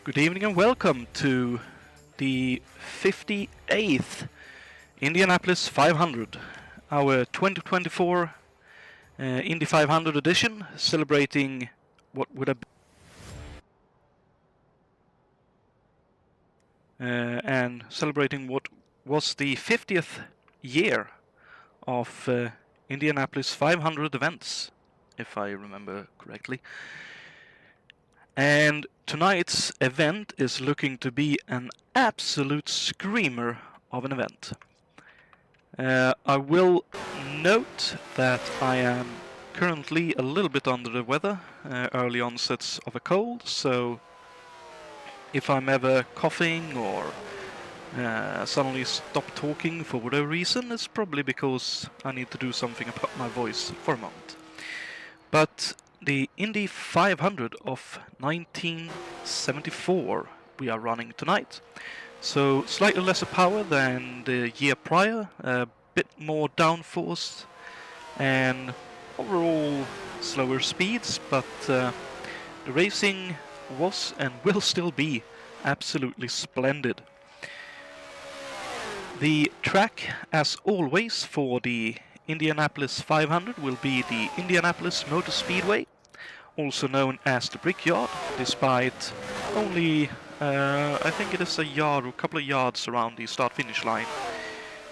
Good evening and welcome to the 58th Indianapolis 500, our 2024 Indy 500 edition, celebrating what would have and celebrating what was the 50th year of Indianapolis 500 events, if I remember correctly. And tonight's event is looking to be an absolute screamer of an event. I will note that I am currently a little bit under the weather, early onsets of a cold, so if I'm ever coughing or suddenly stop talking for whatever reason, it's probably because I need to do something about my voice for a moment. But the Indy 500 of 1974 we are running tonight. So slightly lesser power than the year prior, a bit more downforce and overall slower speeds, but the racing was and will still be absolutely splendid. The track, as always, for the Indianapolis 500 will be the Indianapolis Motor Speedway, also known as the Brickyard, despite only, I think it is a yard or a couple of yards around the start-finish line,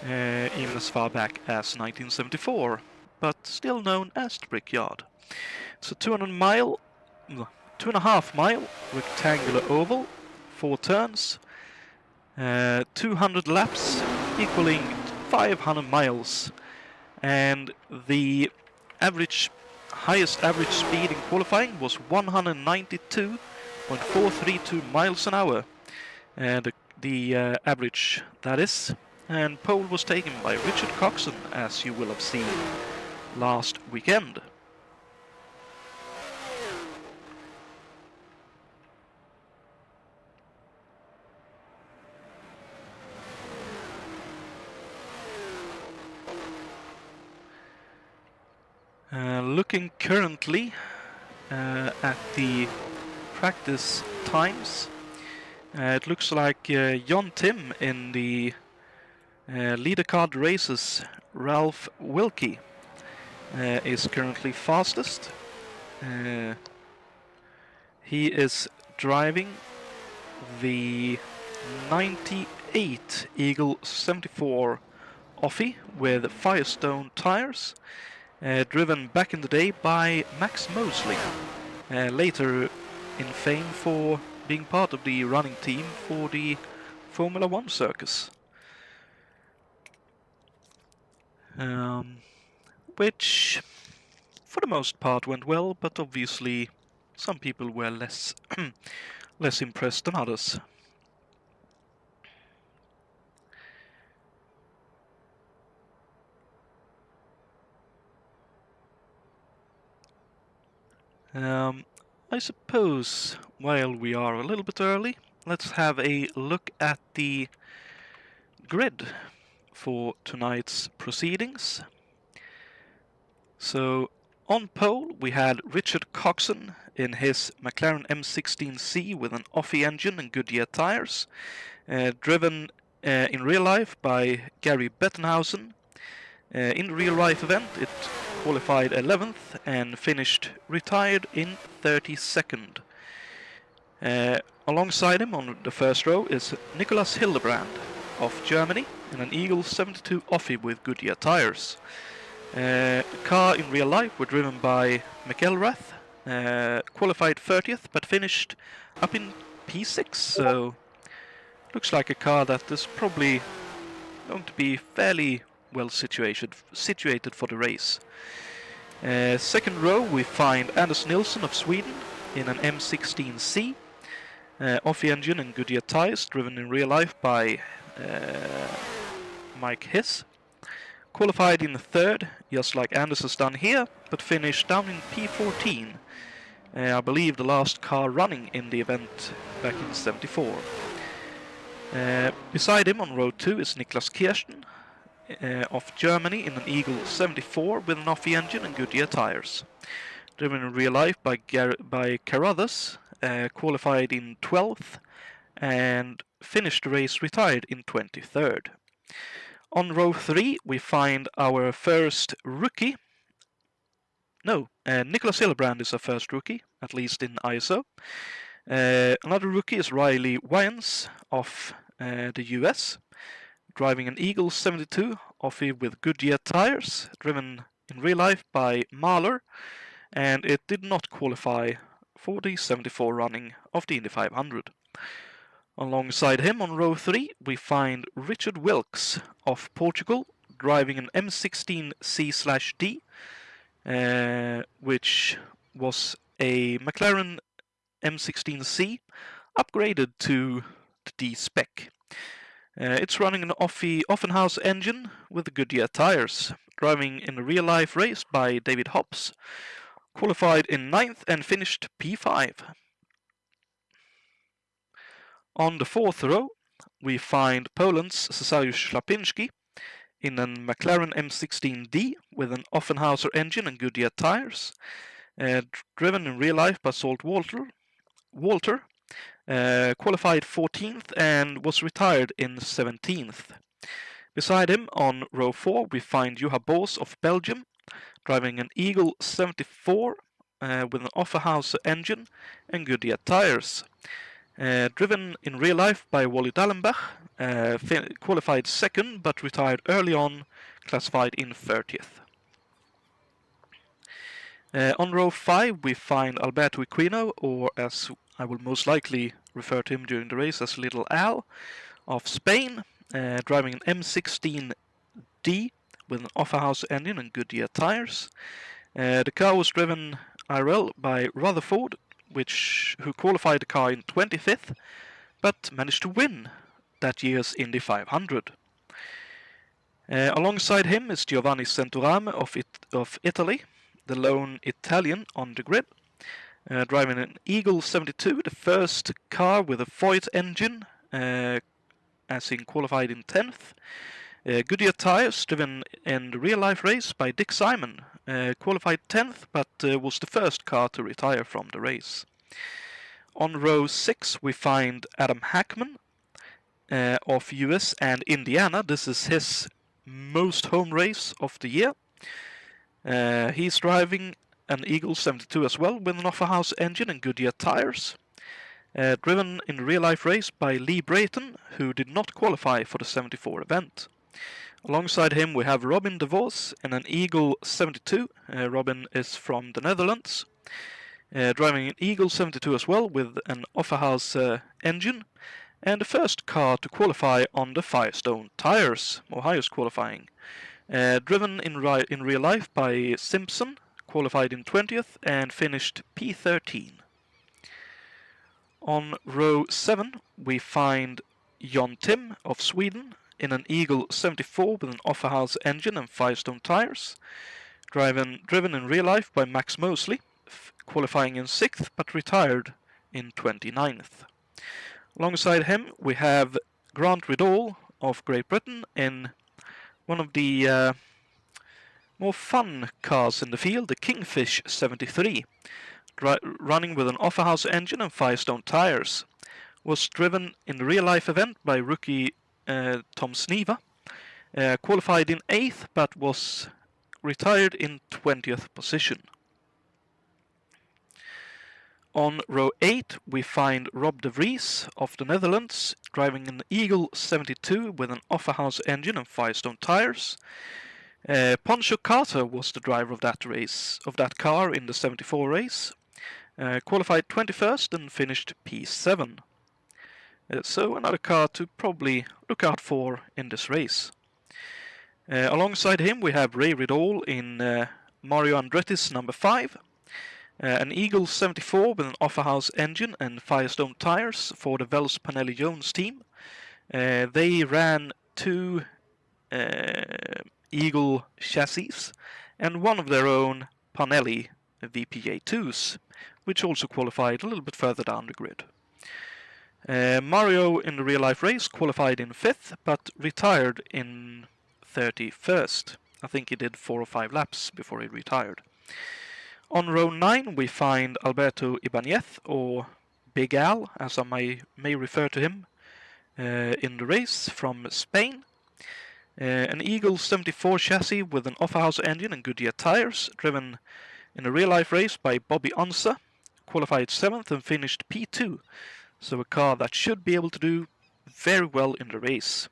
even as far back as 1974, but still known as the Brickyard. It's a 2.5 mile rectangular oval, 4 turns, 200 laps, equaling 500 miles. And the highest average speed in qualifying was 192.432 miles an hour. The average, that is. And pole was taken by Richard Coxon, as you will have seen last weekend. Looking currently at the practice times, it looks like John Tim in the leader card races, Ralph Wilkie, is currently fastest. He is driving the 98 Eagle 74 Offie with Firestone tires. Driven back in the day by Max Mosley, later in fame for being part of the running team for the Formula One circus. Which for the most part went well, but obviously some people were less impressed than others. I suppose while we are a little bit early, let's have a look at the grid for tonight's proceedings. So on pole we had Richard Coxon in his McLaren M16C with an Offie engine and Goodyear tires, driven in real life by Gary Bettenhausen. In the real life event it qualified 11th and finished retired in 32nd. Alongside him on the first row is Nicholas Hildebrand of Germany in an Eagle 72 Offie with Goodyear tires. The car in real life were driven by McElrath, qualified 30th but finished up in P6, so looks like a car that is probably going to be fairly well situated for the race. Second row we find Anders Nilsson of Sweden in an M16C, Offie engine and Goodyear tires, driven in real life by Mike Hiss. Qualified in third, just like Anders has done here, but finished down in P14. I believe the last car running in the event back in 74. Beside him on row 2 is Niklas Kirsten of Germany in an Eagle 74 with an Offie engine and Goodyear tires. Driven in real life by Carruthers, qualified in 12th, and finished the race retired in 23rd. On row 3 we find our first rookie. No, Nicholas Hillebrand is our first rookie, at least in ISO. Another rookie is Riley Wyans of the US, driving an Eagle 72 Offie with Goodyear tires, driven in real life by Mahler, and it did not qualify for the 74 running of the Indy 500. Alongside him on row 3 we find Richard Wilkes of Portugal, driving an M16C/D, which was a McLaren M16C upgraded to the D spec. It's running an Offenhouse engine with Goodyear tires, driving in a real-life race by David Hobbs, qualified in 9th and finished P5. On the 4th row, we find Poland's Cezariusz Szlapinski in a McLaren M16D with an Offenhauser engine and Goodyear tires, driven in real life by Salt Walter, qualified 14th and was retired in 17th. Beside him on row 4 we find Juha Boos of Belgium, driving an Eagle 74 with an Offenhauser engine and Goodyear tires. Driven in real life by Wally Dallenbach, qualified 2nd but retired early on, classified in 30th. On row 5 we find Alberto Equino, or as I will most likely refer to him during the race as Little Al, of Spain, driving an M16D with an Offenhauser engine and Goodyear tires. The car was driven IRL by Rutherford, who qualified the car in 25th, but managed to win that year's Indy 500. Alongside him is Giovanni Centorame of Italy, the lone Italian on the grid, driving an Eagle 72, the first car with a Voigt engine, as in qualified in 10th. Goodyear tires, driven in the real-life race by Dick Simon, qualified 10th, but was the first car to retire from the race. On row 6 we find Adam Hackman of US and Indiana. This is his most home race of the year. He's driving an Eagle 72 as well, with an Offenhouse engine and Goodyear tires. Driven in a real-life race by Lee Brayton, who did not qualify for the 74 event. Alongside him we have Robin de Vos in an Eagle 72. Robin is from the Netherlands, driving an Eagle 72 as well with an Offenhouse engine, and the first car to qualify on the Firestone tires, Ohio's qualifying. Driven in real life by Simpson, qualified in 20th and finished P13. On row 7 we find John Tim of Sweden in an Eagle 74 with an Offenhouse engine and Firestone tires, driven in real life by Max Mosley, qualifying in 6th but retired in 29th. Alongside him we have Grant Riddall of Great Britain in one of the more fun cars in the field, the Kingfish 73, running with an Offenhouse engine and Firestone tires. Was driven in the real-life event by rookie Tom Sneva, qualified in 8th but was retired in 20th position. On row 8 we find Rob de Vries of the Netherlands, driving an Eagle 72 with an Offenhouse engine and Firestone tires. Poncho Carter was the driver of that car in the 74 race. Qualified 21st and finished P7. So another car to probably look out for in this race. Alongside him we have Ray Riddall in Mario Andretti's number 5. An Eagle 74 with an Offenhouse engine and Firestone tires for the Vels Panelli Jones team. They ran 2 Eagle chassis and one of their own Panelli VPA2s, which also qualified a little bit further down the grid. Mario in the real-life race qualified in 5th, but retired in 31st. I think he did 4 or 5 laps before he retired. On row 9 we find Alberto Ibanez, or Big Al, as I may refer to him in the race, from Spain. An Eagle 74 chassis with an Offerhouse engine and Goodyear tires, driven in a real-life race by Bobby Unser, qualified 7th and finished P2, so a car that should be able to do very well in the race.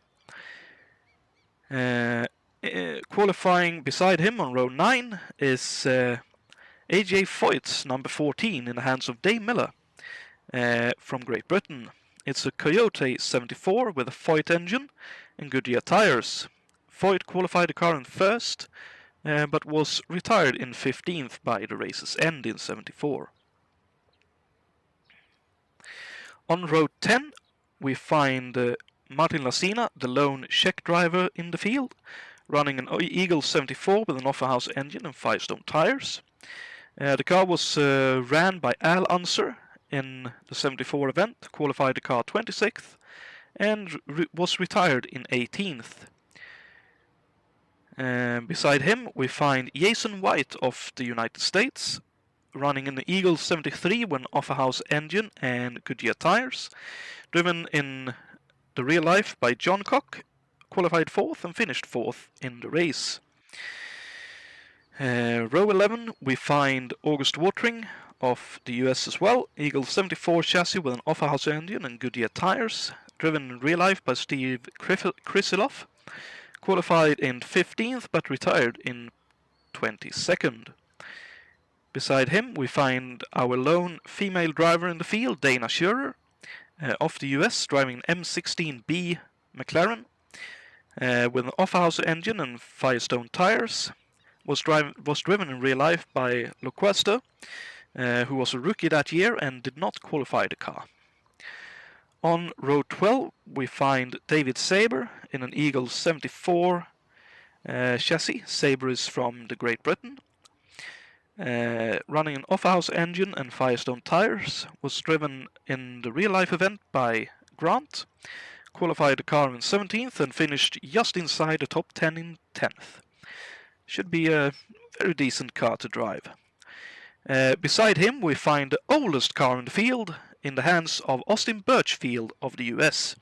Qualifying beside him on row 9 is AJ Foyt's number 14 in the hands of Dave Miller from Great Britain. It's a Coyote 74 with a Foyt engine and Goodyear tires. Foyt qualified the car in first, but was retired in 15th by the race's end in 74. On row 10 we find Martin Lasina, the lone Czech driver in the field, running an Eagle 74 with an Offerhouse engine and Firestone tires. The car was ran by Al Unser in the 74 event, qualified the car 26th, and was retired in 18th. Beside him we find Jason White of the United States, running in the Eagle 73 with an Offerhouse engine and Goodyear tires, driven in the real life by John Cock, qualified 4th and finished 4th in the race. Row 11 we find August Watering of the US as well, Eagle 74 chassis with an Offerhouse engine and Goodyear tires, driven in real life by Steve Krisiloff, qualified in 15th but retired in 22nd. Beside him we find our lone female driver in the field, Dana Schurer, of the US, driving an M16B McLaren with an Offerhouse engine and Firestone tires. Was driven in real life by Loquester, who was a rookie that year and did not qualify the car. On row 12 we find David Saber in an Eagle 74 chassis. Saber is from the Great Britain. Running an Offerhouse engine and Firestone tires, was driven in the real-life event by Grant, qualified the car in 17th and finished just inside the top 10 in 10th. Should be a very decent car to drive. Beside him we find the oldest car in the field, in the hands of Austin Birchfield of the US.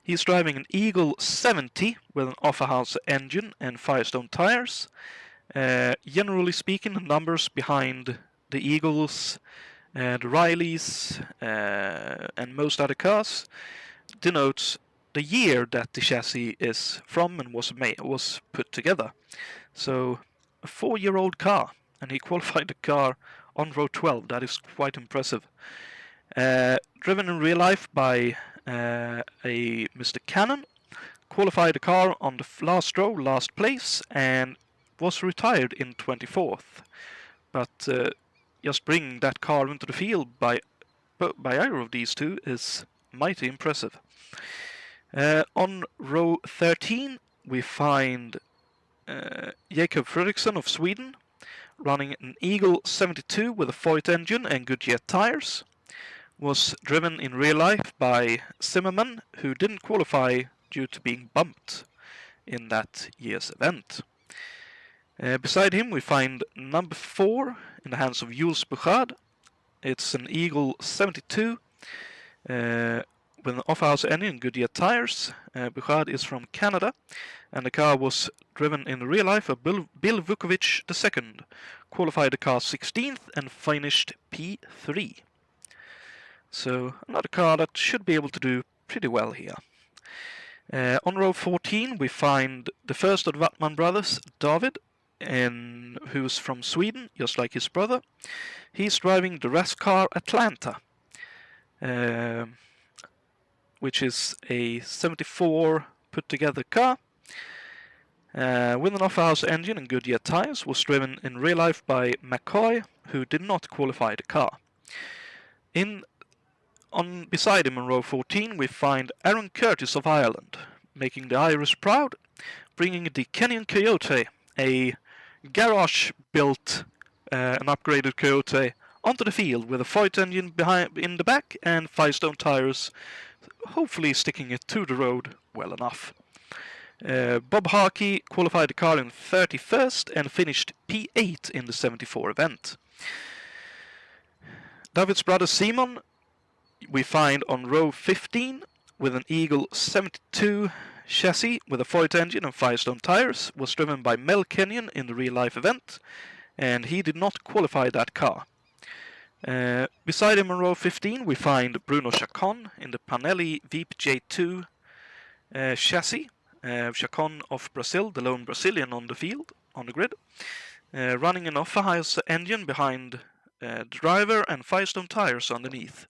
He's driving an Eagle 70 with an Offerhouse engine and Firestone tires. Generally speaking, the numbers behind the Eagles, the Rileys, and most other cars denotes the year that the chassis is from and was put together. So, a 4-year-old car, and he qualified the car on row 12. That is quite impressive. Driven in real life by a Mr. Cannon, qualified the car on the last row, last place, and was retired in 24th. But just bringing that car into the field by either of these two is mighty impressive. On row 13 we find Jakob Fredriksson of Sweden, running an Eagle 72 with a Foyt engine and Goodyear tires. Was driven in real life by Zimmerman, who didn't qualify due to being bumped in that year's event. Beside him we find number 4 in the hands of Jules Bouchard. It's an Eagle 72 with an Offerhouse engine and Goodyear tires. Bouchard is from Canada, and the car was driven in real life by Bill Vukovic II, qualified the car 16th and finished P3. So another car that should be able to do pretty well here. On row 14 we find the first of the Wattman brothers, David, who's from Sweden, just like his brother. He's driving the race car Atlanta, which is a 74 put together car with an Offerhouse engine and Goodyear tires. Was driven in real life by McCoy, who did not qualify the car. Beside him on row 14 we find Aaron Curtis of Ireland, making the Irish proud, bringing the Kenyan Coyote, a garage-built and upgraded Coyote, onto the field with a Foyt engine in the back and Firestone tires, hopefully sticking it to the road well enough. Bob Harkey qualified the car in 31st and finished P8 in the 74 event. David's brother Simon we find on row 15 with an Eagle 72 chassis with a Foyt engine and Firestone tires, was driven by Mel Kenyon in the real-life event, and he did not qualify that car. Beside him on row 15 we find Bruno Chacon in the Panelli Veep J2 chassis. Chacon of Brazil, the lone Brazilian on the field, on the grid, running an off-house engine behind the driver and Firestone tires underneath.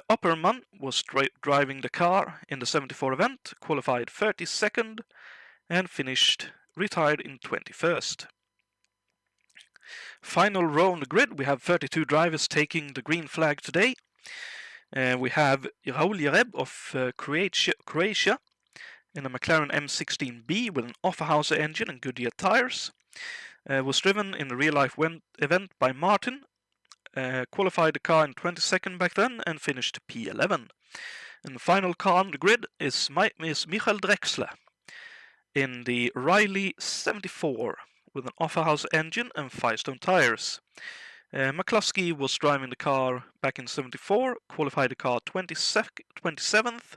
Opperman was driving the car in the 74 event, qualified 32nd and finished retired in 21st. Final row on the grid, we have 32 drivers taking the green flag today. We have Raul Jareb of Croatia in a McLaren M16B with an off-house engine and Goodyear tires. Was driven in the real-life event by Martin. Qualified the car in 22nd back then and finished P11. And the final car on the grid is Michael Drexler in the Riley 74 with an off-house engine and Firestone tires. McCluskey was driving the car back in 74, qualified the car 27th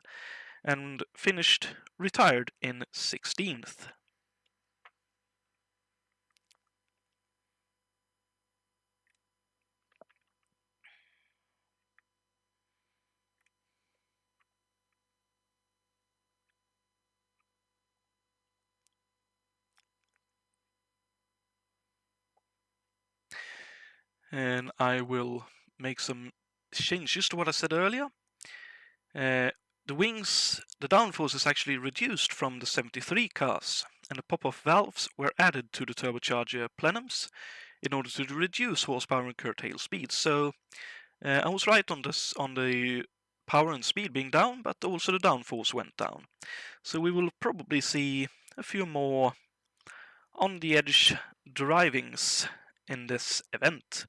and finished retired in 16th. And I will make some changes to what I said earlier. The wings, the downforce is actually reduced from the 73 cars, and the pop-off valves were added to the turbocharger plenums in order to reduce horsepower and curtail speed. So I was right on this, on the power and speed being down, but also the downforce went down. So we will probably see a few more on-the-edge drivings in this event,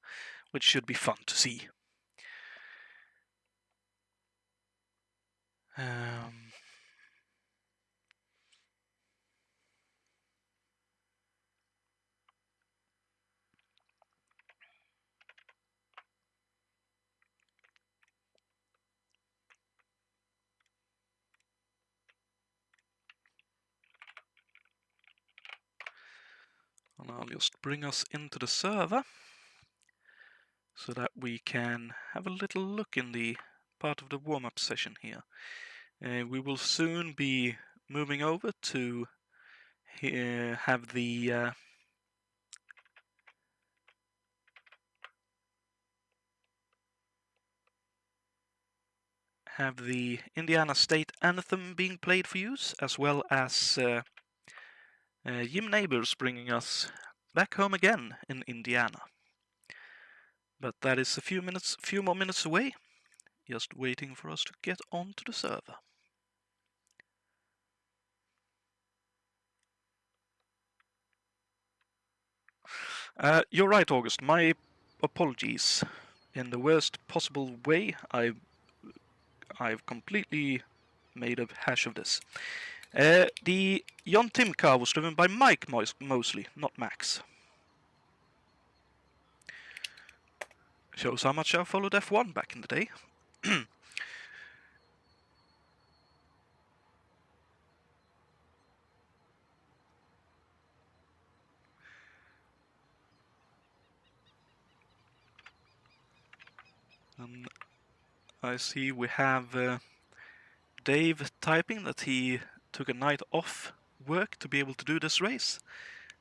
which should be fun to see. And I'll just bring us into the server so that we can have a little look in the part of the warm-up session here. We will soon be moving over to have the Indiana State Anthem being played for use, as well as Jim Neighbors bringing us back home again in Indiana. But that is a few more minutes away, just waiting for us to get onto the server. You're right, August. My apologies. In the worst possible way, I've completely made a hash of this. The John Tim car was driven by Mike Mosley, not Max. Shows how much I followed F1 back in the day. And I see we have Dave typing that he took a night off work to be able to do this race.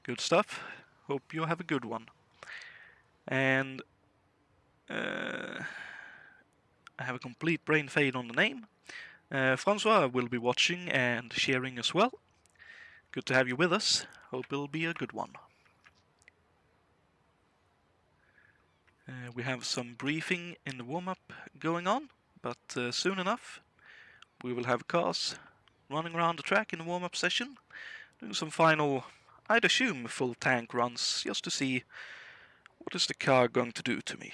Good stuff. Hope you have a good one. And I have a complete brain fade on the name. Francois will be watching and sharing as well. Good to have you with us. Hope it'll be a good one. We have some briefing in the warm-up going on, but soon enough we will have cars running around the track in the warm-up session, doing some final, I'd assume, full tank runs, just to see what is the car going to do to me.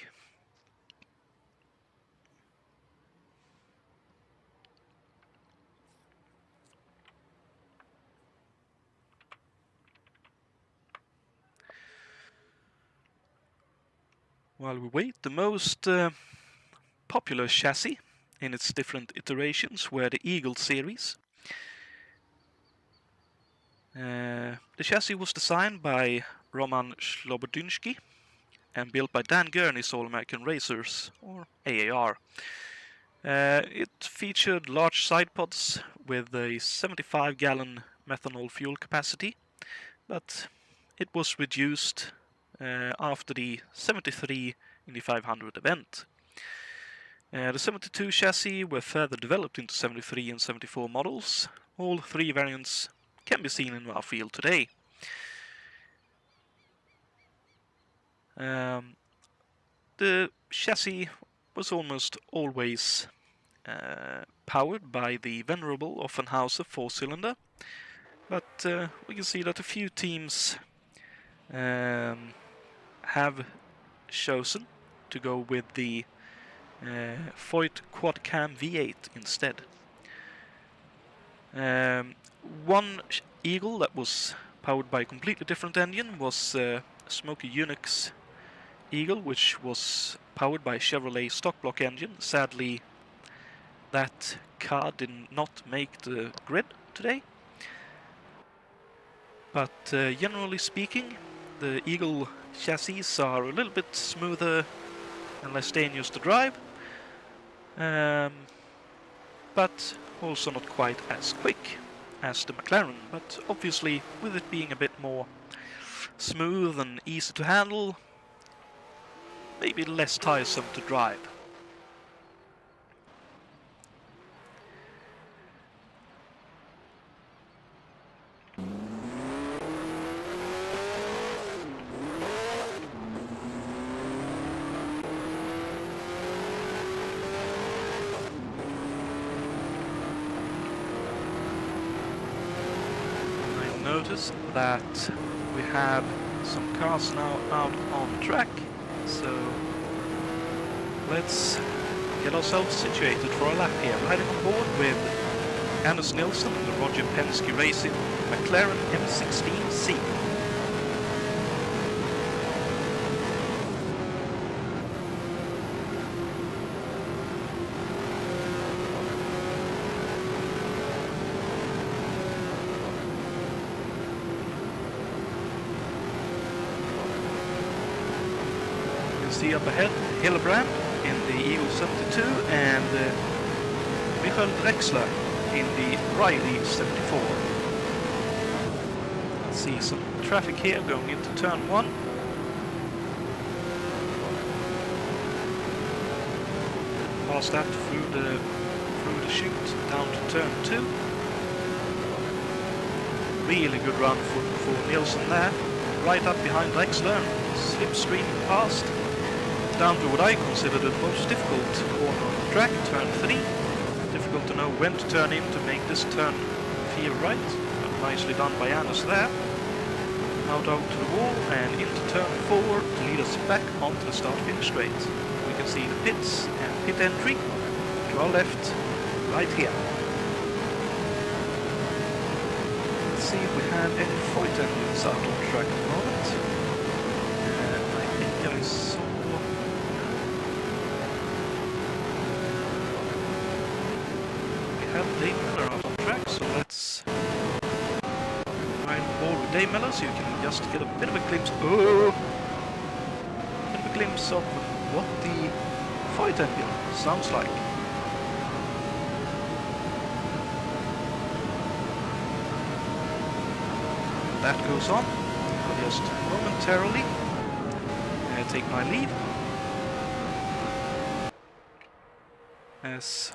While we wait, the most popular chassis in its different iterations were the Eagle series. The chassis was designed by Roman Slobodinsky and built by Dan Gurney's All-American Racers, or AAR. It featured large side pods with a 75-gallon methanol fuel capacity, but it was reduced after the 73 Indy 500 event. The 72 chassis were further developed into 73 and 74 models. All three variants can be seen in our field today. The chassis was almost always powered by the venerable Offenhauser 4-cylinder, but we can see that a few teams have chosen to go with the Voigt Quad Cam V8 instead. One Eagle that was powered by a completely different engine was Smoky Unix Eagle, which was powered by a Chevrolet stock block engine. Sadly, that car did not make the grid today. But generally speaking, the Eagle chassis are a little bit smoother and less dangerous to drive, but also not quite as quick as the McLaren. But obviously, with it being a bit more smooth and easy to handle, maybe less tiresome to drive. Notice that we have some cars now out on track, so let's get ourselves situated for a lap here. Riding on board with Anders Nilsson and the Roger Penske Racing McLaren M16C. See up ahead, Hillebrand in the Eagle 72 and Michael Drexler in the Riley 74. Let's see some traffic here going into turn 1. Past that through the chute down to turn 2. Really good run for Nilsson there. Right up behind Drexler, slipstreaming past. Down to what I consider the most difficult corner on the track, turn 3. Difficult to know when to turn in to make this turn feel right, but nicely done by Anders there. Out to the wall and into turn 4 to lead us back onto the start-finish straight. We can see the pits and pit entry to our left, right here. Let's see if we have any Voigt engines out on track at the moment. I think I saw... Dave Miller out on track, so let's ride on board with Dave Miller so you can just get a bit of a glimpse. Of what the Voigt engine sounds like. That goes on. I'll just momentarily take my leave as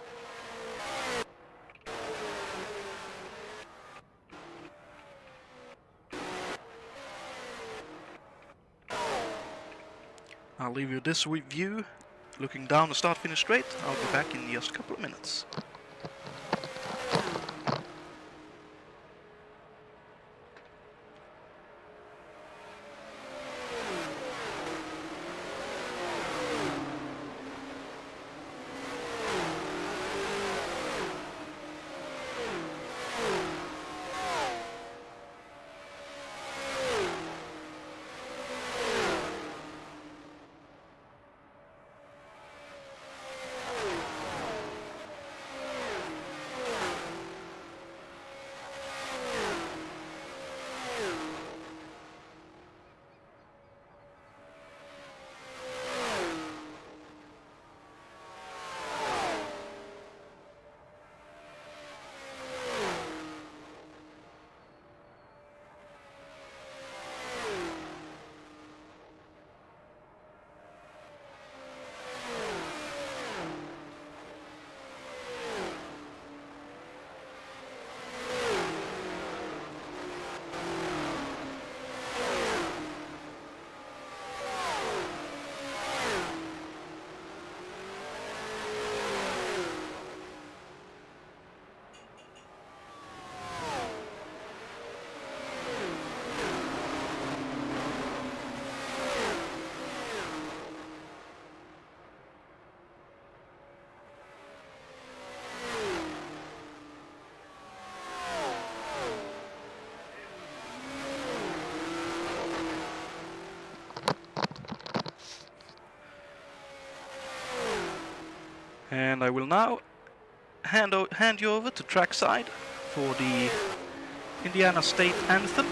I'll leave you this view, looking down the start-finish straight. I'll be back in just a couple of minutes. And I will now hand you over to trackside for the Indiana State Anthem.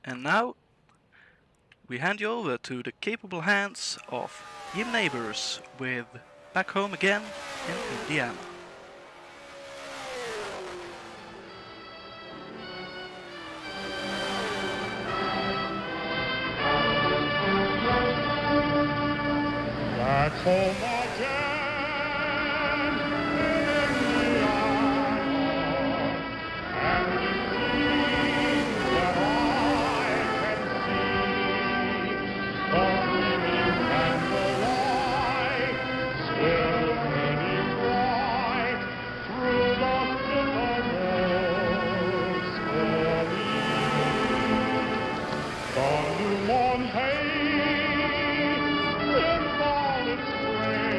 And now we hand you over to the capable hands of Jim Neighbors with Back Home Again in Indiana. Back home again in Indiana, and it seems that I can see the living and the light still raining bright through the sycamores beneath. The new moon haze in all its grace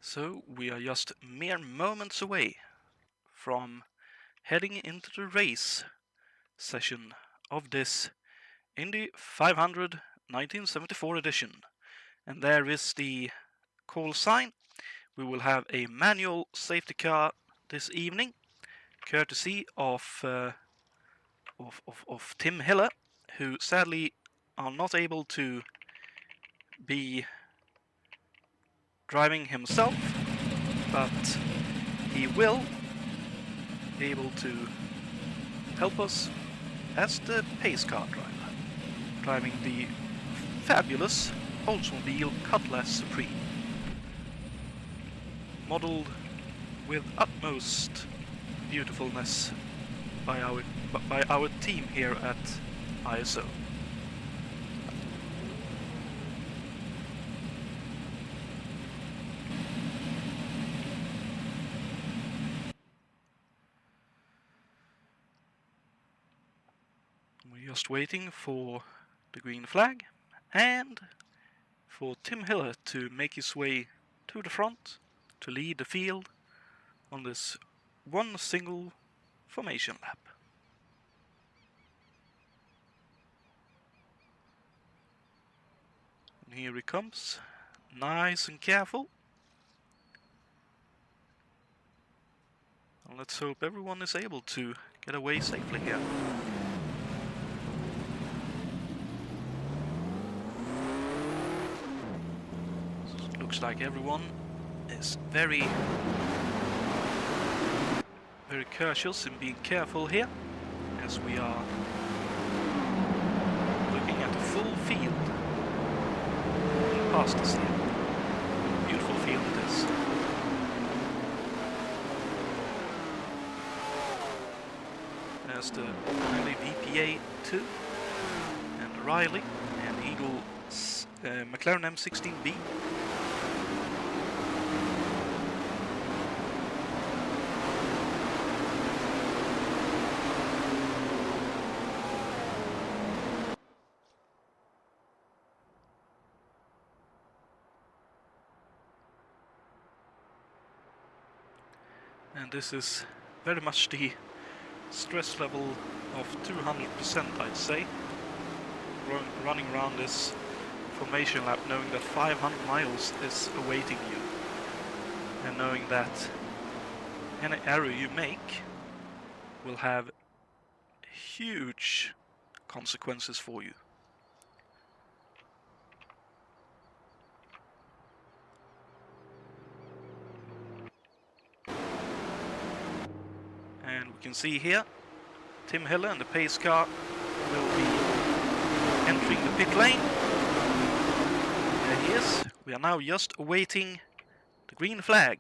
So we are just mere moments away from heading into the race session of this Indy 500 1974 edition. And there is the call sign. We will have a manual safety car this evening, courtesy of Tim Hiller, who sadly are not able to be driving himself, but he will be able to help us as the pace car driver, driving the fabulous Oldsmobile Cutlass Supreme, modeled with utmost beautifulness by our team here at ISO. We're just waiting for the green flag and for Tim Hiller to make his way to the front to lead the field on this one single formation lap. And here he comes, nice and careful. And let's hope everyone is able to get away safely here. Looks like everyone is very cautious in being careful here, as we are looking at a full field past us here. Beautiful field it is. There's the LVT 2 and Riley and Eagle McLaren M16B. And this is very much the stress level of 200%, I'd say. Running around this formation lap knowing that 500 miles is awaiting you. And knowing that any error you make will have huge consequences for you. And we can see here, Tim Hiller and the pace car will be entering the pit lane. There he is. We are now just awaiting the green flag.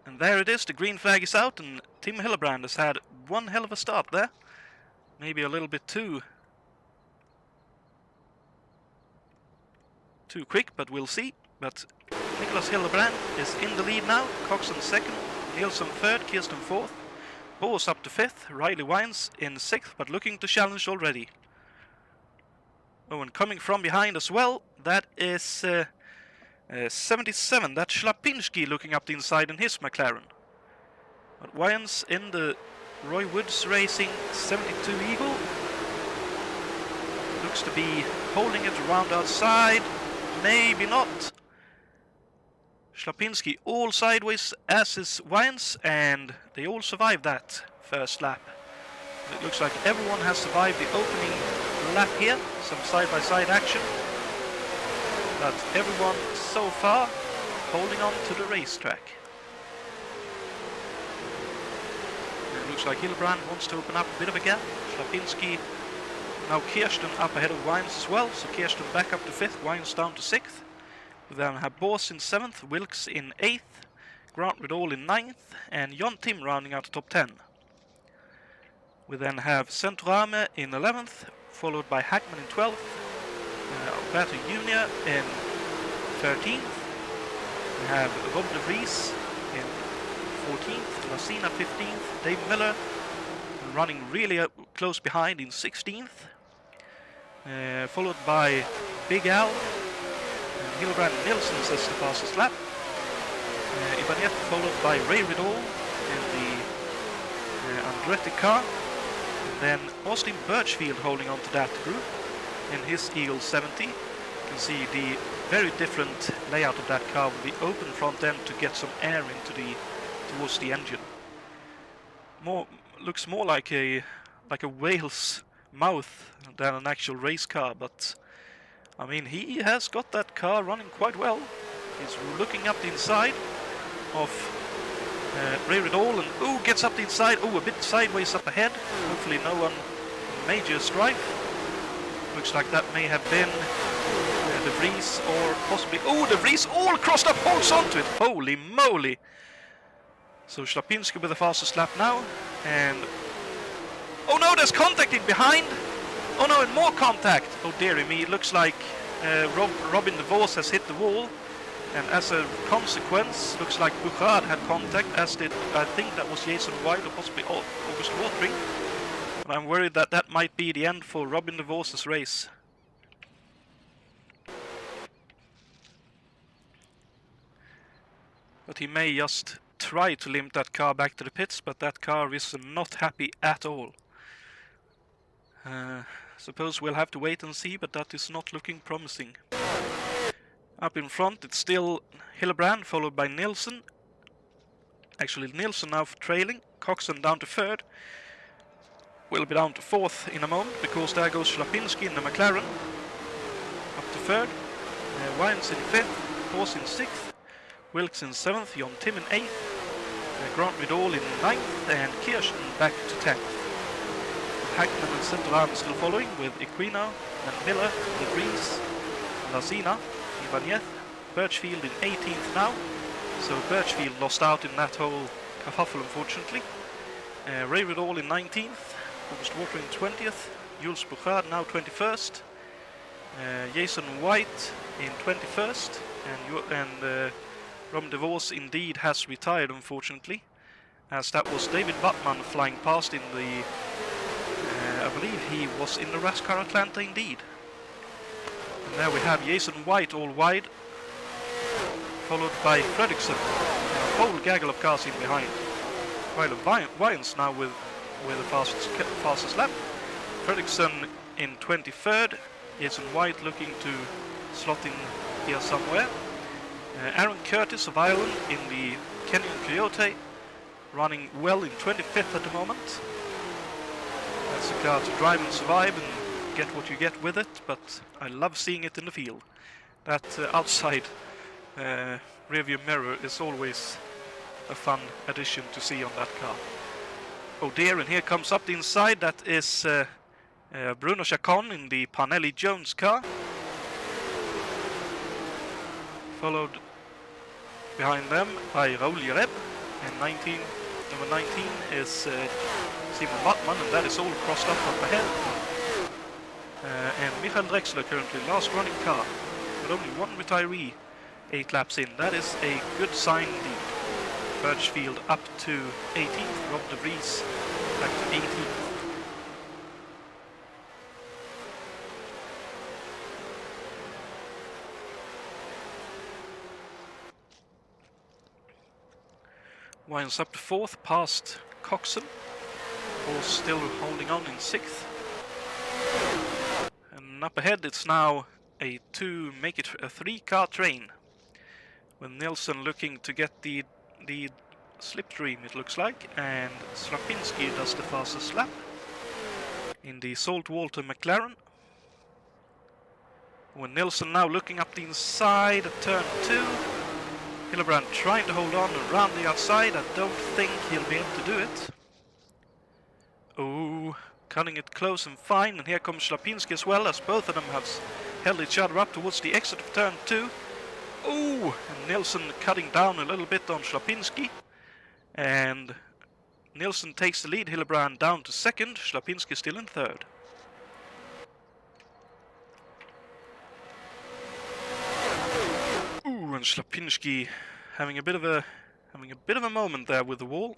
And there it is, the green flag is out, and Tim Hillebrand has had one hell of a start there. Maybe a little bit too quick, but we'll see. But Nicholas Hillebrand is in the lead now. Coxon second, Nielsen third, Kirsten fourth, Boas up to fifth, Riley Wines in sixth, but looking to challenge already. Oh, and coming from behind as well, that is 77, that's Schlapinski looking up the inside in his McLaren. But Wines in the Roy Woods Racing 72 Eagle looks to be holding it around outside. Maybe not. Schlapinski all sideways as is Wines, and they all survived that first lap. It looks like everyone has survived the opening lap here, some side-by-side action. But everyone so far holding on to the racetrack. It looks like Hillebrand wants to open up a bit of a gap. Schlapinski. Now Kirsten up ahead of Wines as well, so Kirsten back up to 5th, Wines down to 6th. We then have Boas in 7th, Wilkes in 8th, Grant Riddall in 9th, and John Tim rounding out the top 10. We then have Centrame in 11th, followed by Hackman in 12th, Alberto Jr. in 13th. We have Rob de Vries in 14th, Lassina 15th, Dave Miller running really close behind in 16th. followed by Big Al. Hildebrand Nilsson's as the fastest lap. Ibanez followed by Ray Riddle in the Andretti car. And then Austin Birchfield holding on to that group in his Eagle 70. You can see the very different layout of that car with the open front end to get some air into towards the engine. Looks more like a whale's mouth than an actual race car, but I mean, he has got that car running quite well. He's looking up the inside of Ray Riddle, and gets up the inside, a bit sideways up ahead. Hopefully no one major strife. Looks like that may have been De Vries, or possibly, De Vries all crossed up, holds onto it, holy moly! So Schlapinski with the fastest lap now, and oh no, there's contact in behind! Oh no, and more contact! Oh dearie me, it looks like Robin de Vos has hit the wall, and as a consequence, looks like Bouchard had contact, as did, I think that was Jason White, or possibly August Watering. But I'm worried that that might be the end for Robin de Vos' race. But he may just try to limp that car back to the pits, but that car is not happy at all. Suppose we'll have to wait and see, but that is not looking promising. Up in front it's still Hillebrand followed by Nilsson. Actually Nilsson now trailing, Coxon down to third. Will be down to fourth in a moment, because there goes Schlapinski in the McLaren. Up to third. Wines in fifth, Horse in sixth. Wilkes in seventh, John Tim in eighth. Grant Riddle in ninth, and Kirsten back to 10th. Hackman and Central still following with Equino and Miller, De Vries, Lazina, Ibanez, Birchfield in 18th now. So Birchfield lost out in that whole kerfuffle, unfortunately. Ray Riddle in 19th, August Watering 20th, Jules Bouchard now 21st, Jason White in 21st, and Robin de Vos indeed has retired, unfortunately, as that was David Buttman flying past in the I believe he was in the RASCAR Atlanta indeed. And there we have Jason White all wide, followed by Fredriksson, a whole gaggle of cars in behind. While Wyans now with the fastest lap. Fredriksson in 23rd, Jason White looking to slot in here somewhere. Aaron Curtis of Ireland in the Kenyon Coyote, running well in 25th at the moment. That's a car to drive and survive and get what you get with it, but I love seeing it in the field. That outside rearview mirror is always a fun addition to see on that car. Oh dear, and here comes up the inside, that is Bruno Chacon in the Parnelli Jones car. Followed behind them by Raoul Jereb, and number 19 is Simon Buttman, and that is all crossed up ahead. And Michael Drexler currently last running car, but only one retiree 8 laps in. That is a good sign indeed. Birchfield up to 18th, Rob de Vries back to 18th. Winds up to 4th, past Coxon, Horse still holding on in 6th. And up ahead it's now a 3-car train, with Nilsson looking to get the slipstream, it looks like, and Slapinski does the fastest lap in the Saltwater McLaren. When Nilsson now looking up the inside at turn 2. Hillebrand trying to hold on around the outside. I don't think he'll be able to do it. Oh, cutting it close and fine, and here comes Slapinski as well, as both of them have held each other up towards the exit of turn 2. Oh, and Nilsson cutting down a little bit on Slapinski, and Nilsson takes the lead. Hillebrand down to 2nd, Slapinski still in 3rd. Ooh, and Slapinski having a bit of a moment there with the wall.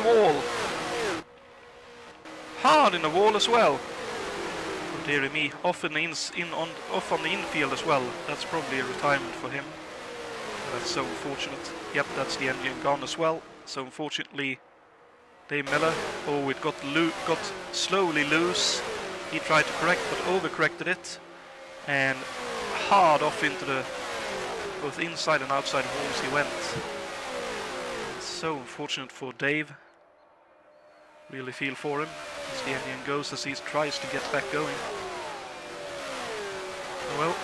the wall. Hard in the wall as well. Oh dearie me, off on the infield as well. That's probably a retirement for him. That's so unfortunate. Yep, that's the engine gone as well. So unfortunately, Dave Miller, oh, it got slowly loose. He tried to correct, but overcorrected it. And hard off into the both inside and outside walls he went. It's so unfortunate for Dave. Really feel for him as the engine goes, as he tries to get back going. Well,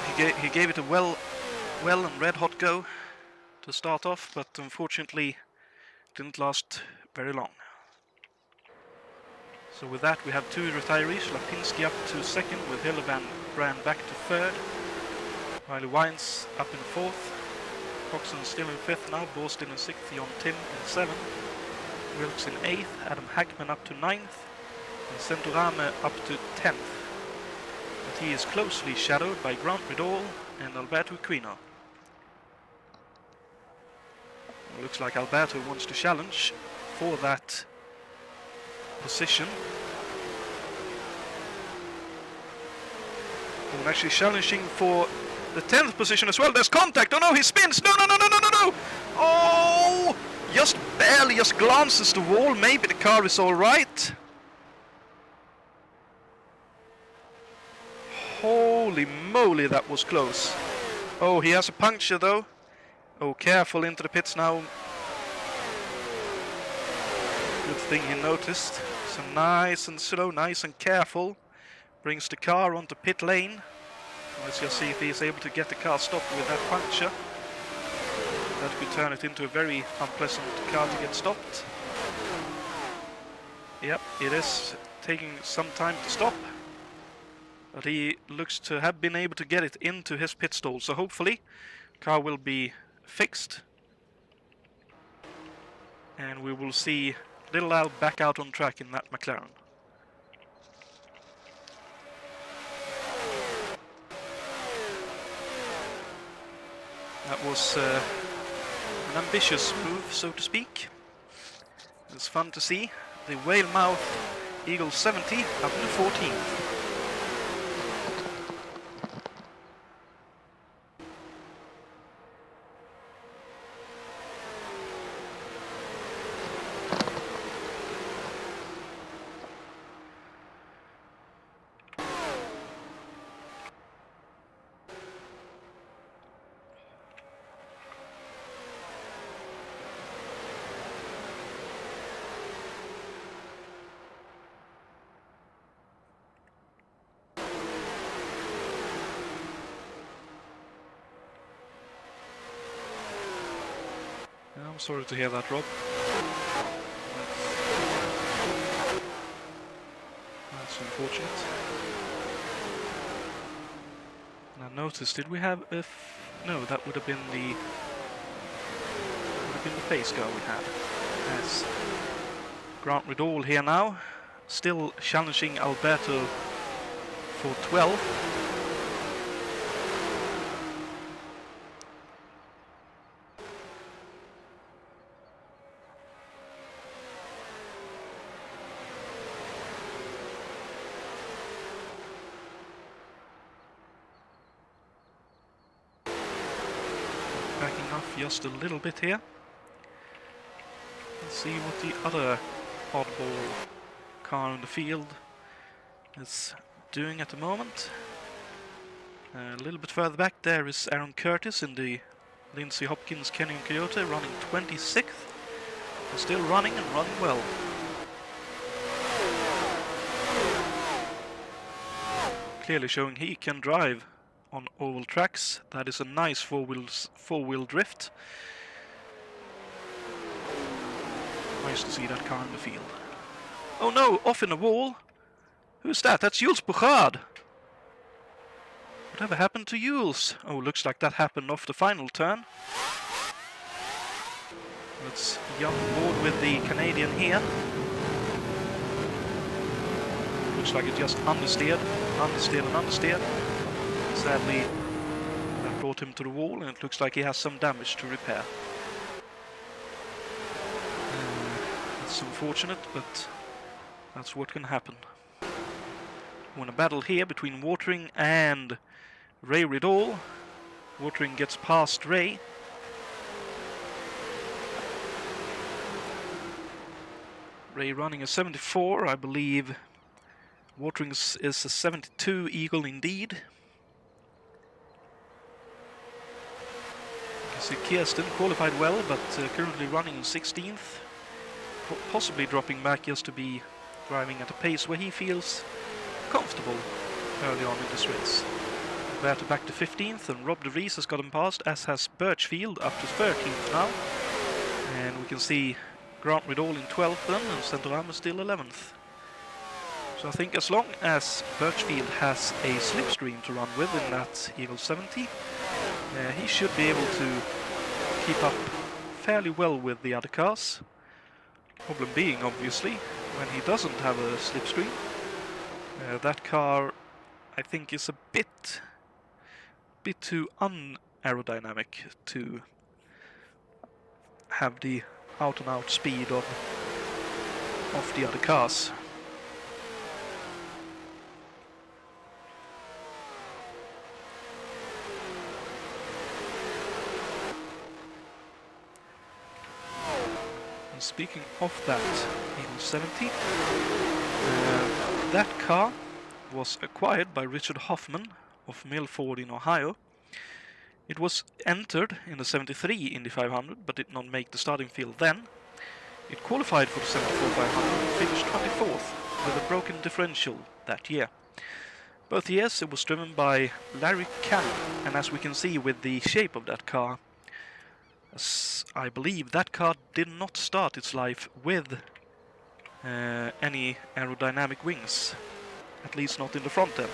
he gave it a well and red hot go to start off, but unfortunately didn't last very long. So with that we have two retirees, Lapinski up to second with Hildebrand back to third. Riley Wines up in fourth. Coxon still in fifth now, Borstin in sixth, Jon Tim in seventh. Wilkes in eighth, Adam Hackman up to ninth, and Centorame up to 10th. But he is closely shadowed by Grant Riddall and Alberto Quino. Looks like Alberto wants to challenge for that position. And actually challenging for the 10th position as well. There's contact. Oh no, he spins. No. Oh, just barely, just glances the wall. Maybe the car is all right. Holy moly, that was close. Oh, he has a puncture though. Oh, careful into the pits now. Good thing he noticed. So nice and slow, nice and careful. Brings the car onto pit lane. Let's just see if he's able to get the car stopped with that puncture. That could turn it into a very unpleasant car to get stopped. Yep, it is taking some time to stop. But he looks to have been able to get it into his pit stall. So hopefully, car will be fixed. And we will see Little Al back out on track in that McLaren. That was an ambitious move, so to speak. It was fun to see. The whale mouth Eagle 70 up to 14th. I'm sorry to hear that, Rob. That's unfortunate. And I noticed, did we have a... No, that would have been the pace car we had. Yes. Grant Riddall here now, still challenging Alberto for 12th. Backing off just a little bit here. Let's see what the other oddball car in the field is doing at the moment. A little bit further back there is Aaron Curtis in the Lindsay Hopkins Canyon Coyote, running 26th. But still running and running well. Clearly showing he can drive on oval tracks. That is a nice four-wheel drift. Nice to see that car in the field. Oh no, off in the wall. Who's that? That's Jules Bouchard. Whatever happened to Jules? Oh, looks like that happened off the final turn. Let's jump board with the Canadian here. Looks like it just understeered and understeered. Sadly, that brought him to the wall, and it looks like he has some damage to repair. It's unfortunate, but that's what can happen. When a battle here between Watering and Ray Riddall. Watering gets past Ray. Ray running a 74, I believe. Watering is a 72 Eagle indeed. You can see Kirsten qualified well, but currently running in 16th. Possibly dropping back just to be driving at a pace where he feels comfortable early on in this race. Berta back to 15th, and Rob De Vries has gotten past, as has Birchfield up to 13th now. And we can see Grant Riddall in 12th then, and Centorama still 11th. So I think as long as Birchfield has a slipstream to run with in that Eagle 70, he should be able to keep up fairly well with the other cars. Problem being, obviously, when he doesn't have a slipstream, that car, I think, is a bit too unaerodynamic to have the out-and-out speed of the other cars. And speaking of that, Eagle 70, that car was acquired by Richard Hoffman of Milford in Ohio. It was entered in the 73 Indy 500, but did not make the starting field then. It qualified for the 74 500 and finished 24th with a broken differential that year. Both years it was driven by Larry Cannon, and as we can see with the shape of that car, I believe that car did not start its life with any aerodynamic wings, at least not in the front end.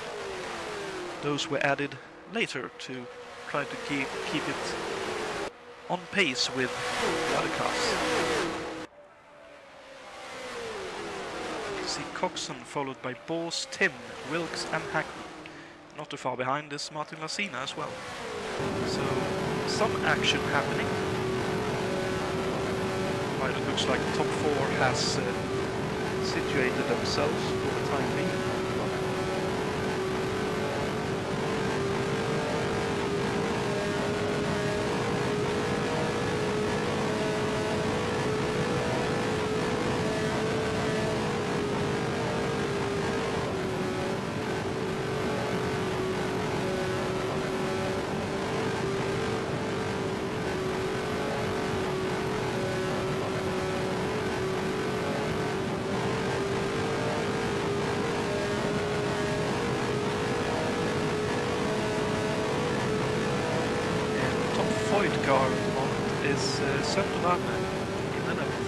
Those were added later to try to keep it on pace with the other cars. You can see Coxon followed by Bors, Tim, Wilkes and Hackman. Not too far behind is Martin Lacina as well. So some action happening. While it looks like the top four has situated themselves for the time being. Car at the moment is Centorama in the north.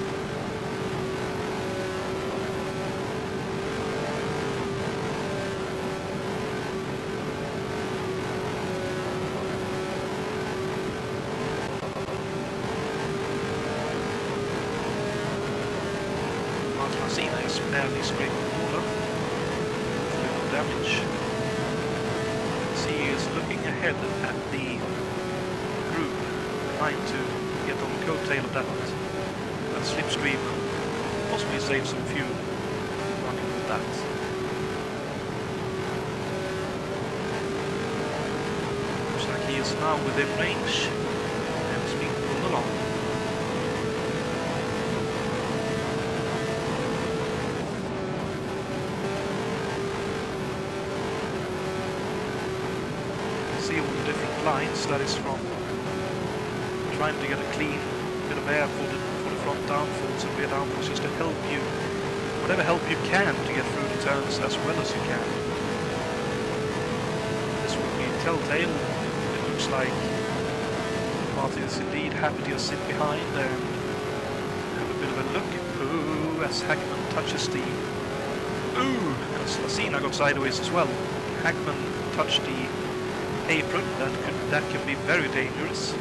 Martin Lacina is barely scraping the water. Little damage. So he is looking ahead at the trying to get on the coattail of that slipstream, possibly save some fuel running with that. Looks like he is now within range and is being pulled along. You can see all the different lines that is from trying to get a clean bit of air for the front downforce and rear downforce, just to help you, whatever help you can to get through the turns as well as you can. This will be telltale. It looks like Martin is indeed happy to sit behind and have a bit of a look. Ooh, as Hackman touches the... Ooh, as Lacina got sideways as well. Hackman touched the apron. That can be very dangerous.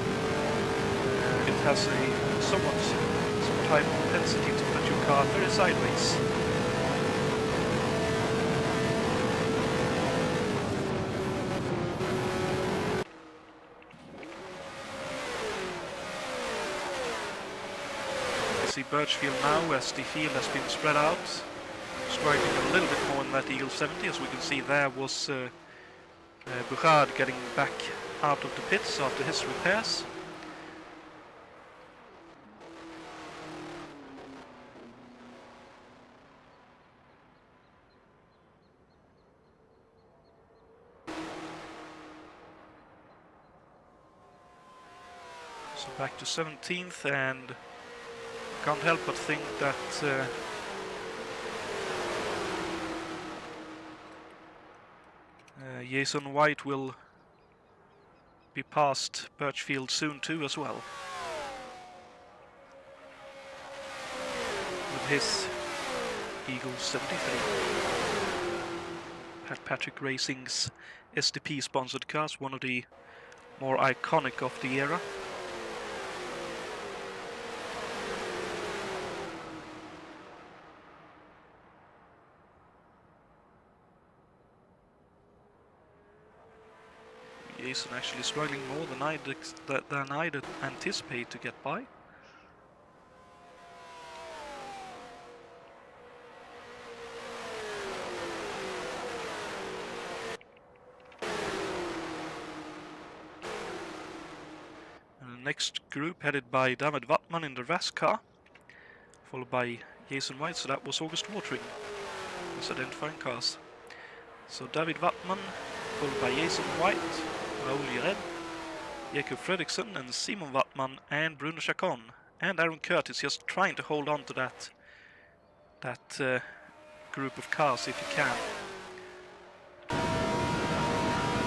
It has a somewhat high propensity to put your car very sideways. see Birchfield now as the field has been spread out, struggling a little bit more in that Eagle 70. As we can see, there was Bouchard getting back out of the pits after his repairs. So back to 17th, and can't help but think that Jason White will be past Birchfield soon too as well, with his Eagle 73. Pat Patrick Racing's SDP sponsored cars, one of the more iconic of the era. Jason actually struggling more than I'd anticipate to get by. And the next group headed by David Wattman in the RAS car, followed by Jason White, so that was August Watering as identifying cars. So David Wattman, followed by Jason White, Raoul Jared, Jakob Fredriksson, and Simon Wattman, and Bruno Chacon, and Aaron Curtis just trying to hold on to that group of cars if he can.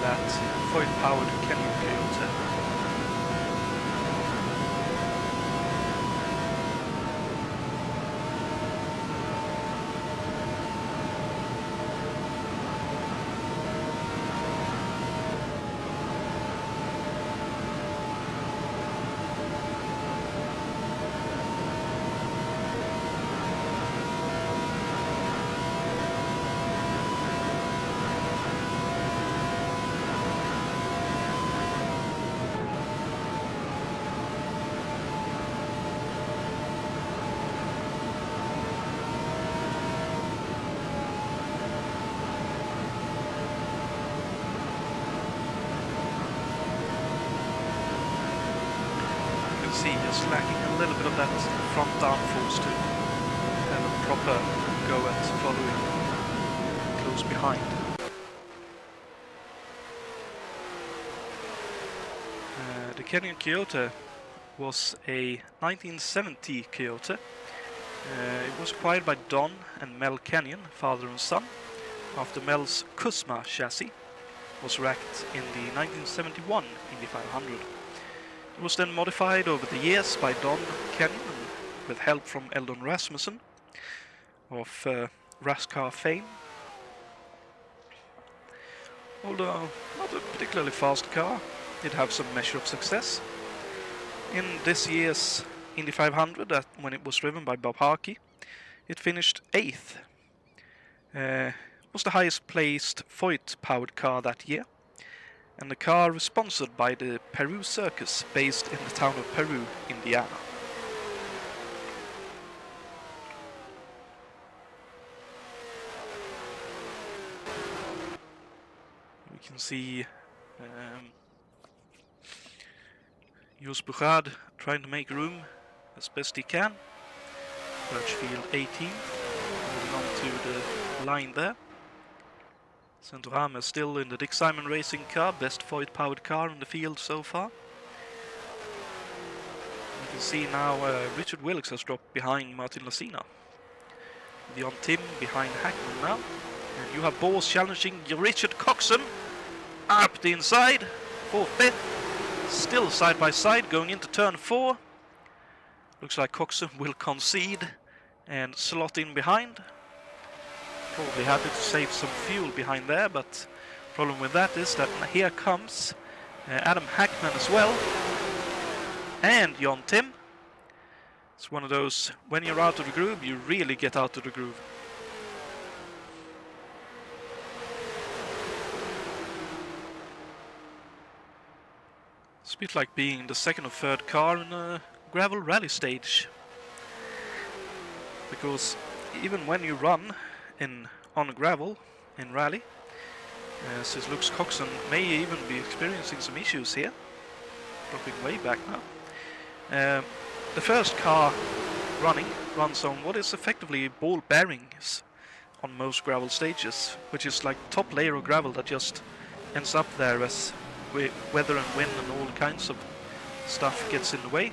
That foil-powered Canyon Toyota. See, just lacking a little bit of that front downforce to have a proper go at following close behind. The Canyon Toyota was a 1970 Toyota. It was acquired by Don and Mel Canyon, father and son, after Mel's Kusma chassis was wrecked in the 1971 Indy 500. It was then modified over the years by Don Canyon with help from Eldon Rasmussen of RASCAR fame. Although not a particularly fast car, did have some measure of success. In this year's Indy 500, when it was driven by Bob Harkey, it finished 8th. It was the highest placed Foyt powered car that year, and the car was sponsored by the Peru Circus, based in the town of Peru, Indiana. We can see Jos Bouchard trying to make room as best he can. Birchfield 18, moving on to the line there. Santorama still in the Dick Simon racing car, best Foyt powered car in the field so far. You can see now Richard Wilkes has dropped behind Martin Lacina. Dion Tim behind Hackman now. And you have Bors challenging Richard Coxon up the inside, 4th, 5th, still side by side going into turn 4. Looks like Coxon will concede and slot in behind. Probably happy to save some fuel behind there, but problem with that is that here comes Adam Hackman as well, and Jon Tim. It's one of those, when you're out of the groove, you really get out of the groove. It's a bit like being the second or third car in a gravel rally stage. because even when you run on gravel in rally, so it looks Coxon may even be experiencing some issues here. Dropping way back now. The first car runs on what is effectively ball bearings on most gravel stages, which is like top layer of gravel that just ends up there as weather and wind and all kinds of stuff gets in the way.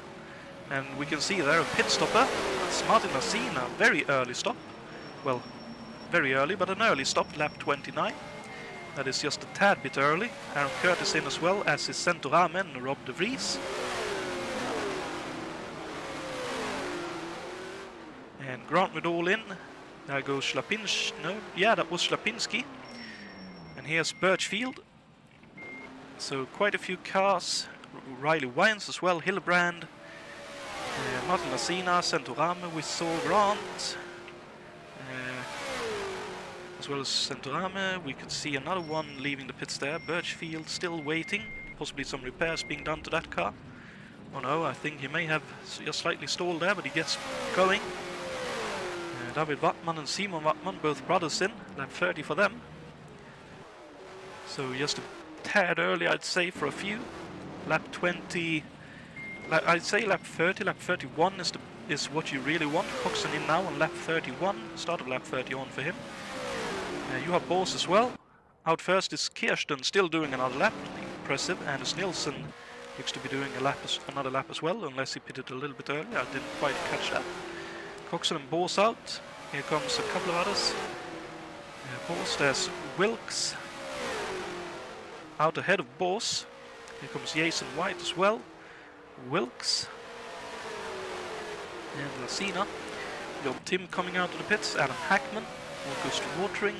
And we can see there a pit stopper. That's Martin Lassina, very early stop. Well, very early, but an early stop, lap 29. That is just a tad bit early. Aaron Curtis in as well, as is Centorame and Rob de Vries. And Grant Riddall in. There goes Schlapinski. No, yeah, that was Schlapinski. And here's Birchfield. So quite a few cars. Riley Wines as well, Hillebrand. Martin Lassina, Centorame, we saw Grant. As well as Centorame, we could see another one leaving the pits there. Birchfield still waiting. Possibly some repairs being done to that car. Oh no, I think he may have just slightly stalled there, but he gets going. David Wattman and Simon Wattman, both brothers in. Lap 30 for them. So just a tad early, I'd say, for a few. Lap 20... I'd say lap 30, lap 31 is what you really want. Coxon in now on lap 31. Start of lap 31 for him. You have Bors as well. Out first is Kirsten, still doing another lap. Impressive. Anders Nilsson looks to be doing another lap as well, unless he pitted a little bit early. I didn't quite catch that. Coxon and Bors out. Here comes a couple of others. Bors, there's Wilkes. Out ahead of Bors. Here comes Jason White as well. Wilkes. And Lassina. We got Tim coming out of the pits. Adam Hackman. August Watering.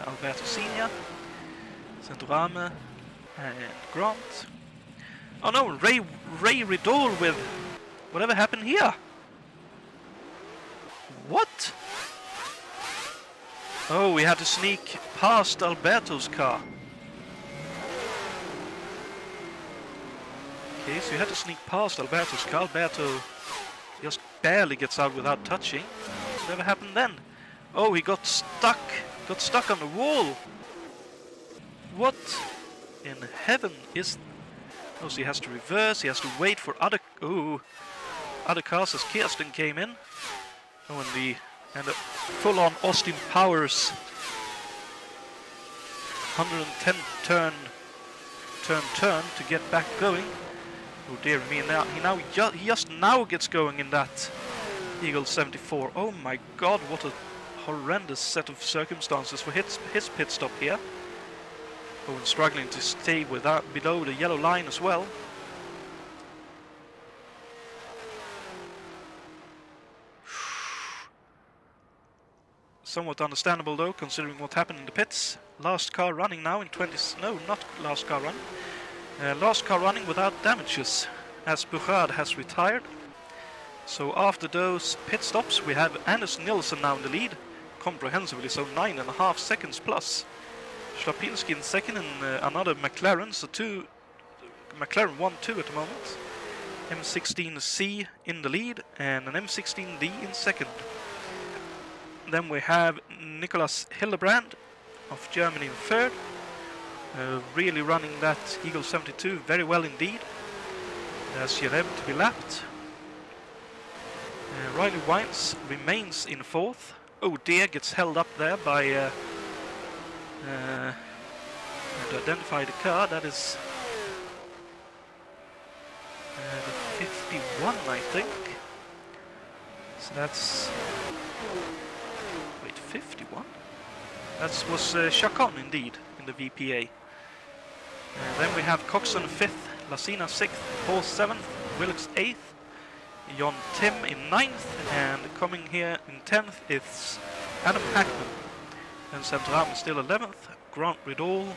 Alberto Senior. Centorame. And Grant. Oh no, Ray Riddall with... Whatever happened here? What? Oh, we had to sneak past Alberto's car. Okay, so you had to sneak past Alberto's car. Alberto just barely gets out without touching. Whatever happened then? Oh, he got stuck. Got stuck on the wall. What in heaven is... Oh, so he has to reverse. He has to wait for other cars as Kirsten came in. Oh, and a full-on Austin Powers 110 turn to get back going. Oh dear me! He just now gets going in that Eagle 74. Oh my God! What a horrendous set of circumstances for his pit stop here. Oh, and struggling to stay below the yellow line as well. Somewhat understandable though, considering what happened in the pits. Last car running now in 20... No, not last car running. Last car running without damages, as Buchard has retired. So after those pit stops, we have Anders Nilsson now in the lead, comprehensively, so 9.5 seconds plus. Schlapinski in second and another McLaren, so McLaren 1-2 at the moment. M16C in the lead and an M16D in second. Then we have Nicholas Hillebrand of Germany in third. Really running that Eagle 72 very well indeed. There's Jereb to be lapped. Riley Wines remains in fourth. Oh dear, gets held up there by to identify the car. That is the 51, I think. So that's... Wait, 51? That was Chacon indeed in the VPA. Then we have Coxon 5th, Lassina 6th, Paul 7th, Wilkes 8th, John Tim in 9th, and coming here in 10th is Adam Hackman. And Centram is still 11th, Grant Riddall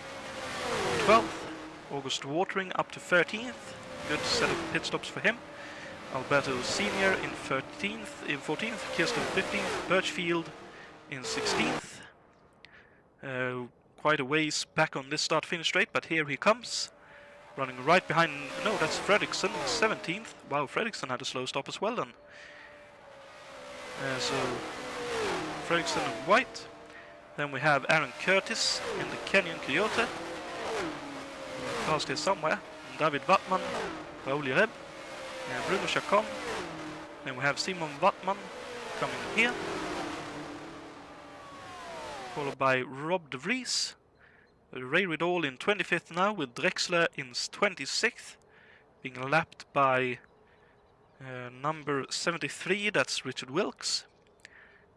12th, August Watering up to 13th, good set of pit stops for him. Alberto Senior in 14th, Kirsten 15th, Birchfield in 16th. Quite a ways back on this start-finish straight, but here he comes. Running right behind... No, that's Fredriksson, 17th. Wow, Fredriksson had a slow stop as well then. So Fredriksson in white. Then we have Aaron Curtis in the Kenyan Coyote. Cast here somewhere. David Wattman, Raoul Jereb, Bruno Chacon. Then we have Simon Wattman coming here. Followed by Rob de Vries. Ray Riddall in 25th now, with Drexler in 26th. Being lapped by number 73, that's Richard Wilkes.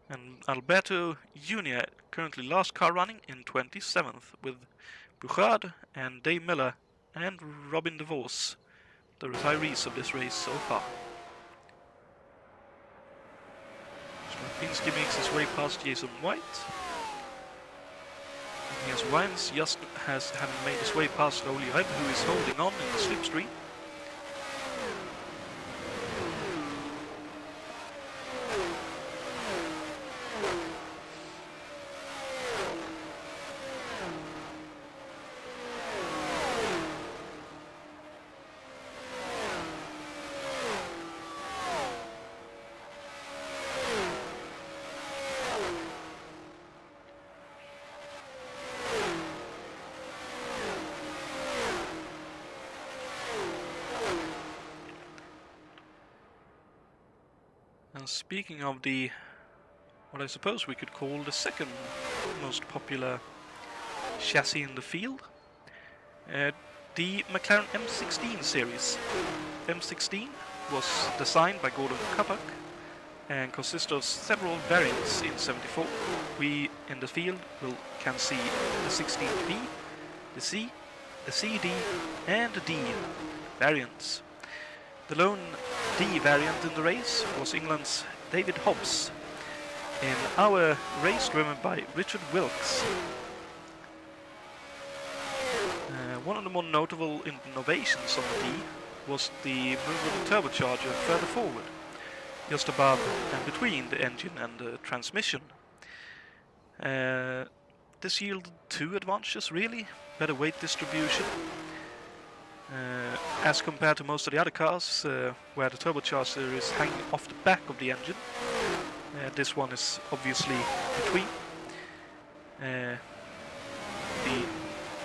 And Alberto Junior, currently last car running, in 27th, with Bouchard and Dave Miller and Robin DeVos, the retirees of this race so far. Straczynski makes his way past Jason White. And here's Wines, just having made his way past Raoul Jereb, who is holding on in the slipstream. And speaking of the, what I suppose we could call the second most popular chassis in the field, the McLaren M16 series. M16 was designed by Gordon Cuppock and consists of several variants in 74. We in the field can see the 16B, the C, the CD and the D variants. The lone D variant in the race was England's David Hobbs, in our race driven by Richard Wilkes. One of the more notable innovations on the D was the move of the turbocharger further forward, just above and between the engine and the transmission. This yielded two advantages really: better weight distribution. As compared to most of the other cars, where the turbocharger is hanging off the back of the engine, this one is obviously between,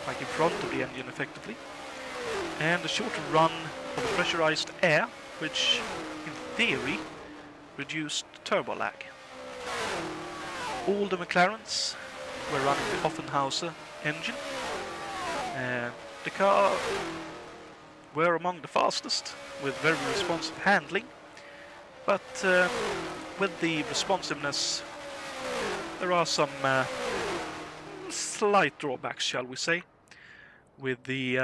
like in front of the engine effectively, and a shorter run of the pressurized air, which in theory reduced turbo lag. All the McLarens were running the Offenhauser engine. The car were among the fastest, with very responsive handling, but with the responsiveness there are some slight drawbacks, shall we say, with the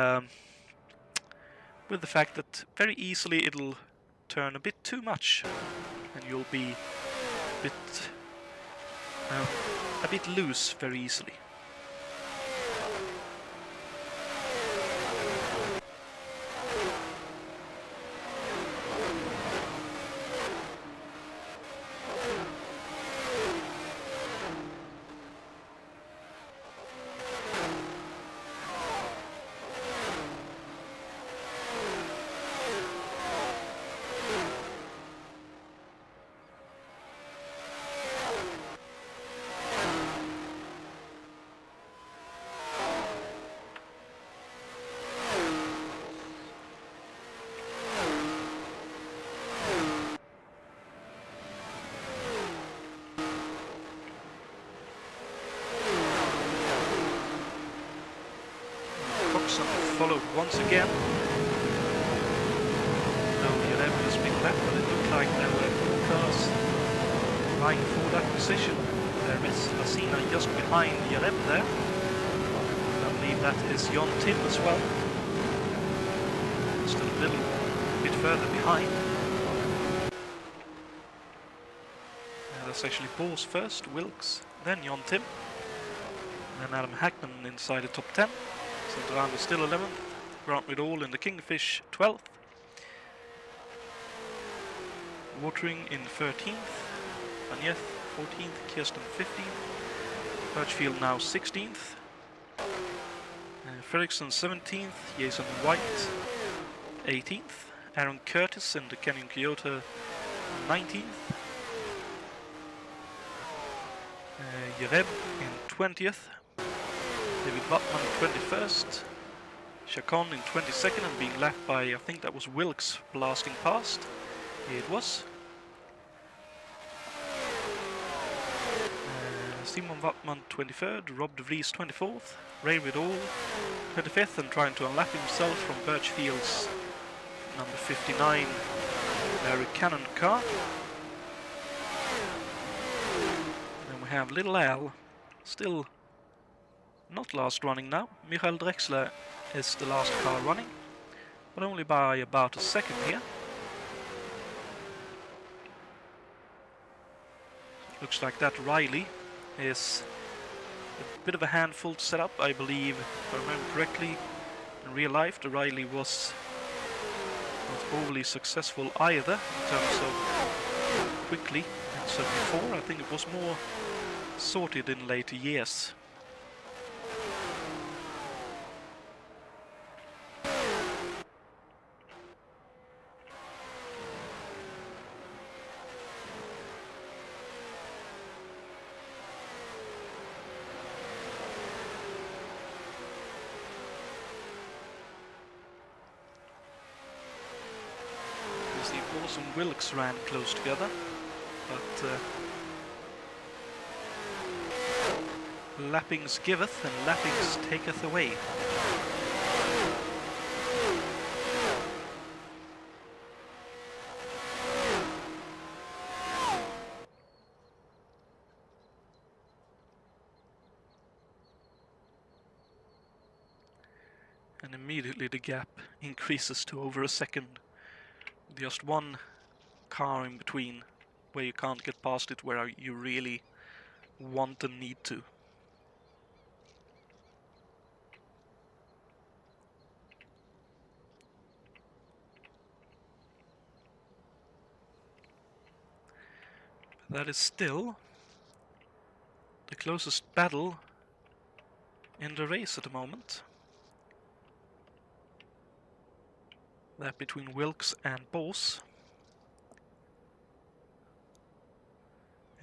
fact that very easily it'll turn a bit too much and you'll be a bit loose very easily. Followed once again. No, Jereb has been left, but it looked like there were four cars vying for that position. There is Lassina just behind Jereb there. I believe that is Jon Tim as well. Still a little bit further behind. That's actually Bors first, Wilkes, then Jon Tim, then Adam Hackman inside the top 10. Jonatan is still 11th, Grant Riddall in the Kingfish 12th, Watering in 13th, Vaneth 14th, Kirsten 15th, Birchfield now 16th, Fredriksson 17th, Jason White 18th, Aaron Curtis in the Kenyan Coyote 19th, Jereb in 20th, David Wattman in 21st, Chacon in 22nd and being lapped by, I think that was Wilkes blasting past. It was. Simon Wattman 23rd, Rob de Vries 24th, Ray Riddall 25th and trying to unlap himself from Birchfield's number 59 Larry Cannon car. Then we have Little Al, still not last running now. Michael Drexler is the last car running, but only by about a second here. Looks like that Riley is a bit of a handful to set up, I believe, if I remember correctly. In real life, the Riley was not overly successful either in terms of quickly in 74. I think it was more sorted in later years. Paulson and Wilkes ran close together, but lappings giveth and lappings taketh away. And immediately the gap increases to over a second. Just one car in between where you can't get past it where you really want and need to. That is still the closest battle in the race at the moment. That between Wilkes and Bose.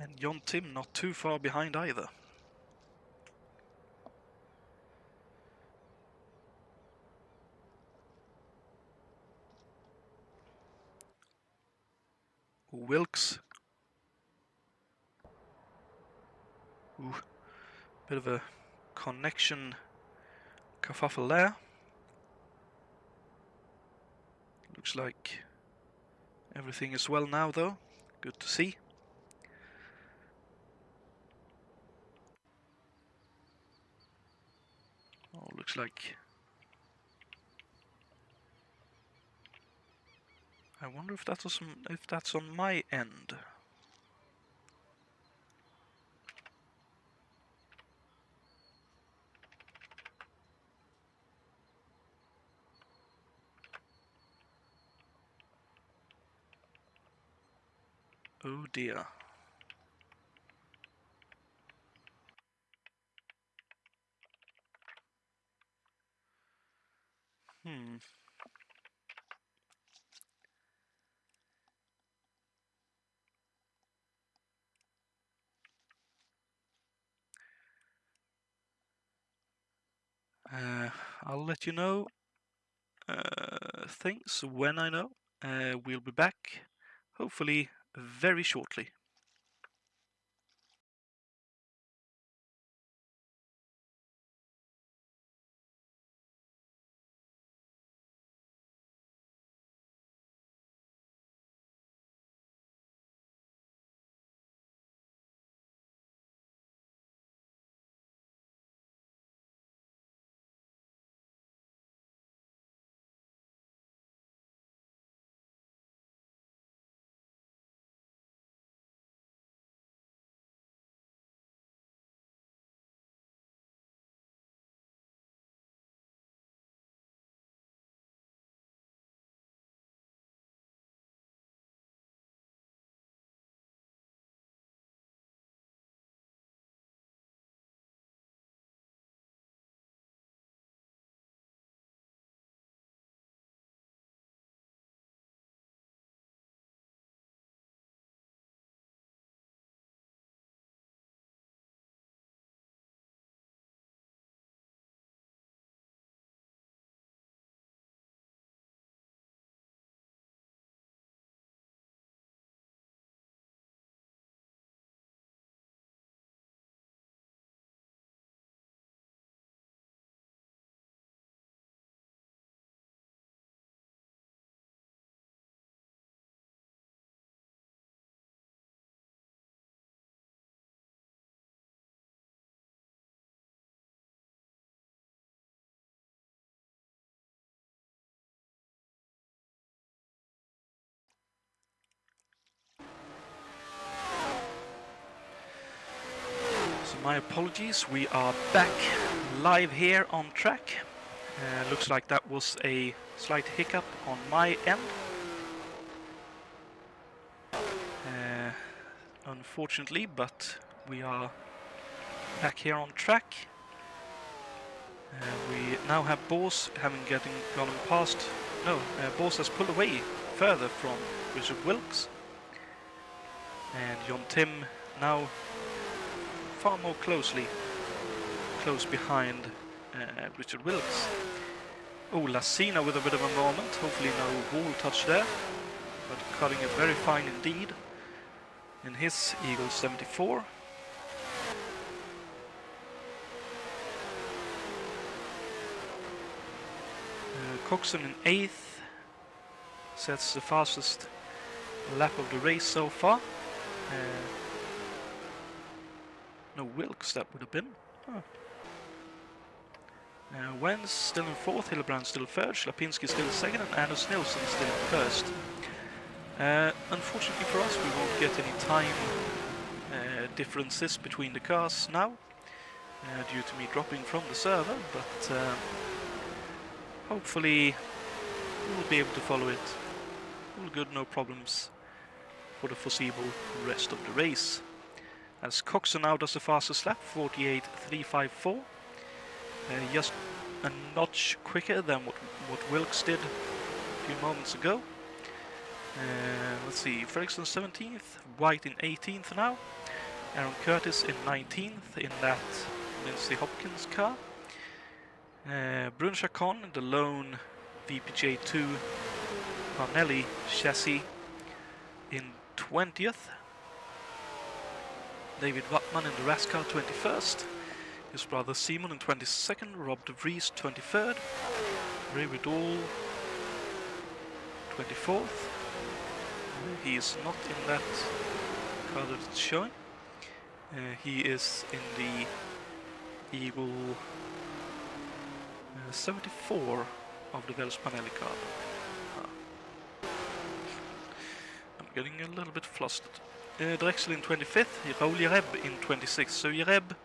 And John Tim not too far behind either. Wilkes. Ooh, bit of a connection kerfuffle there. Looks like everything is well now though. Good to see. Oh, looks like... I wonder if that's on my end. Oh dear. I'll let you know things when I know. We'll be back, hopefully very shortly. My apologies, we are back live here on track. Looks like that was a slight hiccup on my end. Unfortunately, but we are back here on track. We now have Bors gone past. No, Bors has pulled away further from Richard Wilkes, and Jonatan now far more close behind Richard Wilkes. Oh, Lassina with a bit of a moment. Hopefully no wall touch there, but cutting it very fine indeed in his Eagle 74. Coxon in 8th sets the fastest lap of the race so far. No, Wilkes that would have been. Huh. Wenz still in 4th, Hillebrand still 3rd, Lapinski still 2nd, and Anders Nilsson still in 1st. Unfortunately for us, we won't get any time differences between the cars now, due to me dropping from the server, but hopefully we'll be able to follow it. All good, no problems for the foreseeable rest of the race. As Coxon now does the fastest lap, 48.354. Just a notch quicker than what Wilkes did a few moments ago. Let's see, Fredriksson 17th, White in 18th now. Aaron Curtis in 19th in that Lindsay Hopkins car. Brun Chacon, the lone VPJ2 Parnelli chassis, in 20th. David Wattman in the Rascar 21st. His brother Simon in 22nd. Rob de Vries 23rd. Ray Riddle 24th. He is not in that car that it's showing. He is in the Eagle 74 of the Vels Parnelli car. I'm getting a little bit flustered. Drexel in 25th, Raoul Jereb in 26th. So Jereb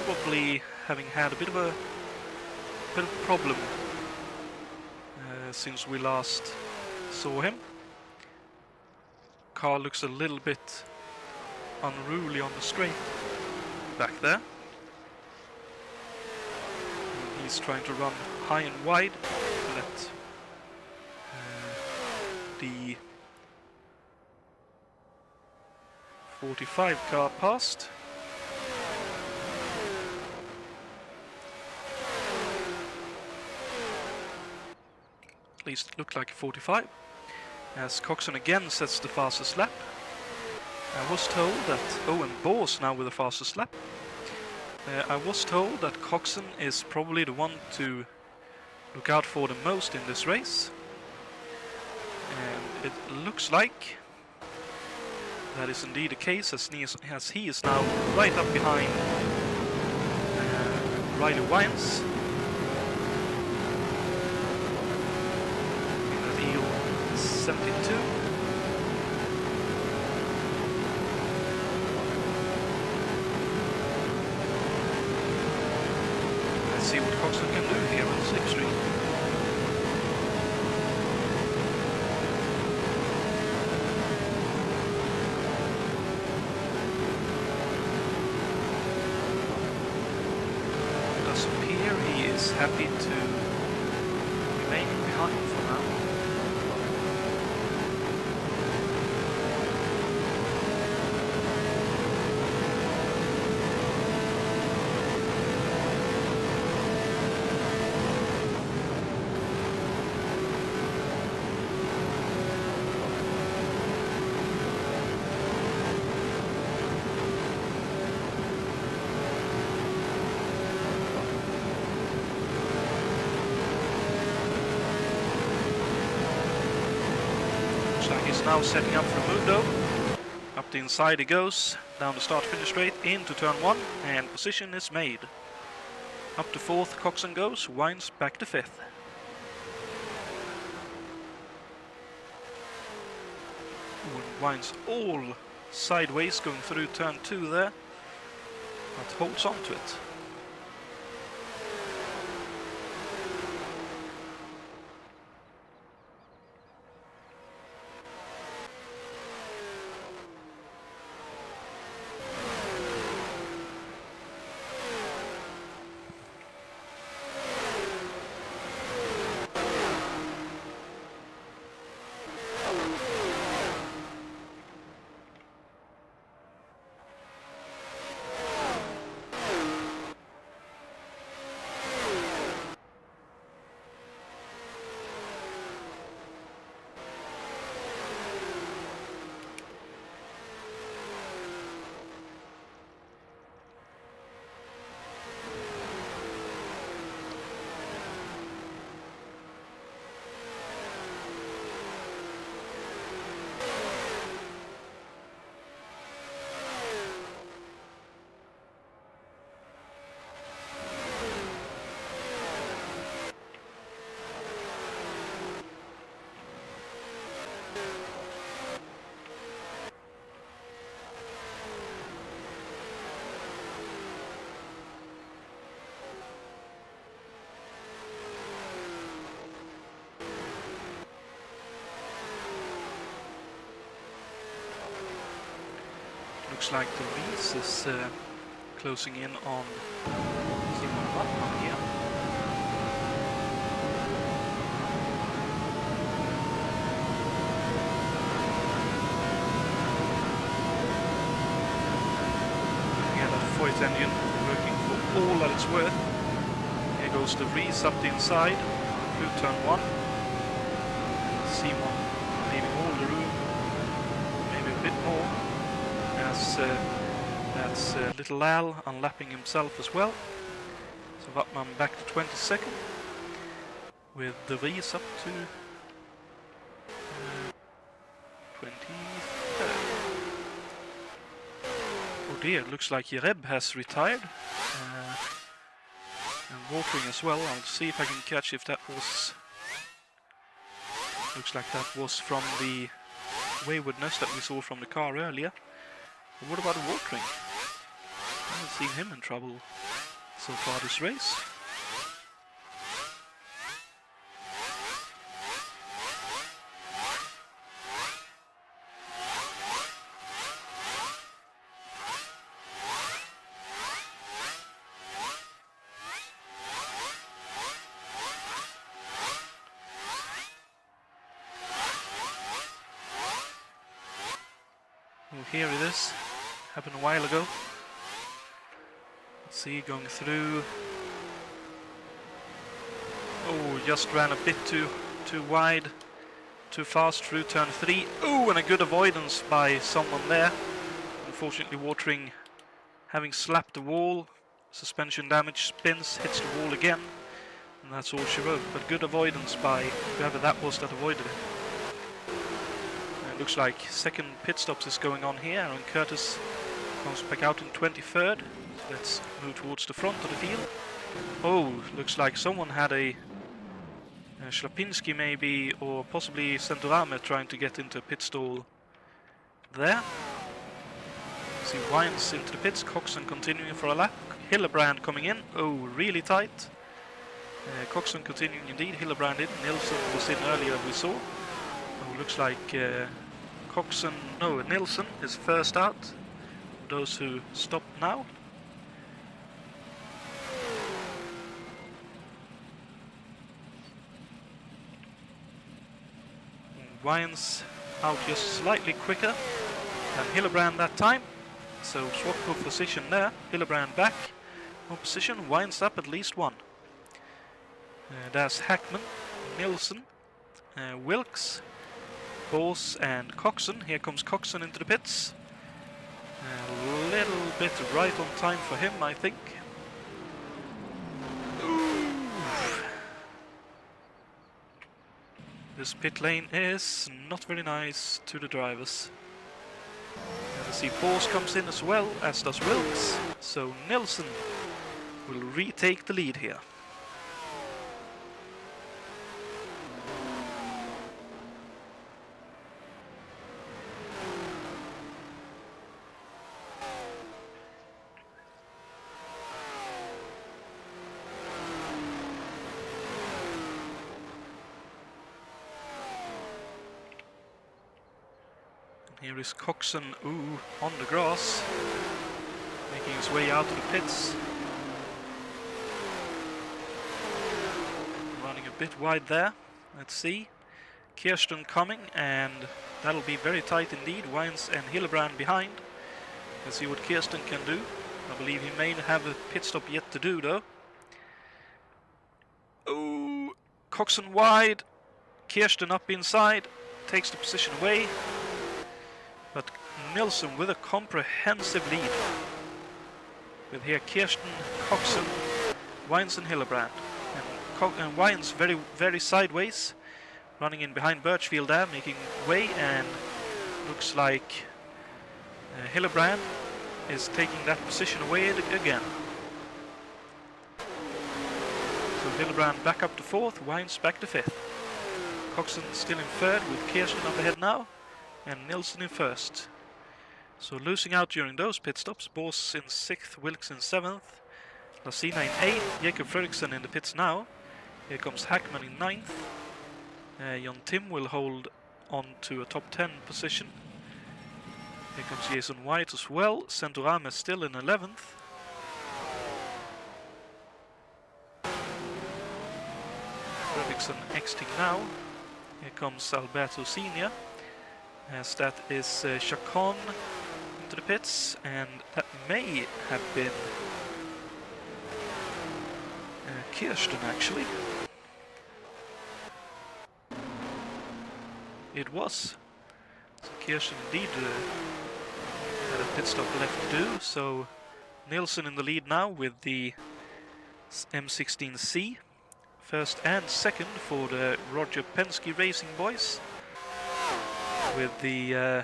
probably having had a bit of a problem since we last saw him. Car looks a little bit unruly on the straight back there. He's trying to run high and wide to let the 45 car past. At least it looked like a 45. As Coxon again sets the fastest lap. I was told that Owen Bors now with the fastest lap. I was told that Coxon is probably the one to look out for the most in this race. And it looks like that is indeed the case, as he is now right up behind Riley Wines in that Eagle 72. Let's see what Coxon can do here on the slipstream. Happy to remain behind for now. He's now setting up for Mundo. Up the inside he goes, down the start-finish straight, into turn 1, and position is made. Up to 4th, Coxon goes, Wines back to 5th. Wines all sideways going through turn 2 there. but holds on to it. Looks like the Reese is closing in on Simon Wattman here. Yeah, that fourth engine working for all that it's worth. Here goes the Reese up the inside through turn 1. Simon leaving all the room, maybe a bit more. That's Little Al unlapping himself as well. So Wattman back to 22nd with the Vries up to 23rd. Oh dear, looks like Jereb has retired. And watering as well. I'll see if I can catch if that was... Looks like that was from the waywardness that we saw from the car earlier. But what about the watering? I haven't seen him in trouble so far this race. Oh, here it is. Happened a while ago. Let's see, going through. Oh, just ran a bit too wide, too fast through turn 3. Oh, and a good avoidance by someone there. Unfortunately, watering, having slapped the wall, suspension damage, spins, hits the wall again, and that's all she wrote. But good avoidance by whoever that was that avoided it. Looks like second pit stops is going on here, and Curtis comes back out in 23rd. So let's move towards the front of the field. Oh, looks like someone had a Schlapinski maybe, or possibly Centurame trying to get into a pit stall there. See Wines into the pits, Coxon continuing for a lap. Hillebrand coming in, oh really tight. Coxon continuing indeed, Hillebrand in, Nilsson was in earlier we saw. Oh, looks like Nilsson is first out. Those who stop now. Wines out just slightly quicker than Hillebrand that time. So swap of position there. Hillebrand back on position. Wines up at least one. There's Hackman, Nilsson, Wilkes, Bors and Coxon. Here comes Coxon into the pits. A little bit right on time for him, I think. Ooh. This pit lane is not very nice to the drivers. And I see Bors comes in as well, as does Wilkes. So Nilsson will retake the lead here. Here is Coxon, on the grass, making his way out of the pits. Running a bit wide there. Let's see. Kirsten coming, and that'll be very tight indeed. Wines and Hillebrand behind. Let's see what Kirsten can do. I believe he may have a pit stop yet to do, though. Oh, Coxon wide. Kirsten up inside. Takes the position away. But Nilsson with a comprehensive lead. With here Kirsten, Coxon, Wines and Hillebrand. And Wines very, very sideways. Running in behind Birchfield there, making way, and looks like Hillebrand is taking that position away again. So Hillebrand back up to 4th, Wines back to 5th. Coxon still in 3rd with Kirsten up ahead now, and Nilsson in 1st. So losing out during those pit stops, Bors in 6th, Wilkes in 7th, Lassina in 8th, Jakob Fredriksson in the pits now. Here comes Hackman in 9th. Jon Tim will hold on to a top 10 position. Here comes Jason White as well. Centorame is still in 11th. Fredriksson exiting now. Here comes Alberto Senior. As that is Chacon into the pits, and that may have been Kirsten actually. It was. So Kirsten indeed had a pit stop left to do, so Nilsson in the lead now with the M16C. 1st and 2nd for the Roger Penske Racing boys. With the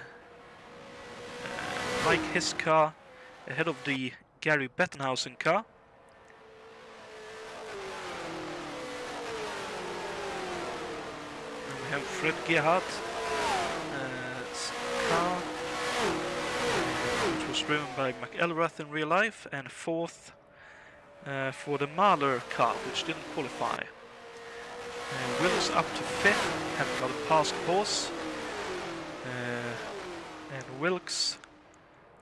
Mike Hiss car ahead of the Gary Bettenhausen car. And we have Fred Gerhardt car, which was driven by McElrath in real life, and 4th for the Mahler car, which didn't qualify. Willis up to 5th, haven't got a past Bors. And Wilkes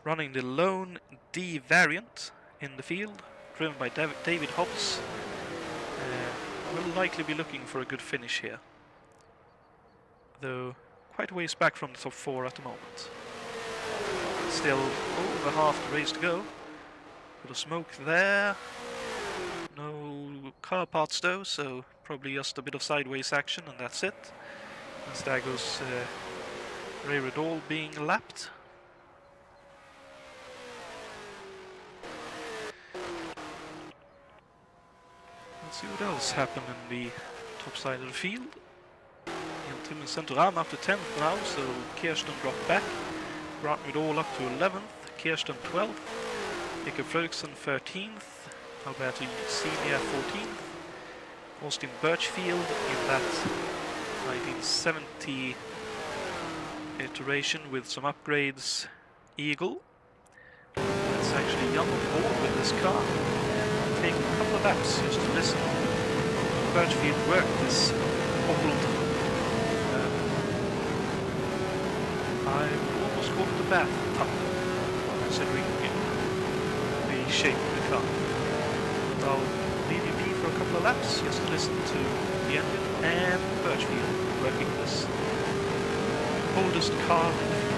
running the lone D variant in the field, driven by David Hobbs. Will likely be looking for a good finish here, though quite a ways back from the top 4 at the moment. Still over half the race to go. Bit of smoke there. No car parts though, so probably just a bit of sideways action, and that's it. As there goes Ray Riddall being lapped. Let's see what else happened in the top side of the field. Tim and Centorame up to 10th now, so Kirsten dropped back. Grant Riddall up to 11th, Kirsten 12th, Jakob Fredriksson 13th, Alberto Senior 14th, Austin Birchfield in that 1970 iteration with some upgrades, Eagle. It's actually young on board with this car. Take a couple of laps just to listen. Birchfield worked this old, I almost called it a bathtub, considering the shape of the car. But I'll leave you be for a couple of laps just to listen to the engine and Birchfield working this oldest car in the field.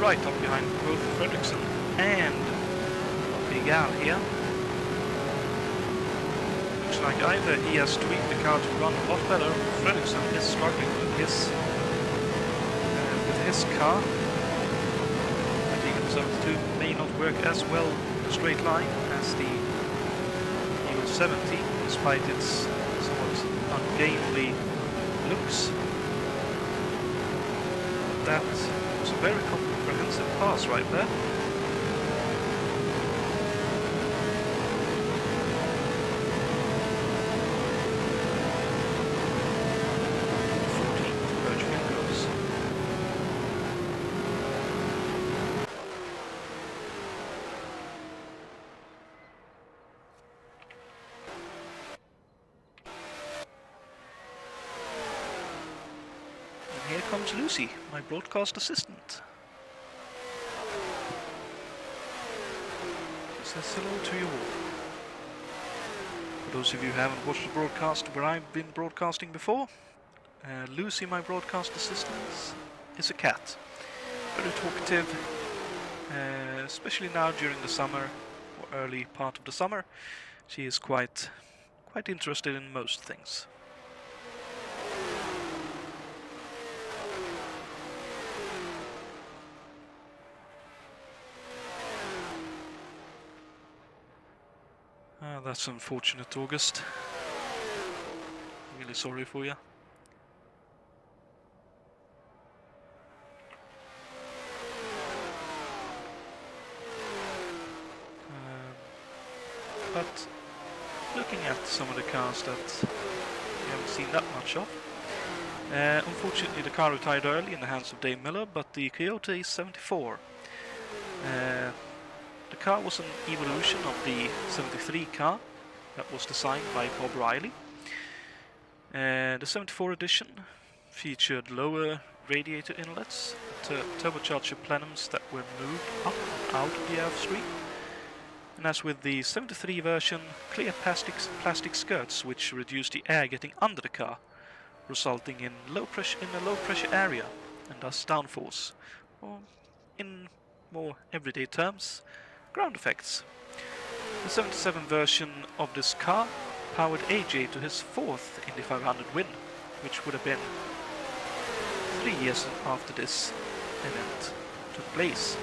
right up behind both Fredriksson and Big Al here. Looks like either he has tweaked the car to run a lot better, or Fredriksson is struggling with his car. I think the 72 may not work as well in a straight line as the Eagle 70, despite its somewhat ungainly looks. That was a very comprehensive pass right there. Here comes Lucy, my broadcast assistant. She says hello to you all. For those of you who haven't watched the broadcast where I've been broadcasting before, Lucy, my broadcast assistant, is a cat. Very talkative, especially now during the summer, or early part of the summer. She is quite interested in most things. That's unfortunate, August. Really sorry for you. But looking at some of the cars that we haven't seen that much of. Unfortunately, the car retired early in the hands of Dave Miller, but the Coyote 74. The car was an evolution of the 73 car that was designed by Bob Riley. The 74 edition featured lower radiator inlets, turbocharger plenums that were moved up and out of the airstream. And as with the 73 version, clear plastic skirts which reduced the air getting under the car, resulting in a low pressure area and thus downforce, or in more everyday terms, ground effects. The 77 version of this car powered AJ to his 4th Indy 500 win, which would have been 3 years after this event took place.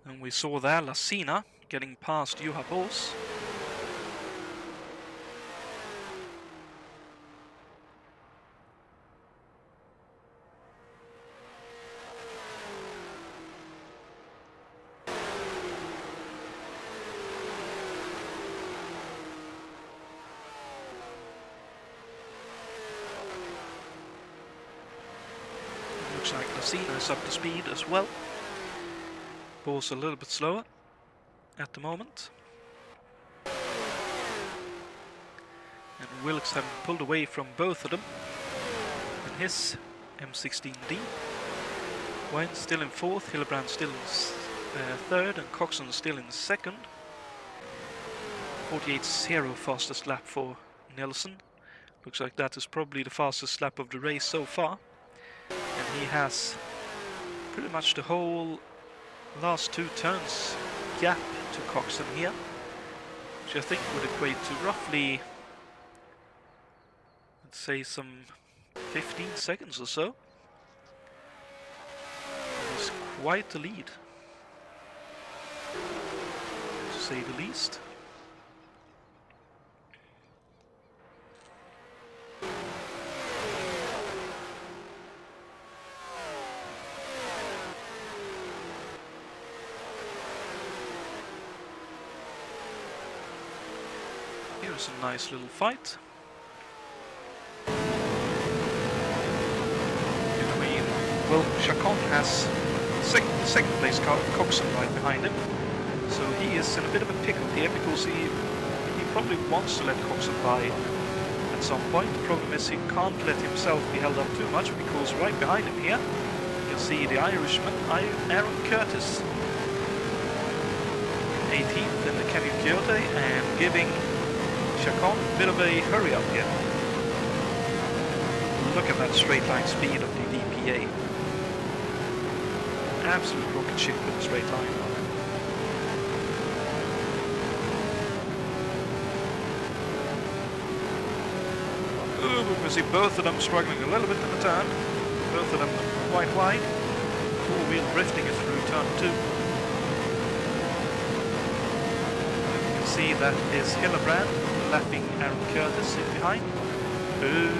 And we saw there Lassina getting past Juha Bols. Looks like Lassina is up to speed as well. Bols a little bit slower at the moment. And Wilkes having pulled away from both of them in his M16D. Wayne still in 4th, Hillebrand still in 3rd, and Coxon still in 2nd. 48.0 fastest lap for Nelson. Looks like that is probably the fastest lap of the race so far. And he has pretty much the whole last 2 turns gap to Coxon here, which I think would equate to roughly, let's say, some 15 seconds or so. It's quite a lead, to say the least. Here's a nice little fight. Between, well, Chacon has second place Coxon right behind him, so he is in a bit of a pickle here because he probably wants to let Coxon by at some point. The problem is he can't let himself be held up too much because right behind him here you can see the Irishman Aaron Curtis, 18th in the Canyon Coyote, and giving Chacon, bit of a hurry up here. Look at that straight line speed of the VPA. Absolute rocket ship with a straight line. Ooh, we can see both of them struggling a little bit in the turn. Both of them quite wide. Four-wheel drifting it through turn 2. You can see that is Hildebrand lapping Aaron Curtis in behind. Ooh,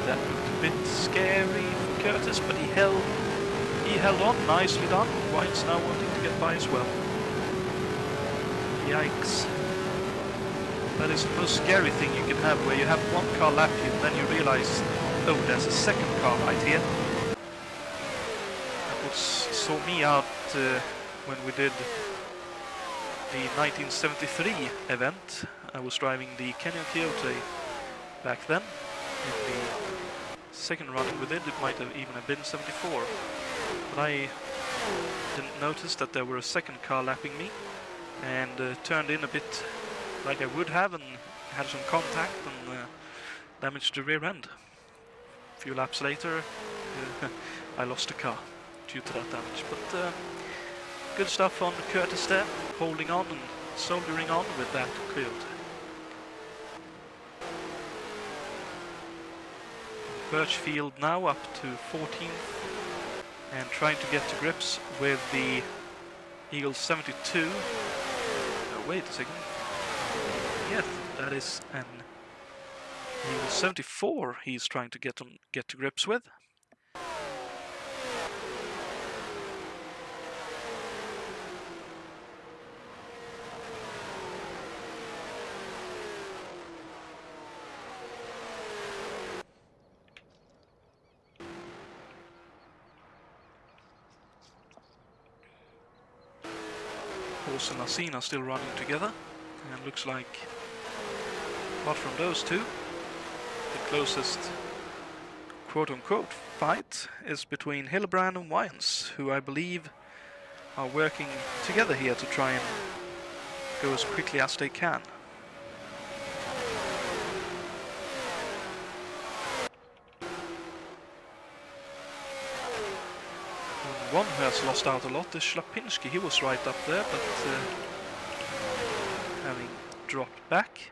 that looked a bit scary for Curtis, but he held on, nicely done. White's now wanting to get by as well. Yikes. That is the most scary thing you can have, where you have one car lap you and then you realize, oh, there's a second car right here. That saw me out when we did the 1973 event. I was driving the Canyon Coyote back then. In the second running we did, it might have even been 74. But I didn't notice that there were a second car lapping me, and turned in a bit like I would have, and had some contact and damaged the rear end. A few laps later, I lost the car due to that damage. But good stuff on Curtis there, holding on and soldiering on with that Coyote. Birchfield now up to 14th and trying to get to grips with the Eagle 72. Wait a second. Yes, that is an Eagle 74 he's trying to get to grips with. Horse and Asina still running together, and looks like, apart from those two, the closest quote-unquote fight is between Hildebrand and Wyans, who I believe are working together here to try and go as quickly as they can. One who has lost out a lot is Schlapinski. He was right up there, but having dropped back.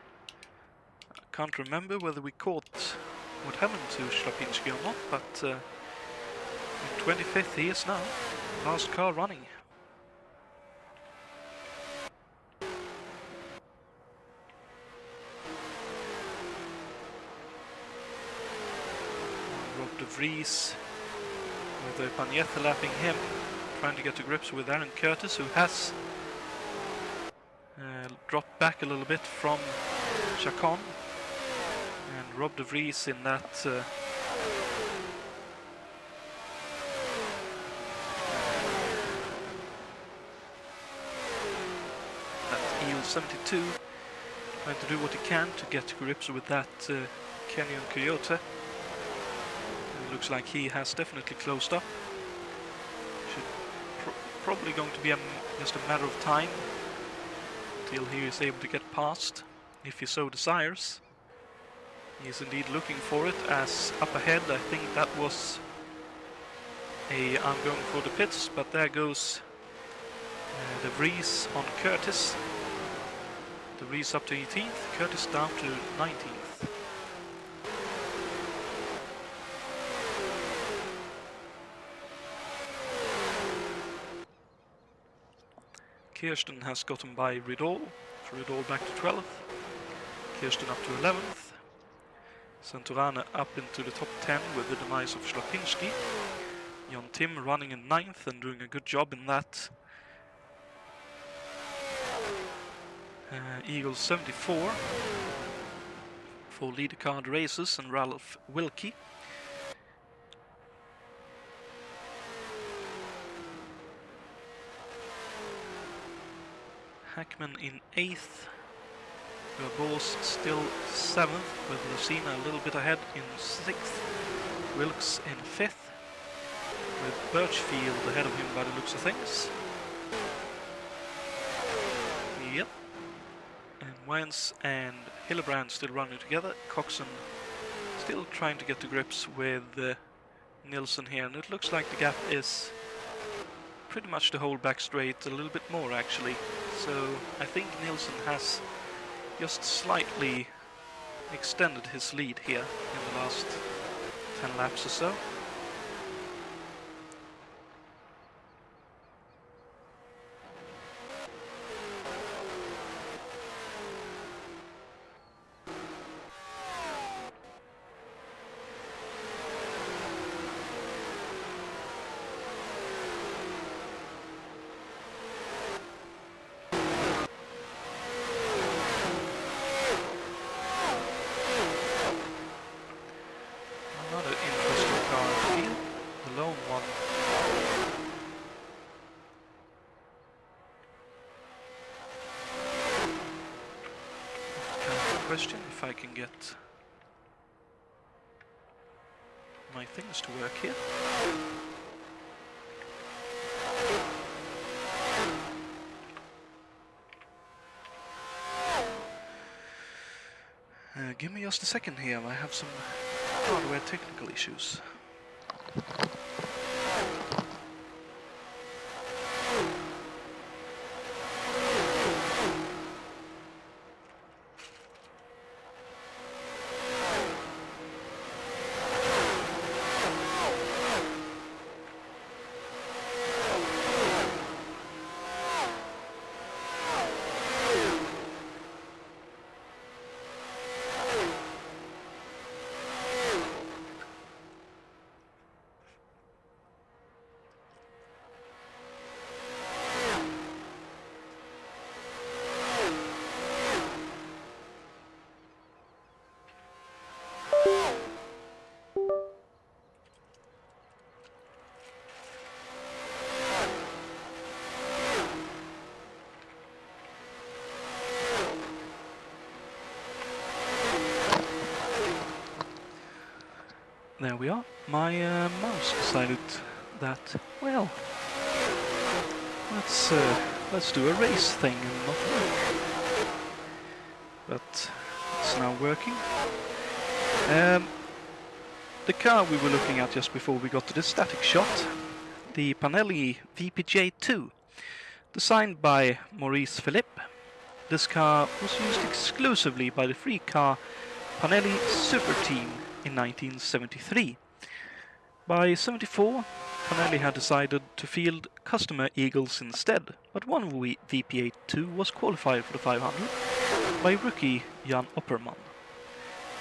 I can't remember whether we caught what happened to Schlapinski or not, but in 25th he is now. Last car running. Rob de Vries with Pagnetta lapping him, trying to get to grips with Aaron Curtis, who has dropped back a little bit from Chacon, and Rob de Vries in that Eagle 72, trying to do what he can to get to grips with that Canyon Coyote. Looks like he has definitely closed up. Probably going to be just a matter of time till he is able to get past, if he so desires. He is indeed looking for it, as up ahead I think that was a I'm going for the pits, but there goes the Vries on Curtis. The Vries up to 18th, Curtis down to 19th. Kirsten has gotten by Ridol, Ridol back to 12th, Kirsten up to 11th, Santorana up into the top 10 with the demise of Schlapinski, Jon Tim running in 9th and doing a good job in that. Eagle 74 for leader card races and Ralph Wilkie. Hackman in 8th, Gabos still 7th, with Lucina a little bit ahead in 6th, Wilkes in 5th, with Birchfield ahead of him by the looks of things. Yep, and Wyans and Hillebrand still running together. Coxon still trying to get to grips with Nilsson here, and it looks like the gap is pretty much the whole back straight, a little bit more actually. So I think Nilsson has just slightly extended his lead here in the last 10 laps or so. Question if I can get my things to work here. Give me just a second here, I have some hardware technical issues. There we are. My mouse decided that, well, let's do a race thing and not work. But it's now working. The car we were looking at just before we got to the static shot, the Panelli VPJ2, designed by Maurice Philippe. This car was used exclusively by the free car Panelli Super Team in 1973. By 74, Panelli had decided to field customer Eagles instead, but one VP82 was qualified for the 500 by rookie Jan Opperman.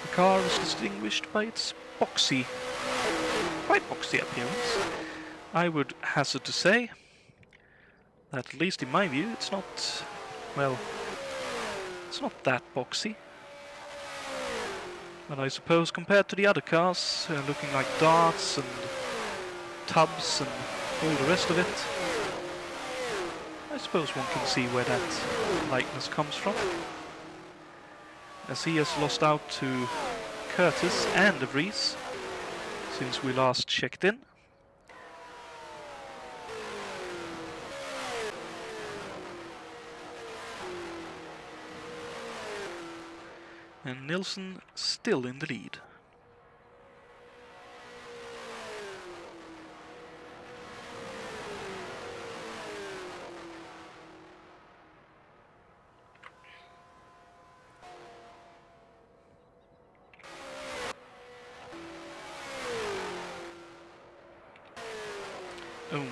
The car was distinguished by its boxy, quite boxy appearance. I would hazard to say that, at least in my view, it's not, well, it's not that boxy. And I suppose compared to the other cars, looking like darts and tubs and all the rest of it, I suppose one can see where that likeness comes from. As he has lost out to Curtis and De Vries since we last checked in. And Nilsson still in the lead.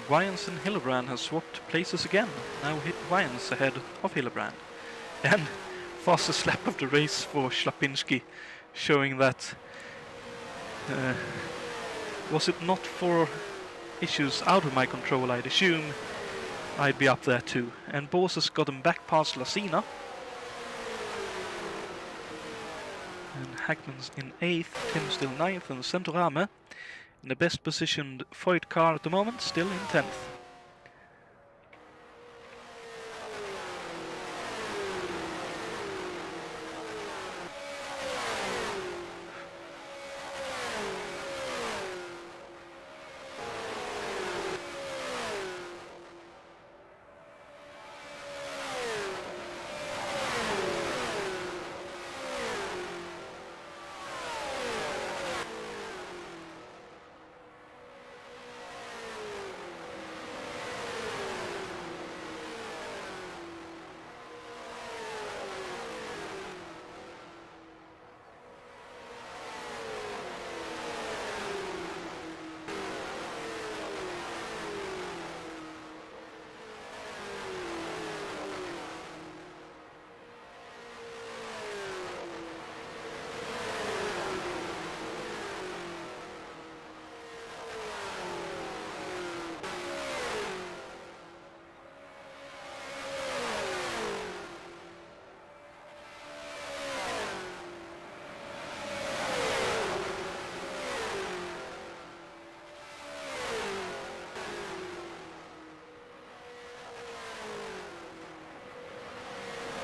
Wyans and Hillebrand have swapped places again. Now Wyans ahead of Hillebrand. And fastest lap of the race for Schlapinski, showing that was it not for issues out of my control, I'd assume I'd be up there too. And Bors has gotten back past Lasina. And Hackman's in 8th, Tim still 9th, and Centorame in the best positioned Voigt car at the moment, still in 10th.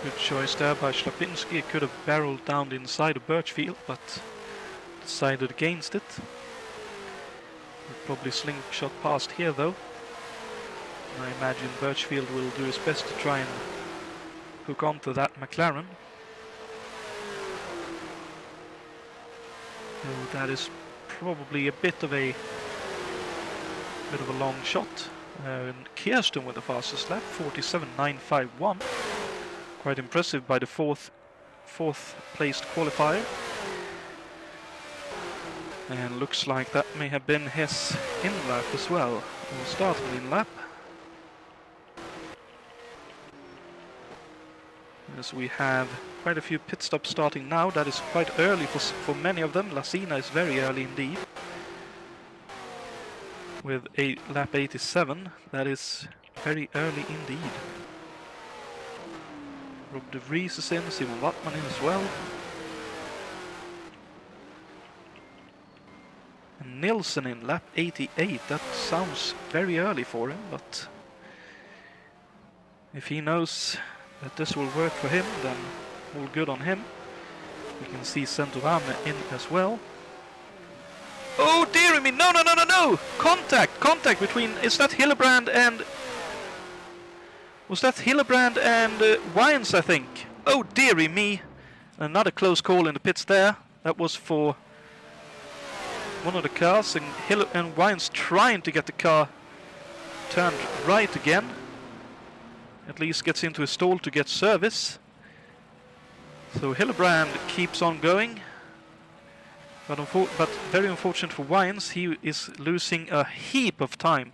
Good choice there by Schlapinski. He could have barreled down the inside of Birchfield, but decided against it. He'll probably slingshot past here though. I imagine Birchfield will do his best to try and hook onto that McLaren. So that is probably a bit of a long shot. And Kirsten with the fastest lap, 47.951. Quite impressive by the fourth placed qualifier. And looks like that may have been his in-lap as well. We'll start an in-lap. As we have quite a few pit stops starting now. That is quite early for many of them. Lassina is very early indeed. With a lap 87, that is very early indeed. Rob de Vries is in, Simon Wattman in as well. And Nilsson in lap 88, that sounds very early for him, but if he knows that this will work for him, then all good on him. We can see Centovame in as well. Oh dear me, no! Contact between, is that Hillebrand and... Was that Hillebrand and Wines, I think? Oh dearie me! Another close call in the pits there. That was for one of the cars, and Wines trying to get the car turned right again. At least gets into a stall to get service. So Hillebrand keeps on going. But very unfortunate for Wines, he is losing a heap of time.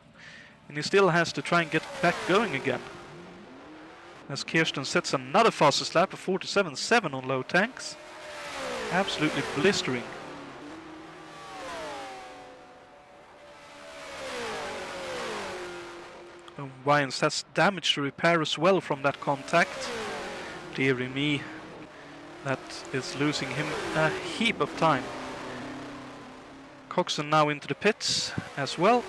And he still has to try and get back going again. As Kirsten sets another fastest lap of 47.7 on low tanks. Absolutely blistering. And Wines has damage to repair as well from that contact. Dearie me, that is losing him a heap of time. Coxon now into the pits as well.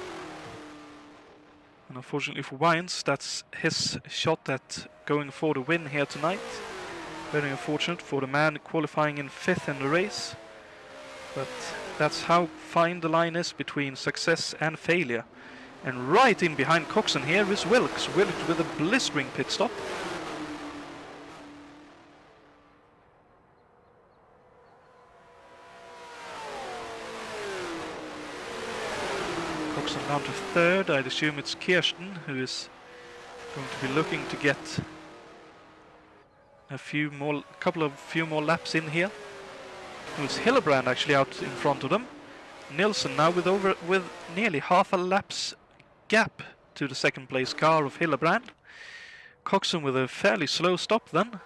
And unfortunately for Wines, that's his shot at going for the win here tonight. Very unfortunate for the man qualifying in 5th in the race. But that's how fine the line is between success and failure. And right in behind Coxon here is Wilkes. Wilkes with a blistering pit stop. Coxon down to 3rd. I'd assume it's Kirsten who is going to be looking to get a few more laps in here. It was Hillebrand actually out in front of them. Nilsson now with nearly half a lap's gap to the 2nd place car of Hillebrand. Coxon with a fairly slow stop then.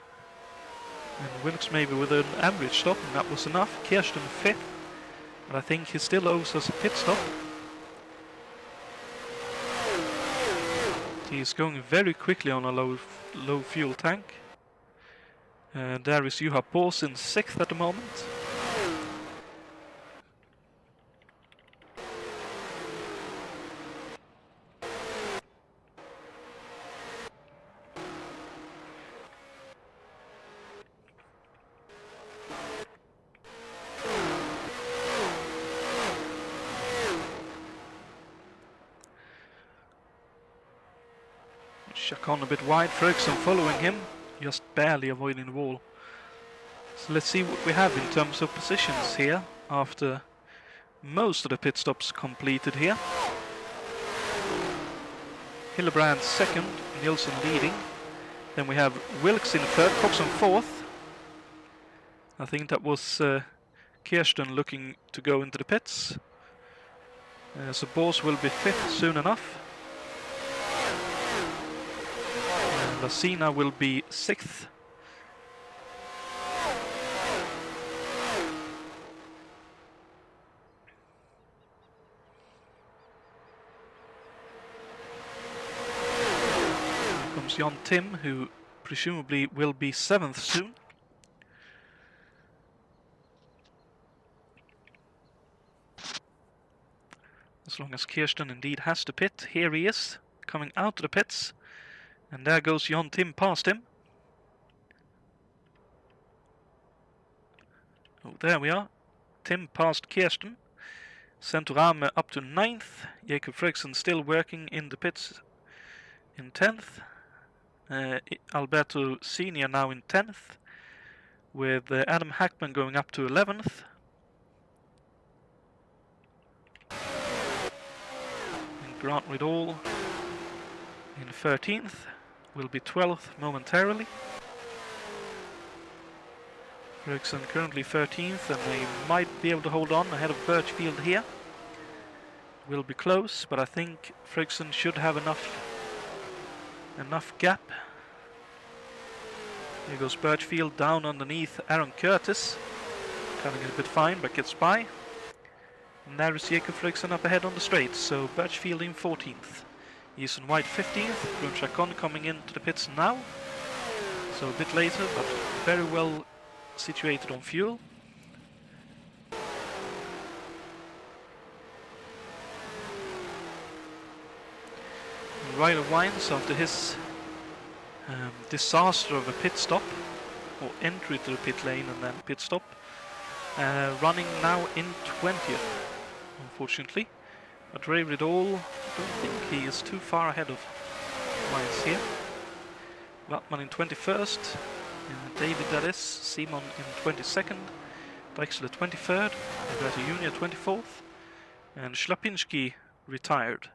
And Wilkes maybe with an average stop, and that was enough. Kirsten 5th. But I think he still owes us a pit stop. He's going very quickly on a low fuel tank. There is Juha Pors in 6th at the moment. Chacon a bit wide, Ferguson following him, just barely avoiding the wall. So let's see what we have in terms of positions here after most of the pit stops completed here. Hillebrand 2nd, Nilsson leading. Then we have Wilkes in 3rd, Coxon 4th. I think that was Kirsten looking to go into the pits. So Bors will be 5th soon enough. Lassina will be 6th. Here comes Jan Tim, who presumably will be 7th soon. As long as Kirsten indeed has to pit. Here he is, coming out of the pits. And there goes Jan Tim past him. there we are. Tim passed Kirsten. Centorame up to 9th. Jakob Fredriksson still working in the pits in 10th. Alberto Senior now in 10th. With Adam Hackman going up to 11th. And Grant Riddall in 13th. Will be 12th momentarily. Fredriksson currently 13th, and they might be able to hold on ahead of Birchfield here. Will be close, but I think Fredriksson should have enough gap. Here goes Birchfield down underneath Aaron Curtis. Coming in a bit fine, but gets by. And there is Jakob Fredriksson up ahead on the straight, so Birchfield in 14th. Jason White 15th, Brun Chacon coming into the pits now. So a bit later, but very well situated on fuel. And Ryder Wines, after his disaster of a pit stop, or entry to the pit lane and then pit stop, running now in 20th, unfortunately. But Ray Riddall, I don't think he is too far ahead of Wines here. Wattman in 21st. David Dallas, Simon in 22nd, Drexler 23rd, Alberto Junior 24th, and Schlapinski retired.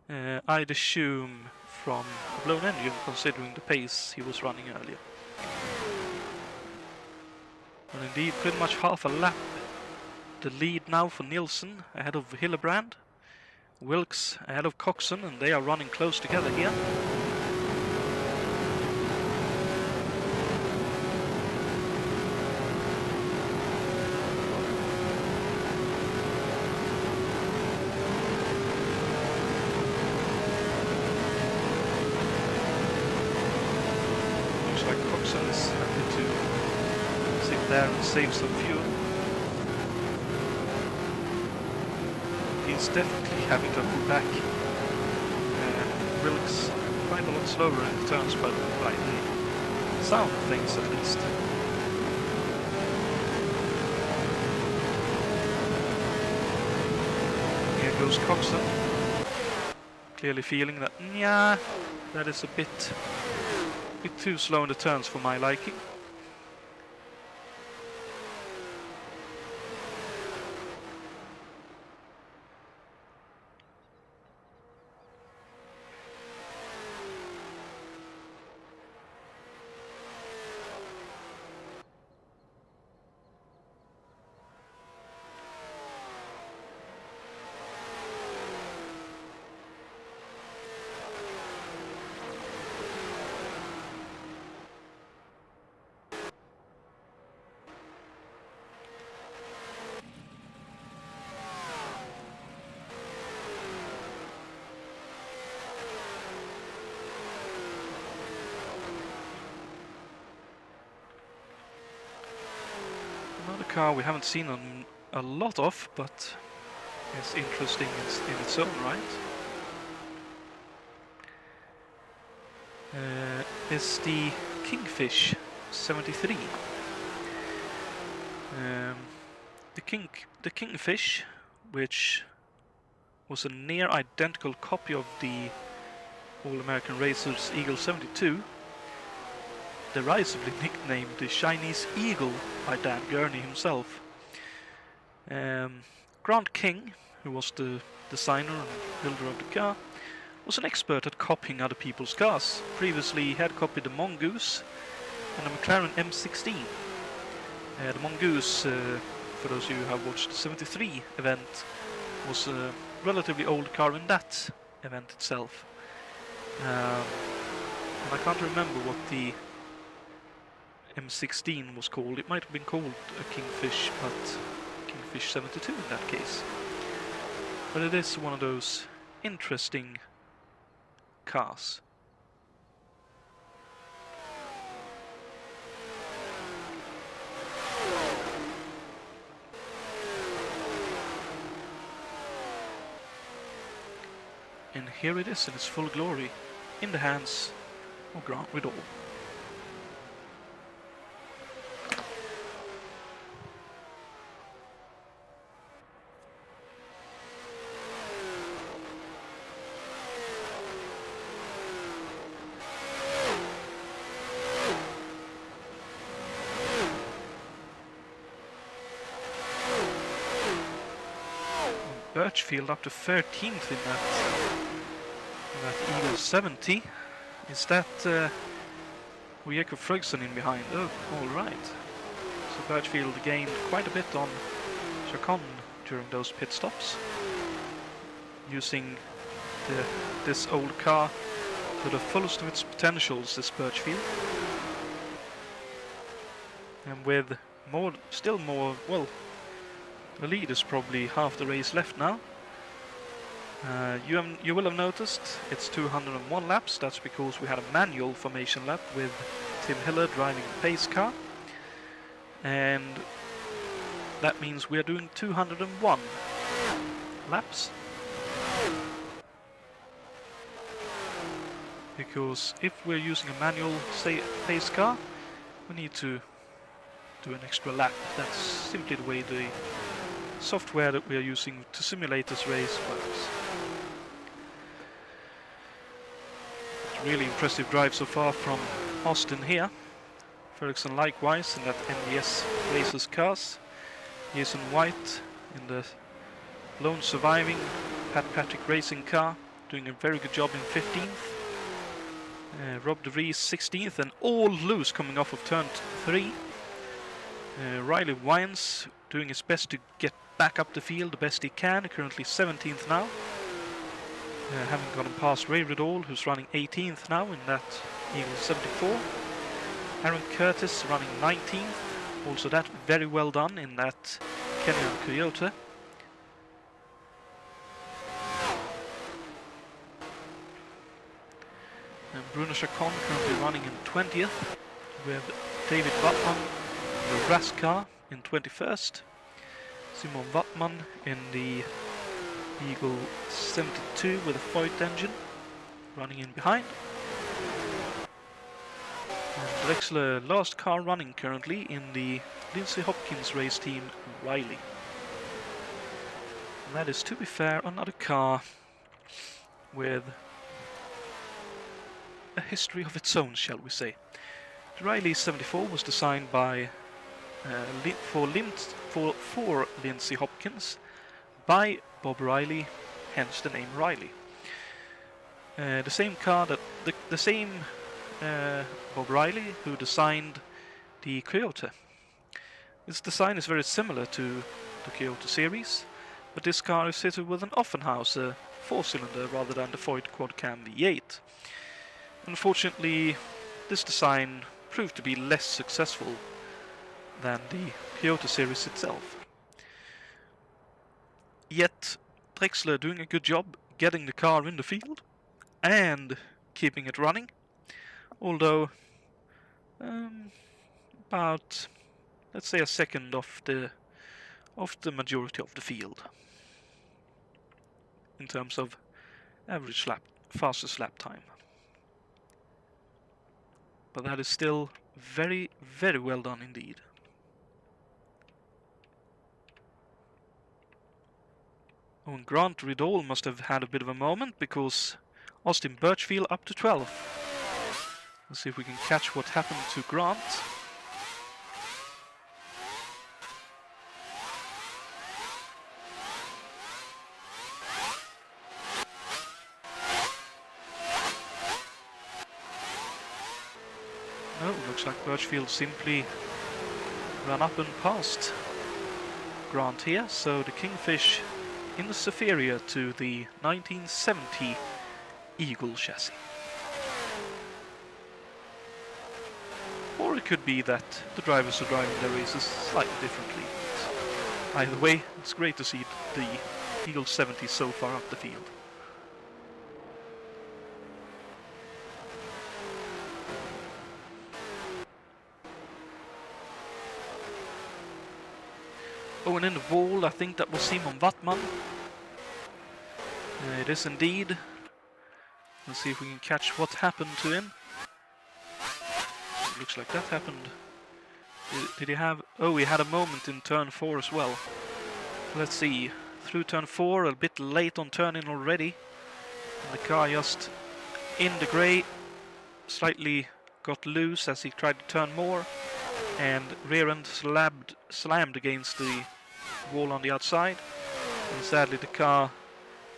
I'd assume from a blown engine, considering the pace he was running earlier. And indeed, pretty much half a lap. The lead now for Nielsen, ahead of Hillebrand. Wilkes ahead of Coxon, and they are running close together here. There and save some fuel. He's definitely having to pull back. Wilkes quite a lot slower in the turns, but by the sound of things at least. Here goes Coxon. Clearly feeling that, yeah, that is a bit too slow in the turns for my liking. Another car we haven't seen a lot of, but it's interesting in its own right. Is the Kingfish 73. The Kingfish, which was a near identical copy of the All-American Racers Eagle 72, derisively nicknamed the Chinese Eagle by Dan Gurney himself. Grant King, who was the designer and builder of the car, was an expert at copying other people's cars. Previously he had copied the Mongoose and the McLaren M16. The Mongoose, for those of you who have watched the 73 event, was a relatively old car in that event itself. And I can't remember what the M16 was called. It might have been called a Kingfish, but Kingfish 72 in that case. But it is one of those interesting cars. And here it is in its full glory, in the hands of Grant Riddall. Birchfield up to 13th in that Eagle 70. Is that Jakob Frögsson in behind? Oh, all right. So Birchfield gained quite a bit on Chacon during those pit stops, using this old car to the fullest of its potentials, this Birchfield. And with still more, well, the lead is probably half the race left now. You will have noticed it's 201 laps. That's because we had a manual formation lap with Tim Hiller driving the pace car. And that means we are doing 201 laps. Because if we're using a manual, say, pace car, we need to do an extra lap. That's simply the way the software that we are using to simulate this race works. Really impressive drive so far from Austin here. Ferguson likewise in that NDS Racers cars. Jason White in the lone surviving Pat Patrick Racing car, doing a very good job in 15th. Rob De Vries 16th and all loose coming off of turn 3. Riley Wyans doing his best to get back up the field the best he can, currently 17th now. Having gotten past Ray Riddall, who's running 18th now in that Eagle 74. Aaron Curtis running 19th, also that very well done in that Kenyan Coyote. And Bruno Chacon currently running in 20th, with David Wattman in the RAS car in 21st. Simon Wattman in the Eagle 72 with a Foyt engine running in behind. And Drexler last car running currently in the Lindsay Hopkins race team Riley. And that is, to be fair, another car with a history of its own, shall we say. The Riley 74 was designed by for Lindsay Hopkins by Bob Riley, hence the name Riley. The same car that the same Bob Riley who designed the Coyote. Its design is very similar to the Coyote series, but this car is fitted with an Offenhaus, a 4-cylinder, rather than the Foyt Quad Cam V8. Unfortunately, this design proved to be less successful than the Coyote series itself. Yet Drexler doing a good job getting the car in the field and keeping it running, although about, let's say, a second off the majority of the field in terms of average fastest lap time. But that is still very, very well done indeed. Oh, and Grant Riddall must have had a bit of a moment, because Austin Birchfield up to 12th. Let's see if we can catch what happened to Grant. No, looks like Birchfield simply ran up and passed Grant here, so the Kingfish in the superior to the 1970 Eagle chassis. Or it could be that the drivers are driving their races slightly differently. Either way, it's great to see the Eagle 70 so far up the field. Oh, and in the wall, I think that was Simon Wattman. It is indeed. Let's see if we can catch what happened to him. It looks like that happened. Did he have... Oh, he had a moment in turn 4 as well. Let's see. Through turn 4, a bit late on turn-in already. And the car just in the grey, slightly got loose as he tried to turn more. And rear end slammed against the wall on the outside. And sadly the car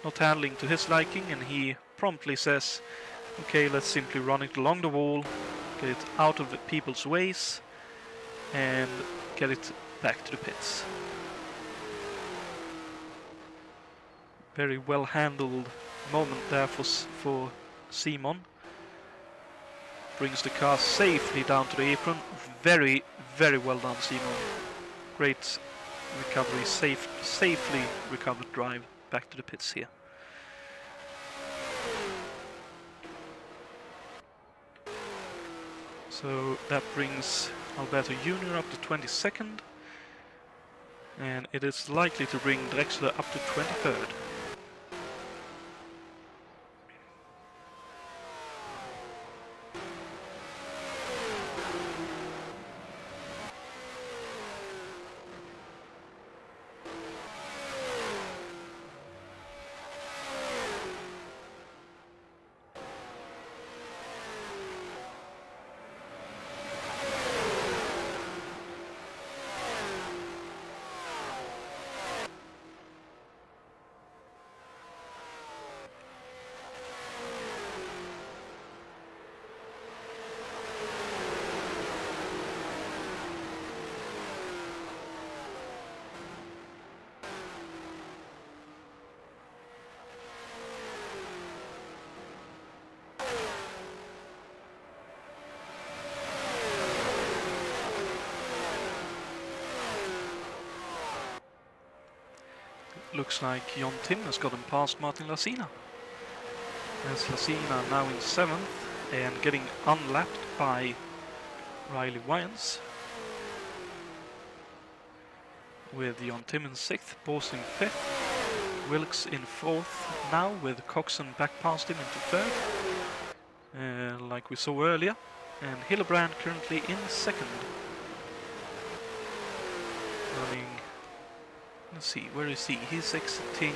not handling to his liking, and he promptly says, okay, let's simply run it along the wall, get it out of the people's ways, and get it back to the pits. Very well handled moment there for Simon. Brings the car safely down to the apron. Very, very well done, Simon. Great recovery, safely recovered drive back to the pits here. So that brings Alberto Junior up to 22nd, and it is likely to bring Drexler up to 23rd. Looks like Jonatan has gotten past Martin Lasina. As Lasina now in 7th and getting unlapped by Riley Wyans. With Jonatan in 6th, Bors in 5th, Wilkes in 4th now, with Coxon back past him into 3rd, like we saw earlier, and Hillebrand currently in 2nd. Running. Let's see, where is he? He's exiting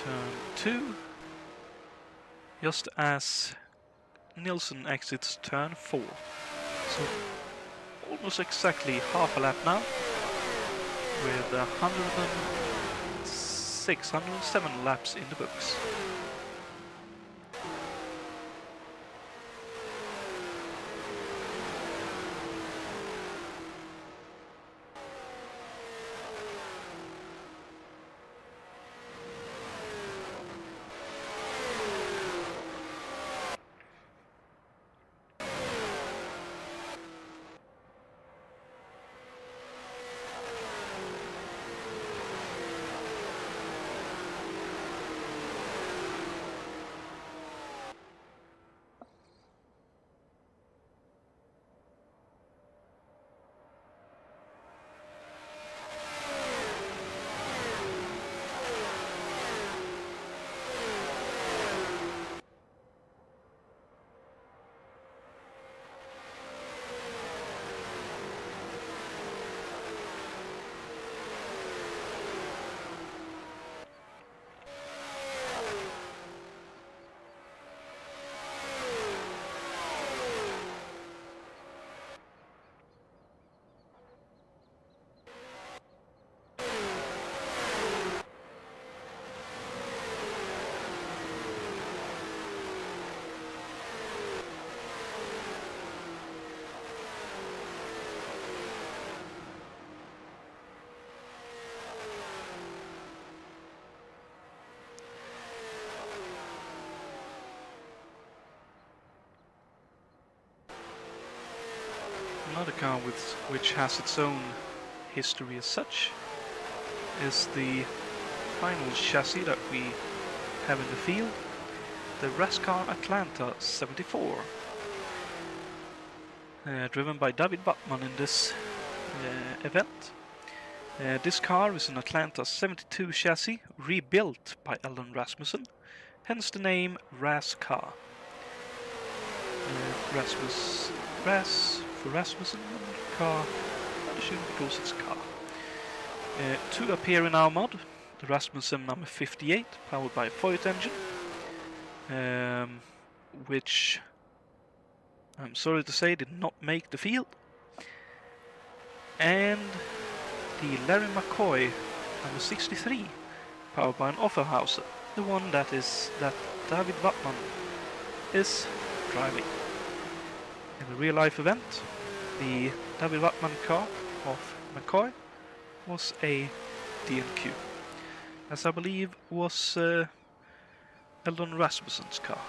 turn 2, just as Nilsson exits turn 4. So almost exactly half a lap now, with 107 laps in the books. Another car which has its own history as such is the final chassis that we have in the field, the Rascar Atlanta 74, driven by David Wattman in this event. This car is an Atlanta 72 chassis rebuilt by Alan Rasmussen, hence the name Rascar. Ras for Rasmussen, car, I assume because it's car. Two appear in our mod, the Rasmussen number 58, powered by a Foyt engine, which I'm sorry to say did not make the field, and the Larry McCoy Number 63, powered by an Offerhauser, the one that David Wattman is driving. In a real-life event, the David Wattman car of McCoy was a D&Q, as I believe was Eldon Rasmussen's car.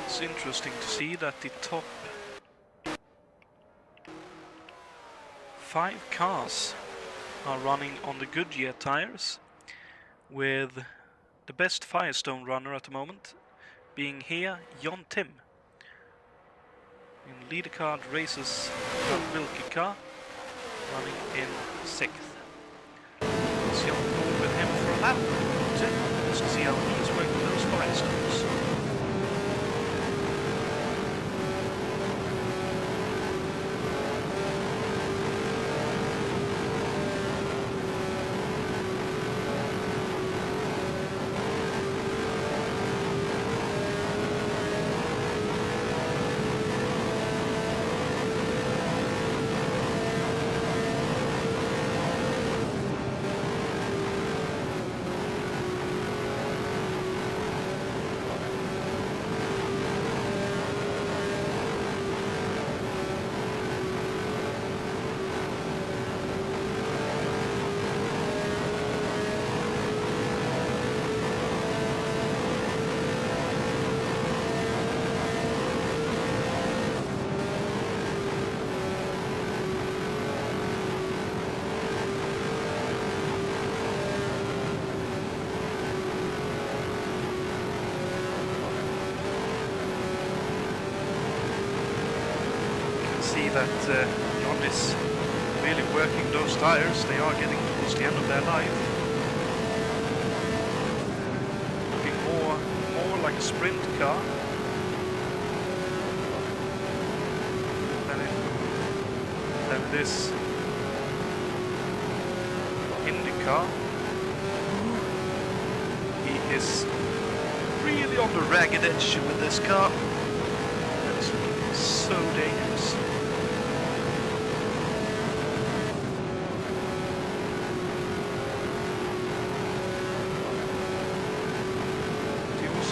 It's interesting to see that the top 5 cars are running on the Goodyear tires, with the best Firestone runner at the moment being here Jon Tim. In leader card races Wilkie car running in 6th. Let's go with him for a lap. Just to see how he's working those Firestones. That Jon is really working those tires. They are getting towards the end of their life. Looking more like a sprint car than it is IndyCar. He is really on the ragged edge with this car. That's looking so dangerous.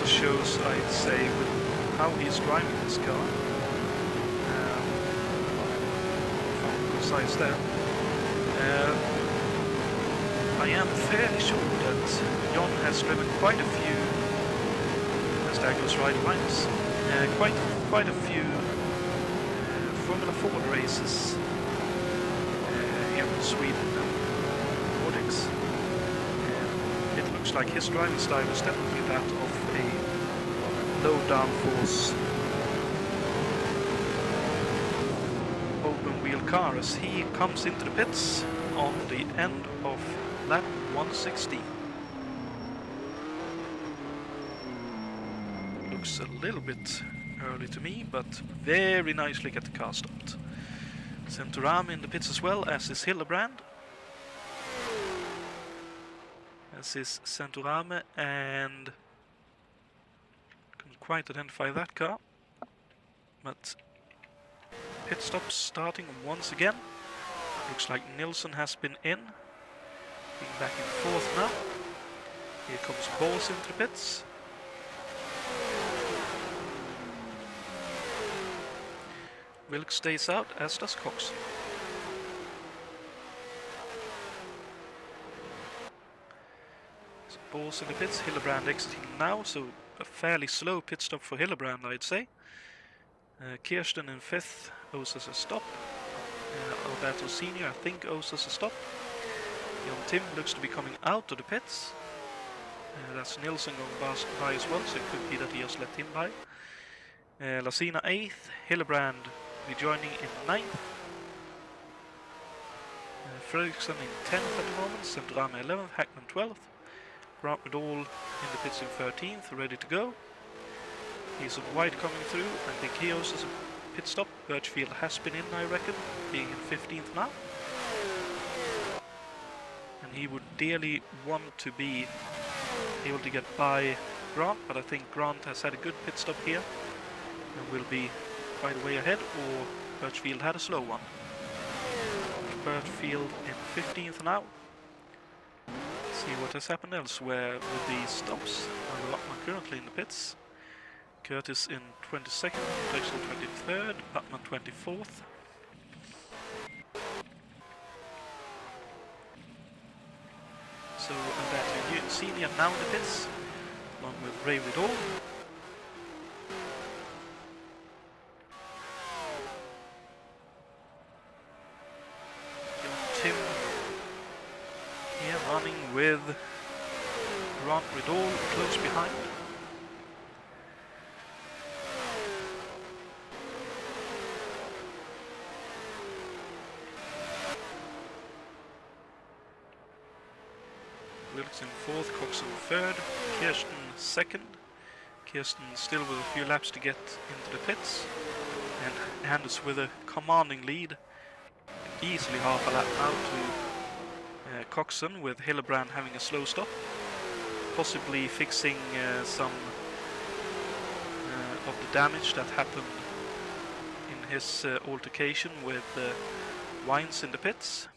Shows, I'd say, with how he's driving this car. From exercise there. I am fairly sure that Jon has driven quite a few, as there goes right lines, quite a few Formula Ford races here in Sweden and Nordics. It looks like his driving style is definitely that of a low downforce open wheel car as he comes into the pits on the end of lap 160. Looks a little bit early to me, but very nicely get the car stopped. Centorame in the pits as well, as is Hildebrand. As is Centorame, and couldn't quite identify that car. But pit stops starting once again. Looks like Nilsson has been in. Being back in fourth now. Here comes Bors into the pits. Wilkes stays out, as does Cox. So Bors in the pits, Hillebrand exiting now, so a fairly slow pit stop for Hillebrand, I'd say. Kirsten in fifth, owes us a stop. Alberto Senior, I think, owes us a stop. Jon Tim looks to be coming out of the pits. That's Nilsson going by as well, so it could be that he has let him by. Lasina 8th, Hillebrand rejoining in 9th. Fredriksson in 10th at the moment, Centorame 11th, Hackman 12th. Grant Medall in the pits in 13th, ready to go. He's on white coming through, I think he owes us a pit stop. Birchfield has been in, I reckon, being in 15th now. And he would dearly want to be able to get by Grant, but I think Grant has had a good pit stop here and will be quite a way ahead, or Birchfield had a slow one. Birchfield in 15th now. See what has happened elsewhere with these stops. Rottman currently in the pits. Curtis in 22nd, Drexel 23rd, Putman 24th. So Alberto Senior now in the pits, along with Ray Riddle. Jon Tim here running with Grant Riddle close behind. Wilkes in fourth, Cox in third, Kirsten second. Kirsten still with a few laps to get into the pits, and Anders with a commanding lead, easily half a lap now to Coxon, with Hillebrand having a slow stop, possibly fixing some of the damage that happened in his altercation with Wines in the pits.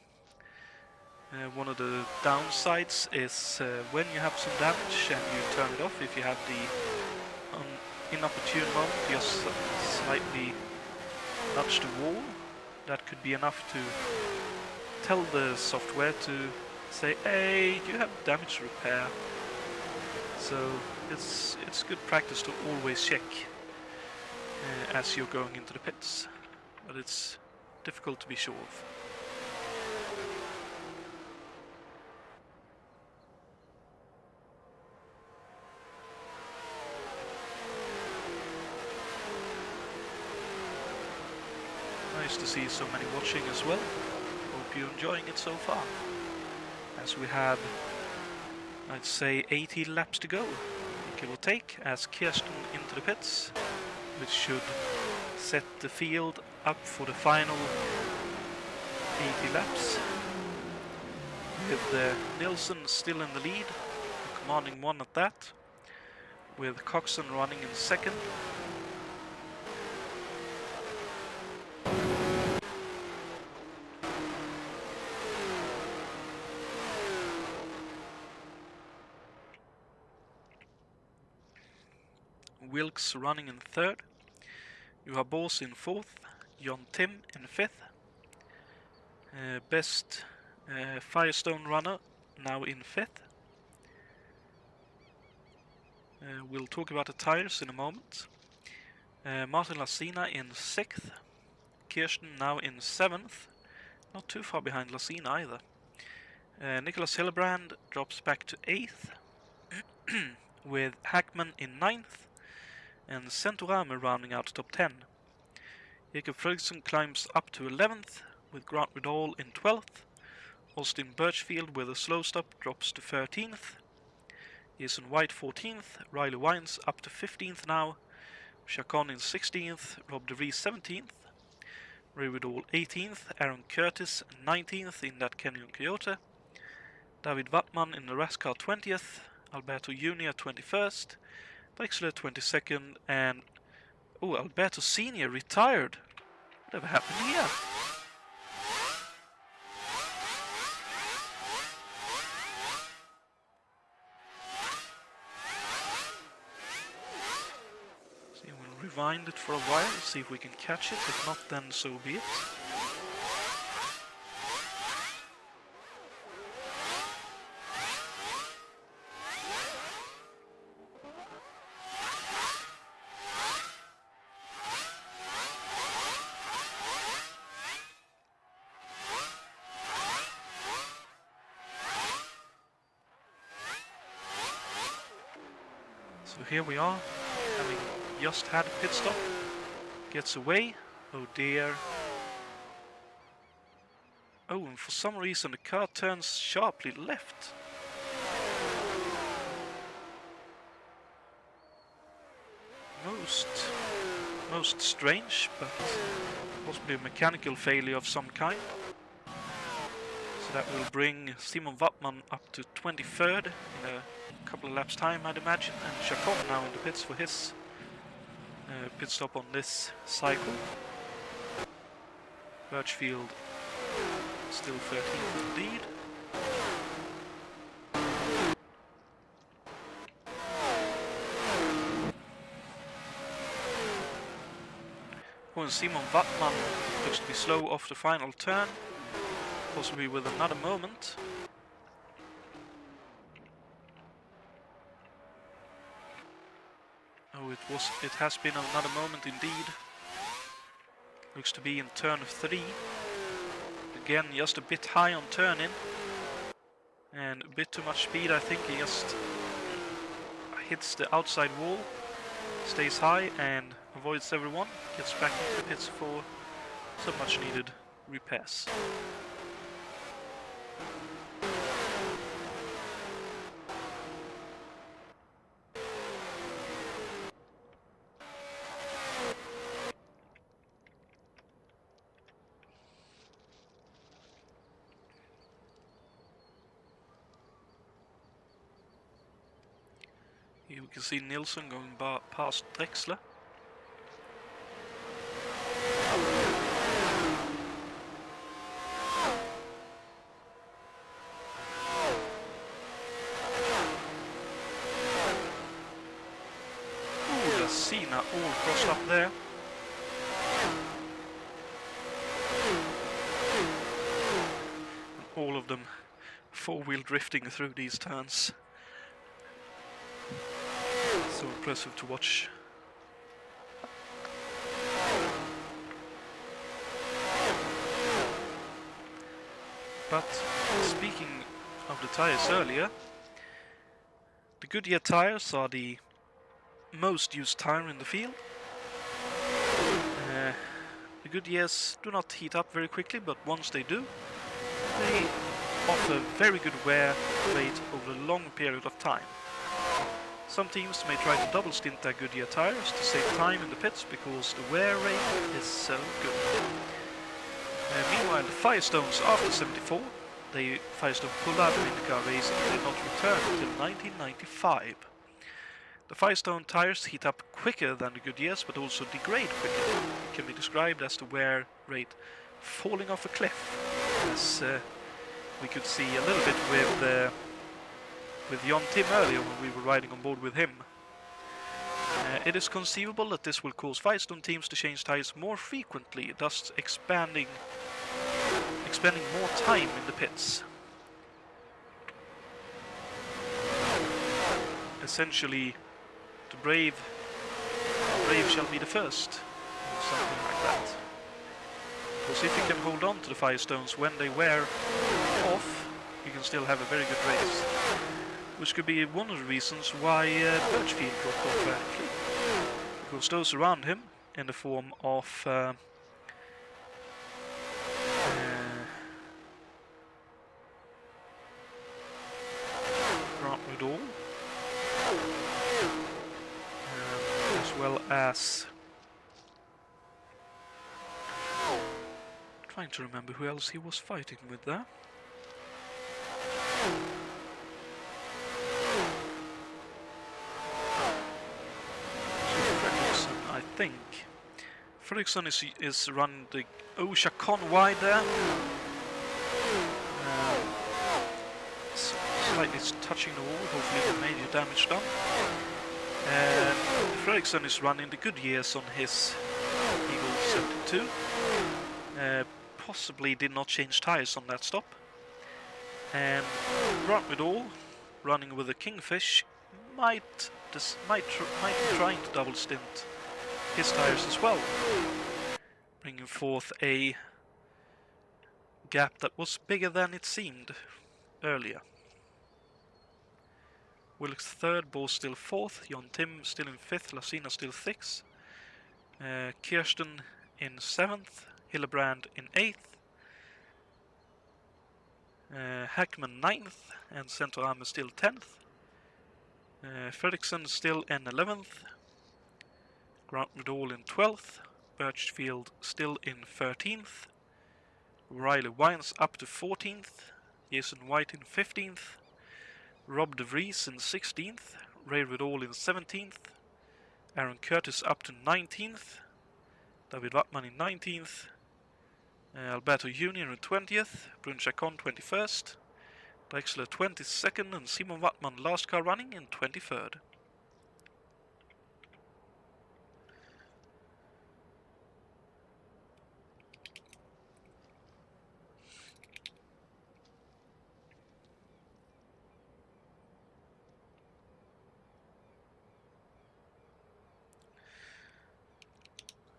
One of the downsides is when you have some damage and you turn it off, if you have the inopportune moment, just slightly nudge the wall, that could be enough to tell the software to say, hey, you have damage repair. So it's good practice to always check as you're going into the pits, but it's difficult to be sure of. Nice to see so many watching as well. Hope you're enjoying it so far. As we have, I'd say, 80 laps to go, give or take, as Kirsten into the pits, which should set the field up for the final 80 laps. With Nilsson still in the lead, a commanding one at that, with Coxon running in second. Wilkes running in third. You have Bors in fourth, Jon Tim in fifth. Best Firestone runner, now in 5th. We'll talk about the tires in a moment. Martin Lasina in 6th. Kirsten now in 7th. Not too far behind Lasina either. Nicholas Hillebrand drops back to 8th. With Hackman in 9th. And Centorame rounding out top 10. Jacob Ferguson climbs up to 11th. With Grant Riddall in 12th. Austin Birchfield with a slow stop drops to 13th. Jason White 14th, Riley Wines up to 15th now, Chacon in 16th, Rob DeVries 17th, Ray Riddall 18th, Aaron Curtis 19th in that Canyon Coyote, David Wattman in the Rascar 20th, Alberto Junior 21st, Drexler 22nd, and Alberto Senior retired. Whatever happened here? Rewind it for a while, see if we can catch it. If not, then so be it. So here we are, having just had a pit stop, gets away, oh dear. Oh, and for some reason the car turns sharply left. Most strange, but possibly a mechanical failure of some kind. So that will bring Simon Wattman up to 23rd in a couple of laps time, I'd imagine, and Chacon now in the pits for his pit stop on this cycle. Birchfield still 13th indeed. Oh, and Simon Wattman looks to be slow off the final turn, possibly with another moment. Oh, it has been another moment indeed. Looks to be in turn 3. Again, just a bit high on turn in. And a bit too much speed, I think. He just hits the outside wall, stays high and avoids everyone. Gets back into the pits for some much needed repairs. Here we can see Nilsson going past Drexler. Ooh, the Cena all crossed up there. And all of them four-wheel drifting through these turns. So impressive to watch. But speaking of the tires earlier, the Goodyear tires are the most used tire in the field. The Goodyears do not heat up very quickly, but once they do, they offer very good wear rate over a long period of time. Some teams may try to double stint their Goodyear tires to save time in the pits because the wear rate is so good. Meanwhile, the Firestones after 74, Firestone pulled out of IndyCar racing and did not return until 1995. The Firestone tires heat up quicker than the Goodyears, but also degrade quicker. It can be described as the wear rate falling off a cliff, as we could see a little bit with Jon Tim earlier when we were riding on board with him. It is conceivable that this will cause Firestone teams to change tires more frequently, thus expanding expending more time in the pits. Essentially, the brave shall be the first, or something like that. Because if you can hold on to the Firestones when they wear off, you can still have a very good race. Which could be one of the reasons why Birchfield dropped off actually. Because those around him, in the form of Grant Woodall, as well as trying to remember who else he was fighting with there. I think Fredriksson is running the Åcerclinth wide there. Slightly touching the wall, hopefully no major damage done. Fredriksson is running the Goodyears on his Eagle 72. Possibly did not change tires on that stop. And Grant Woodall, running with a Kingfish, might be trying to double stint his tires as well, bringing forth a gap that was bigger than it seemed earlier. Wilkes third, Bo still fourth, John Tim still in fifth, Lasina still sixth, Kirsten in seventh, Hillebrand in eighth, Hackman ninth, and Centorame still 10th. Fredriksson still in 11th, Grant Woodall in 12th, Birchfield still in 13th, Riley Wines up to 14th, Jason White in 15th, Rob De Vries in 16th, Ray Woodall in 17th, Aaron Curtis up to 19th, David Wattman in 19th, Alberto Junior in 20th, Brun Chacon 21st, Drexler 22nd, and Simon Wattman last car running in 23rd.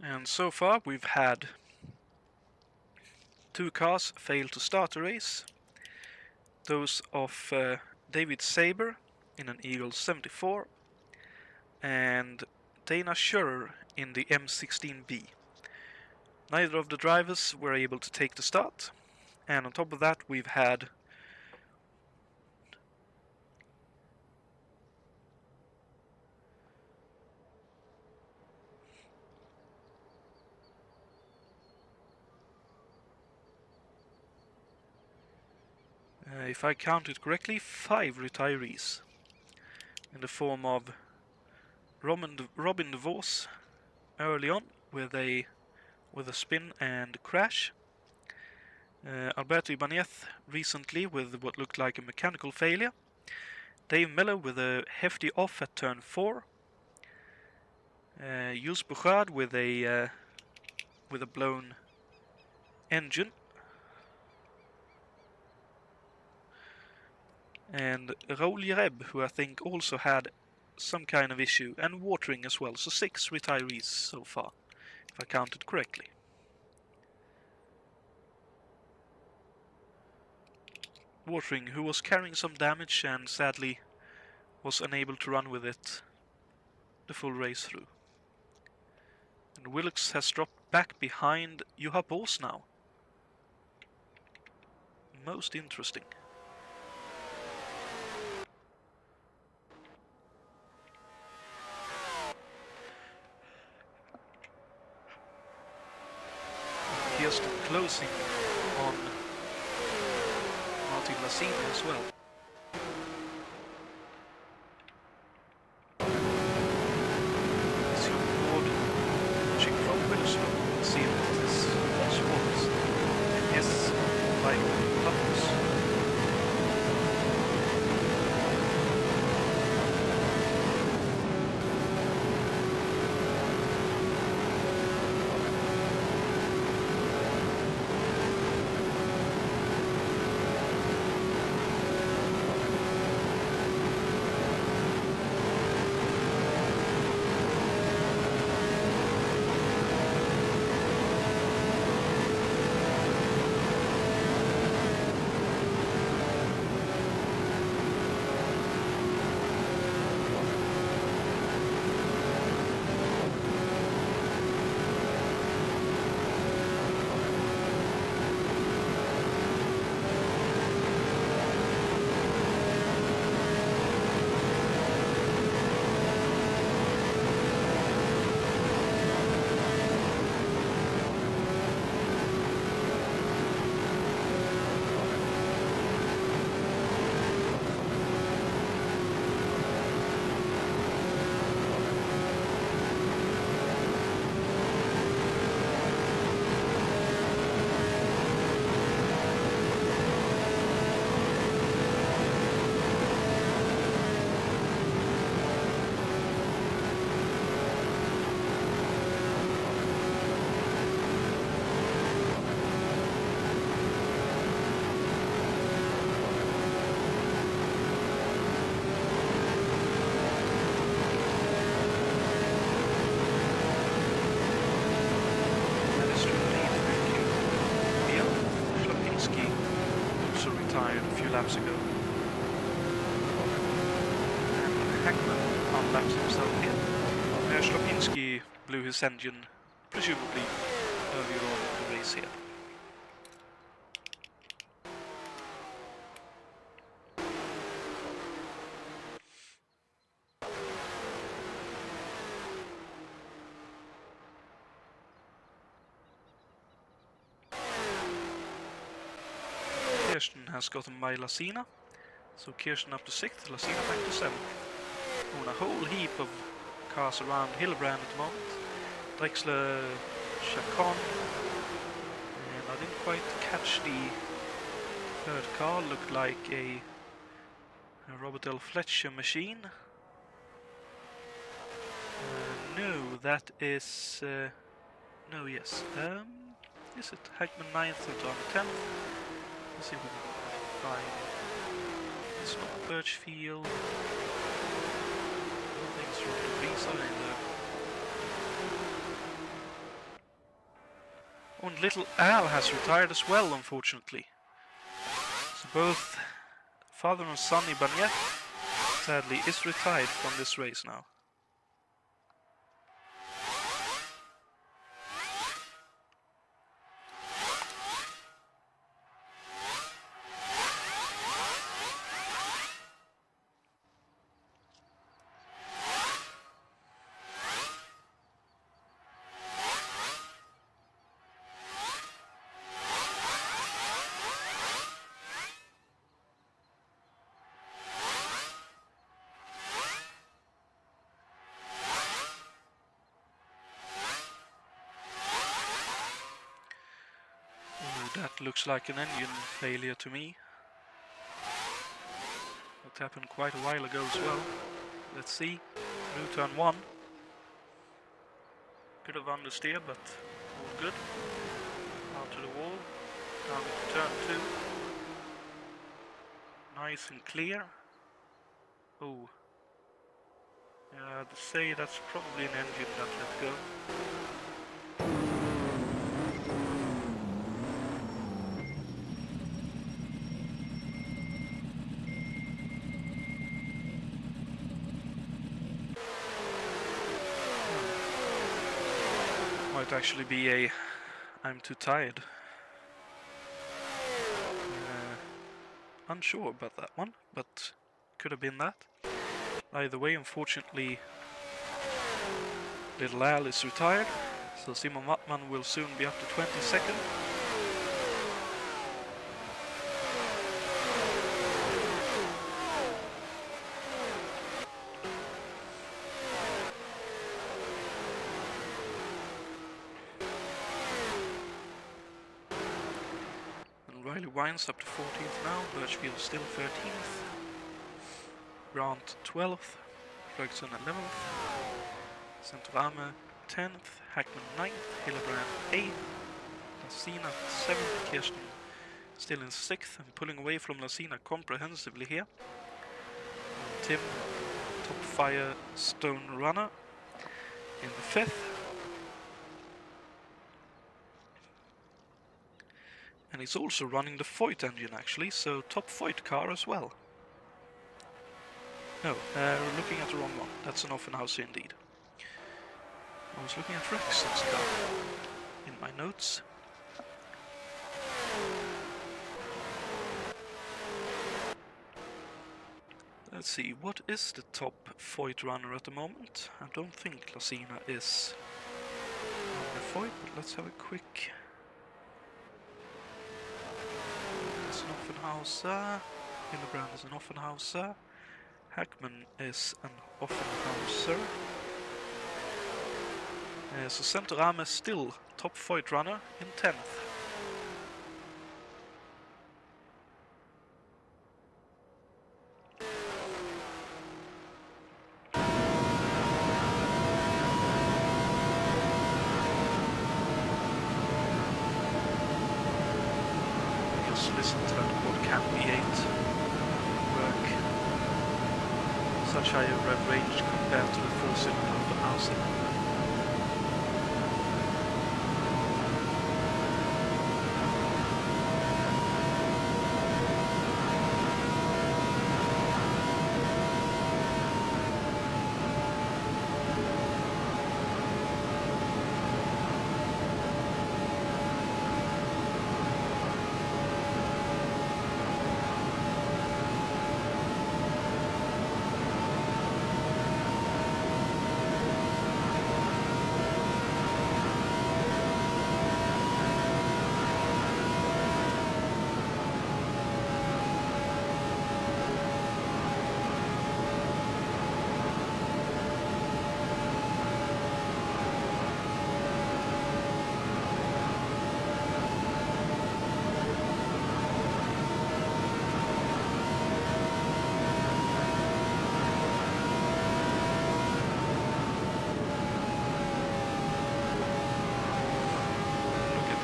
And so far we've had 2 cars fail to start a race. Those of David Saber in an Eagle 74 and Dana Schurer in the M16B. Neither of the drivers were able to take the start, and on top of that we've had if I counted correctly, 5 retirees in the form of Robin De Vos early on with a spin and crash, Alberto Ibanez recently with what looked like a mechanical failure, Dave Miller with a hefty off at turn 4, Jules Bouchard with a blown engine, and Raoul Jereb, who I think also had some kind of issue, and watering as well, so 6 retirees so far, if I counted correctly. Watering, who was carrying some damage and sadly was unable to run with it the full race through. And Wilkes has dropped back behind Juha Boos now. Most interesting. Kirsten closing on Martin Lasina as well. Is he on board? Watching from Wilson, let's see if this was. And yes, like Buffers. few laps ago. And Hackman unlapped himself here. Slopinski blew his engine, presumably earlier on in the race here. Kirsten has gotten by Lassina, so Kirsten up to 6th, Lassina back to 7th. On a whole heap of cars around Hillebrand at the moment. Drexler, Chacon, and I didn't quite catch the third car, looked like a Robert L. Fletcher machine. No, that is... no, yes. Is it Hackman 9th and Jonatan 10th? Let's see if we can find... It's not Birchfield. Nothing's wrong with Visa either. Oh, and little Al has retired as well, unfortunately. So both father and son Ibanez, sadly, is retired from this race now. That looks like an engine failure to me. That happened quite a while ago as well. Let's see. New turn 1. Could have understeer, but all good. Out to the wall. Down into turn 2. Nice and clear. Oh. Yeah, I'd say that's probably an engine that let go. Might actually be a I'm too tired. Unsure about that one, but could have been that. Either way, unfortunately, little Al is retired, so Simon Wattman will soon be up to 22nd. Riley Wines up to 14th now, Birchfield still 13th, Grant 12th, Ferguson 11th, Centorame 10th, Hackman 9th, Hillebrand 8th, Lassina 7th, Kirsten still in 6th and pulling away from Lassina comprehensively here. And Tim, top fire Stone Runner in the 5th. And he's also running the Foyt engine actually, so top Foyt car as well. No, we're looking at the wrong one. That's an Offenhauser indeed. I was looking at Rexon's car in my notes. Let's see, what is the top Foyt runner at the moment? I don't think Lassina is on the Foyt, but let's have a quick... It's an Offenhauser, Hillebrand is an Offenhauser, Hackman is an Offenhauser. So Centorame is still top Foyt runner in 10th. Listen to that quad cam V8 work. Such higher rev range compared to the 4-cylinder of the Åcerclinth.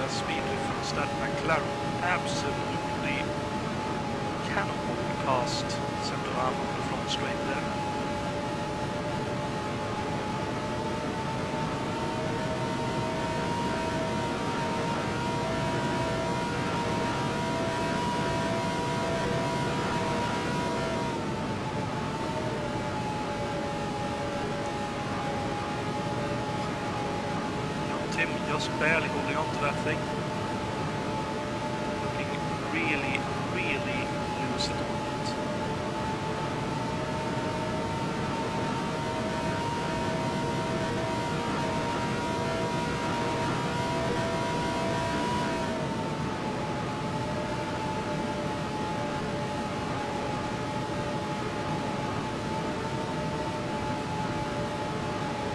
a speed difference. That McLaren absolutely cannonballed past center arm on the front straight there. Tim just barely holding on to that thing. Looking really, really loose at the moment.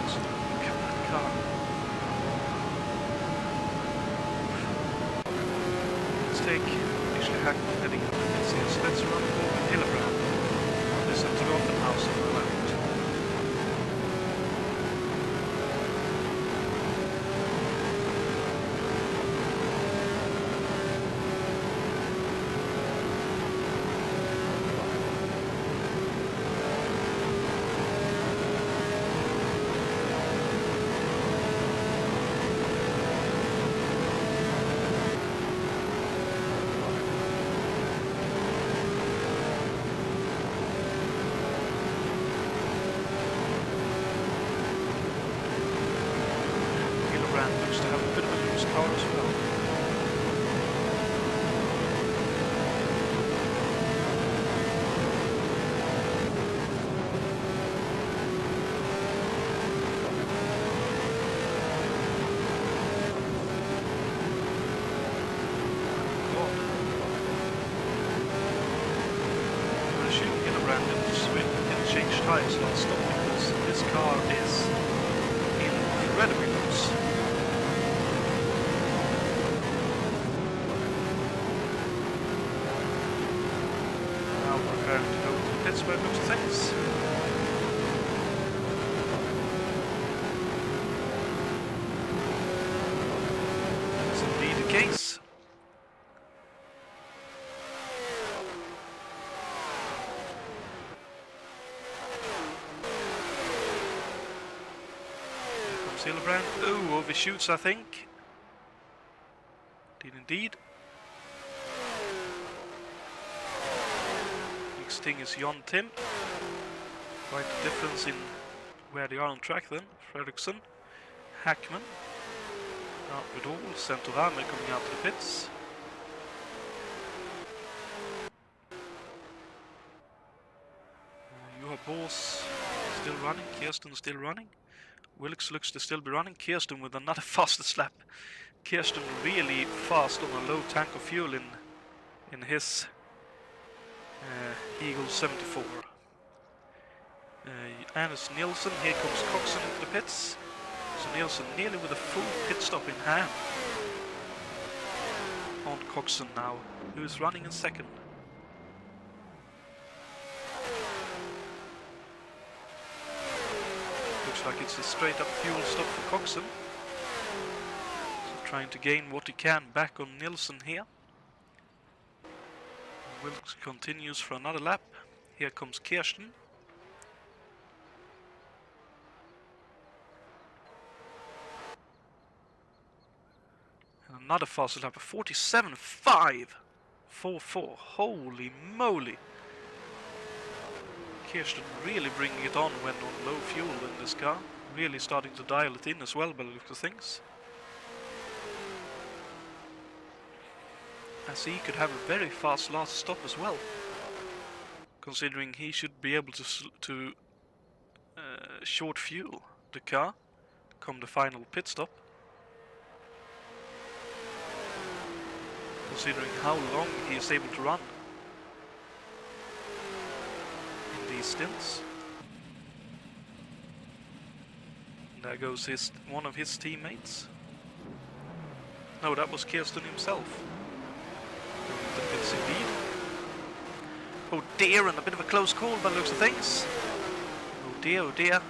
So look at that car. Actually Hackman heading up and says, let's run over Hillebrand. Listen to the open house on the left. Looks to have a bit of a loose car as well. I'm assuming Hillebrand didn't change tyres last stop because this car is incredibly loose. Preparing to go to the pits by looks of things. That's indeed the case. Here comes Hillebrand. Oh, overshoots, I think. Did indeed. Next thing is Jonatan. Quite a difference in where they are on track then. Fredriksson, Hackman, out with all, Centorame coming out to the pits. Juha Boss still running, Kirsten still running. Wilkes looks to still be running, Kirsten with another fastest lap. Kirsten really fast on a low tank of fuel in his Eagle 74. Anders Nielsen, here comes Coxon into the pits. So Nielsen nearly with a full pit stop in hand. On Coxon now, who is running in second. Looks like it's a straight up fuel stop for Coxon. So trying to gain what he can back on Nielsen here. Wilkes continues for another lap. Here comes Kirsten. And another fast lap of 47.544. Holy moly! Kirsten really bringing it on when on low fuel in this car. Really starting to dial it in as well by the look of things. As he could have a very fast last stop as well, considering he should be able to short fuel the car come the final pit stop, considering how long he is able to run in these stints. And there goes one of his teammates. No, that was Kirsten himself. The pits indeed. Oh dear, and a bit of a close call by the looks of things. Oh dear, oh dear. Not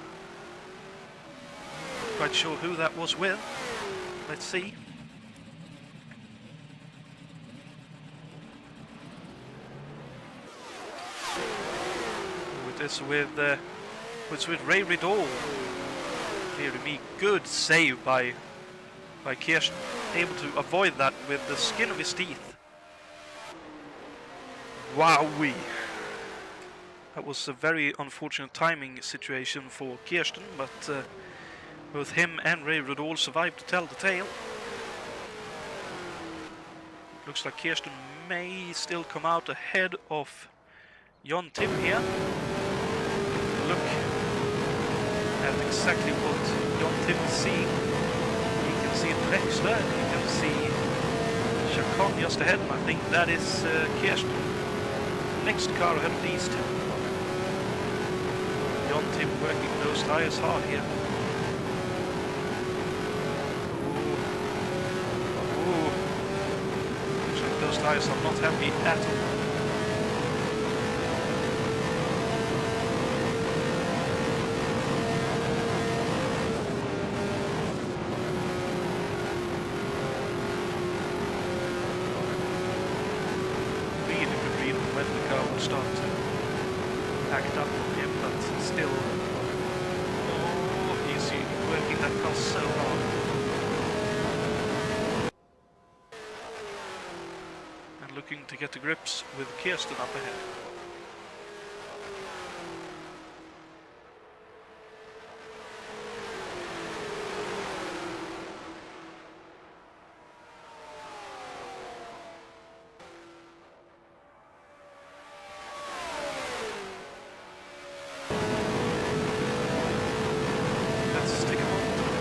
quite sure who that was with. Let's see. is with Ray Riddle. Dear me, good save by Kirsten, able to avoid that with the skin of his teeth. Wowee! That was a very unfortunate timing situation for Kirsten, but both him and Ray Riddle survived to tell the tale. Looks like Kirsten may still come out ahead of Jonatan here. Look at exactly what Jonatan is seeing. He can see Drexler, and he can see Chacon just ahead, and I think that is Kirsten. Next car ahead of these two. Jonatan working those tires hard here. Ooh. Looks like those tires are not happy at all. Start to act up on him, but still, oh, he's working that car so hard. And looking to get to grips with Kirsten up ahead.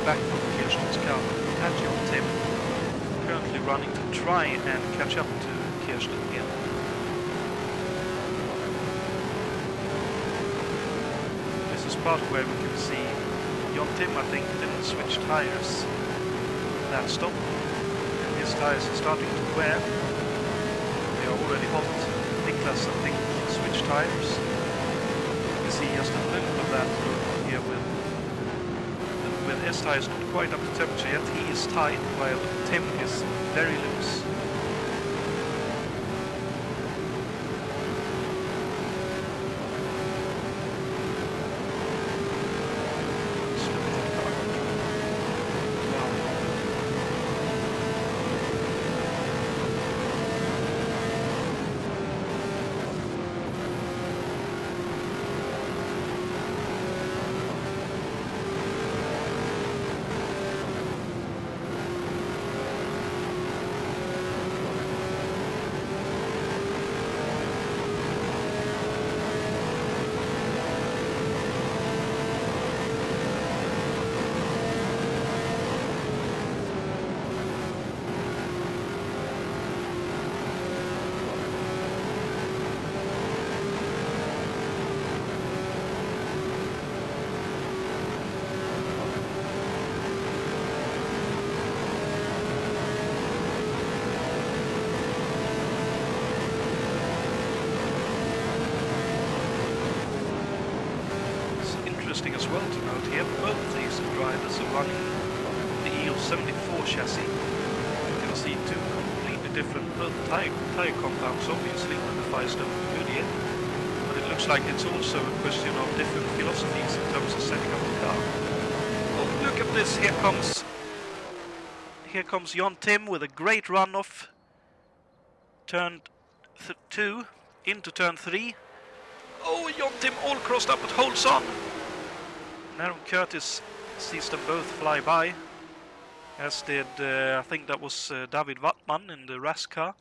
Back from Kirsten's car at Jonatan, currently running to try and catch up to Kirsten again. This is part where we can see Jonatan, I think, didn't switch tires that stop, and his tires are starting to wear. They are already hot. Niklas, I think, switched tires. You can see just a little of that here with his tires not quite up to temperature yet. He is tight, while Tim is very loose. Let's look at the car. Wow. Interesting as well to note here, both these drivers are running the EO74 chassis. You can see two completely different tire compounds, obviously, with the Firestone and Goodyear, but it looks like it's also a question of different philosophies in terms of setting up the car. Well, look at this, here comes Jonatan with a great runoff. Turn 2 into turn 3. Oh, Jonatan all crossed up but holds on. Aaron Curtis sees them both fly by, as did, I think that was David Wattman in the RAS car.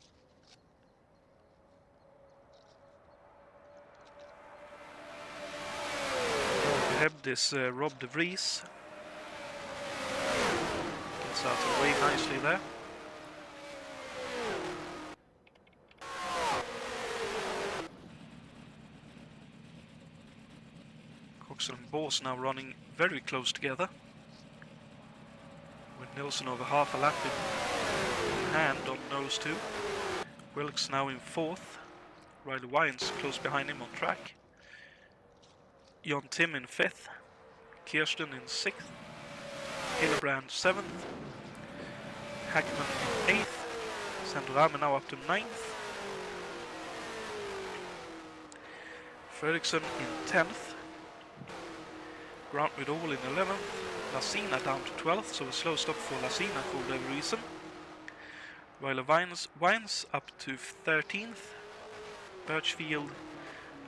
Ahead is Rob De Vries. Gets out of the way nicely there. And Bors now running very close together, with Nilsson over half a lap in hand on those two. Wilkes now in 4th, Riley Wyans close behind him on track. Jonatan in 5th, Kirsten in 6th, Hillebrand 7th, Hackman in 8th, Sandrame now up to 9th. Fredriksson in 10th. Grant with all in 11th. Lasina down to 12th, so a slow stop for Lasina for whatever reason. While Wines up to 13th. Birchfield,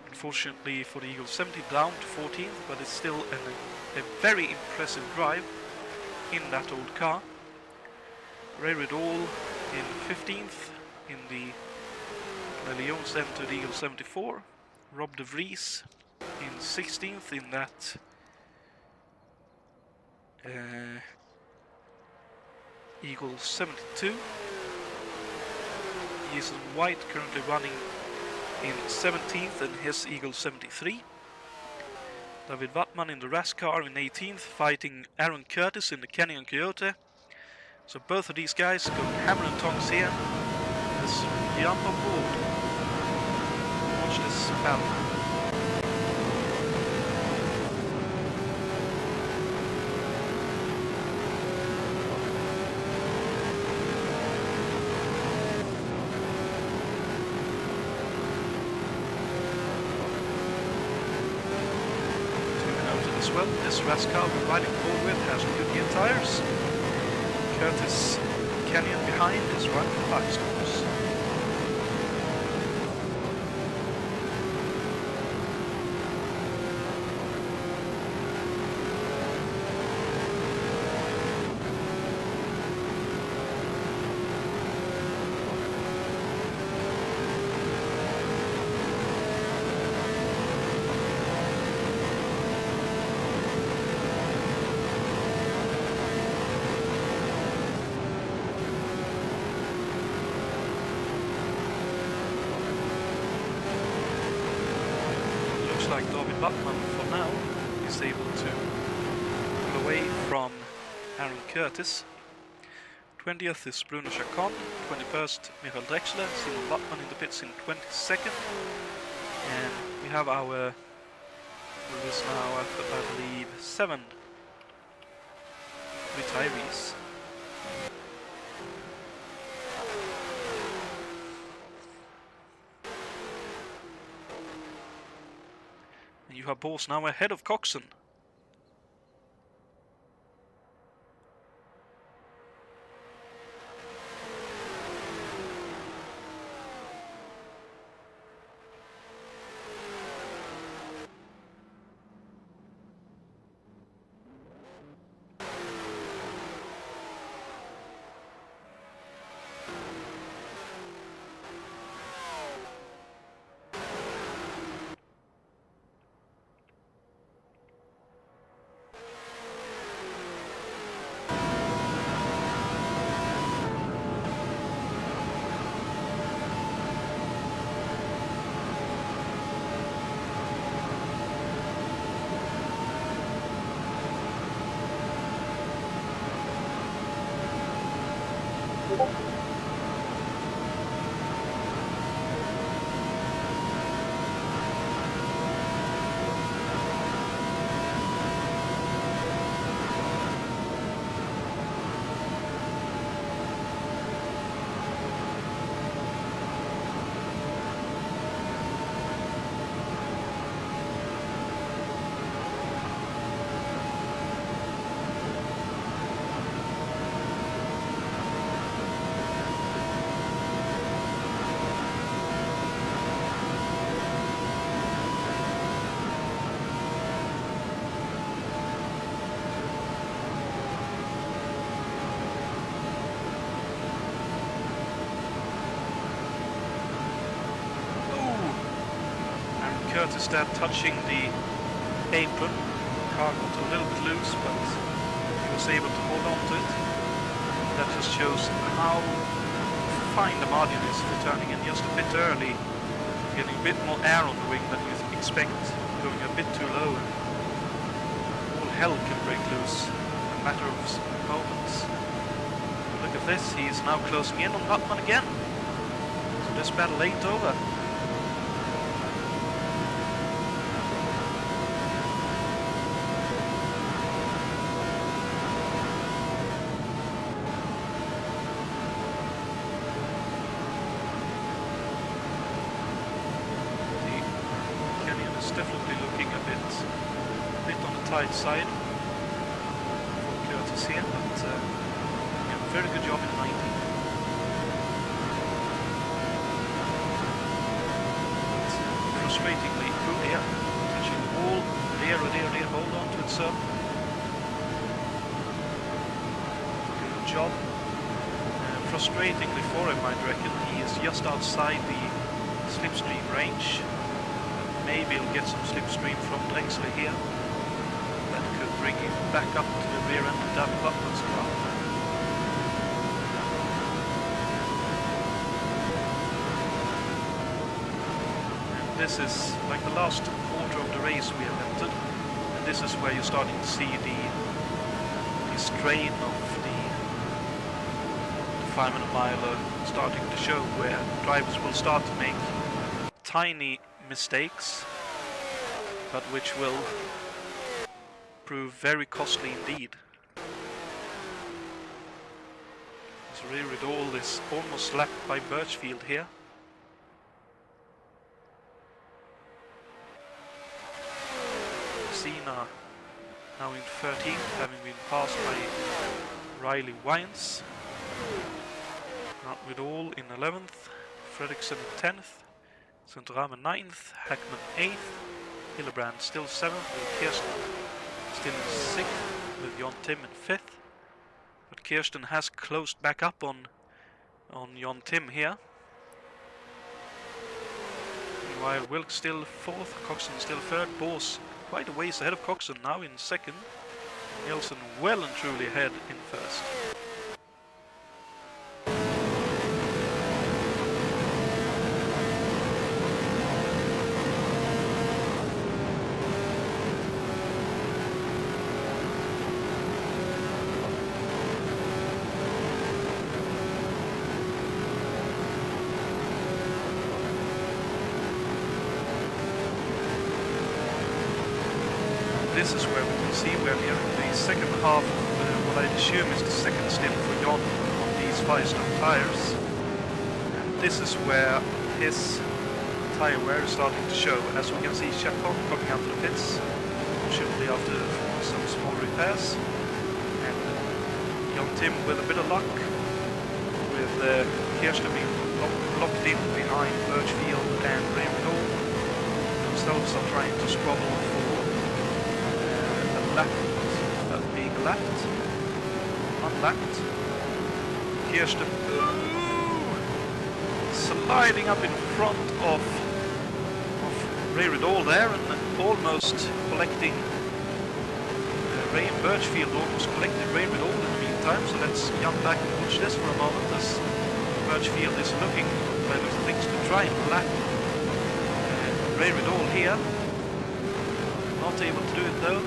unfortunately for the Eagles 70, down to 14th, but it's still a very impressive drive in that old car. Ray Riddall in 15th in the Leons entered Eagle 74. Rob de Vries in 16th in that Eagle 72. Jason White currently running in 17th in his Eagle 73. David Wattman in the RAS car in 18th, fighting Aaron Curtis in the Canyon Coyote. So both of these guys going hammer and tongs here. Let's jump on board. Watch this battle. 2 minutes as well. This RAS car we're riding forward with has Goodyear tires. Curtis Canyon behind is running the back scores. Like David Wattman for now is able to pull away from Aaron Curtis. 20th is Bruno Chacon, 21st Michael Drexler, Simon Wattman in the pits in 22nd, and we have our is now at I believe 7 retirees. You have Bors now ahead of Coxon. Curtis there touching the apron. The car got a little bit loose, but he was able to hold on to it. That just shows how fine the margin is for turning in just a bit early, getting a bit more air on the wing than you expect, going a bit too low. All hell can break loose in a matter of moments. Look at this, he is now closing in on Wattman again. So this battle ain't over. It's definitely looking a bit on the tight side for Curtis here, but yeah, very good job in 90. Frustratingly good here, touching the wall, dear, hold on to it, sir. Good job. Frustratingly for him, I'd reckon, he is just outside the slipstream range. Maybe he'll get some slipstream from Drexler here. That could bring him back up to the rear end of Dan Buckland's car. This is like the last quarter of the race we have entered, and this is where you're starting to see the strain of the 500 miler starting to show, where drivers will start to make tiny mistakes, but which will prove very costly indeed. So Riddle is almost lapped by Birchfield here. Cena now in 13th, having been passed by Riley Wines. Riddle in 11th, Fredriksson in 10th, Santorama 9th, Hackman 8th, Hillebrand still 7th, with Kirsten still in 6th, with Jon Tim in 5th. But Kirsten has closed back up on Jon Tim here. Meanwhile, Wilkes still 4th, Coxon still 3rd, Bors quite a ways ahead of Coxon now in 2nd, Nielsen well and truly ahead in 1st. This is where we can see we're nearing the second half of what I assume is the second stint for Jon on these Firestone tyres. And this is where his tyre wear is starting to show. As we can see, Chapon coming out of the pits, shortly after some small repairs. And Jon Tim with a bit of luck, with Kirsten being locked in behind Birchfield and Raymond. Themselves are trying to squabble for being lapped, unlapped. Kirsten sliding up in front of Ray Riddle there, and almost collecting Ray and Birchfield almost collected Ray Riddle in the meantime. So let's jump back and watch this for a moment, as Birchfield is looking by those things to try and lap Ray Riddle here. Not able to do it though.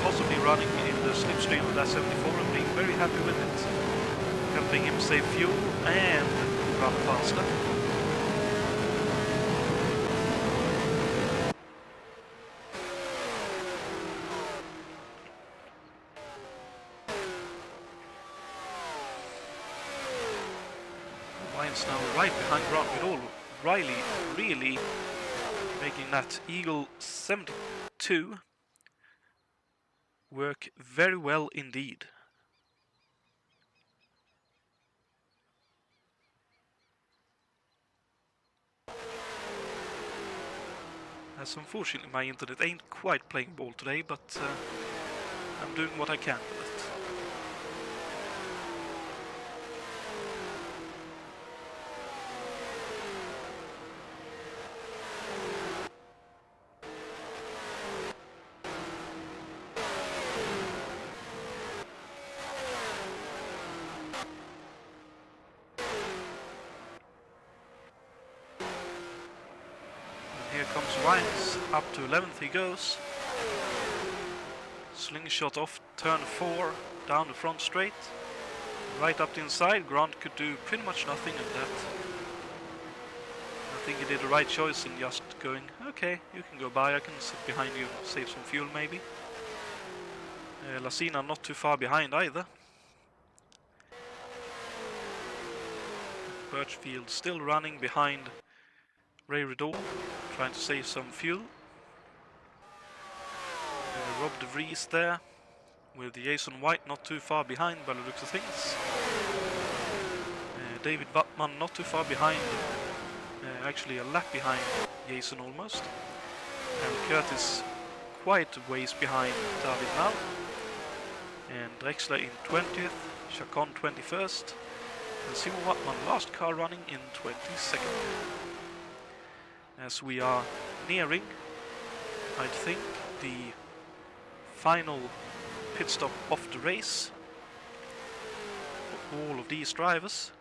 Possibly running in the slipstream of that 74 and being very happy with it, helping him save fuel and run faster. Wines now right behind Grant Riddle. Riley really making that Eagle 72 work very well indeed. As unfortunately my internet ain't quite playing ball today, but I'm doing what I can with it. Here comes Wines, up to 11th he goes. Slingshot off turn 4, down the front straight. Right up the inside, Grant could do pretty much nothing of that. I think he did the right choice in just going, okay, you can go by, I can sit behind you and save some fuel maybe. Lacina not too far behind either. Birchfield still running behind Ray Rideau trying to save some fuel. Rob De Vries there, with Jason White not too far behind by the looks of things. David Wattman not too far behind, actually a lap behind Jason almost. And Curtis quite a ways behind David now. And Drexler in 20th, Chacon 21st, and Simon Wattman last car running in 22nd. As we are nearing, I think, the final pit stop of the race for all of these drivers.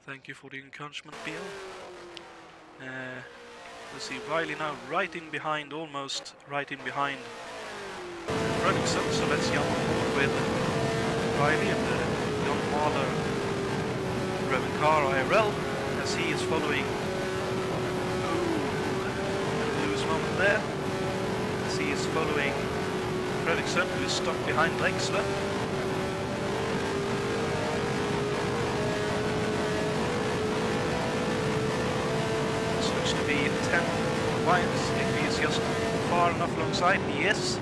Thank you for the encouragement, Bill. Let's see, Riley now right in behind, almost right in behind Fredriksson, so let's jump on board with Riley and John Mahler driven car IRL as he is following. Lose moment there. As he is following Fredriksson, who is stuck behind Drexler. To be 10 Wines if he is just far enough alongside. Yes,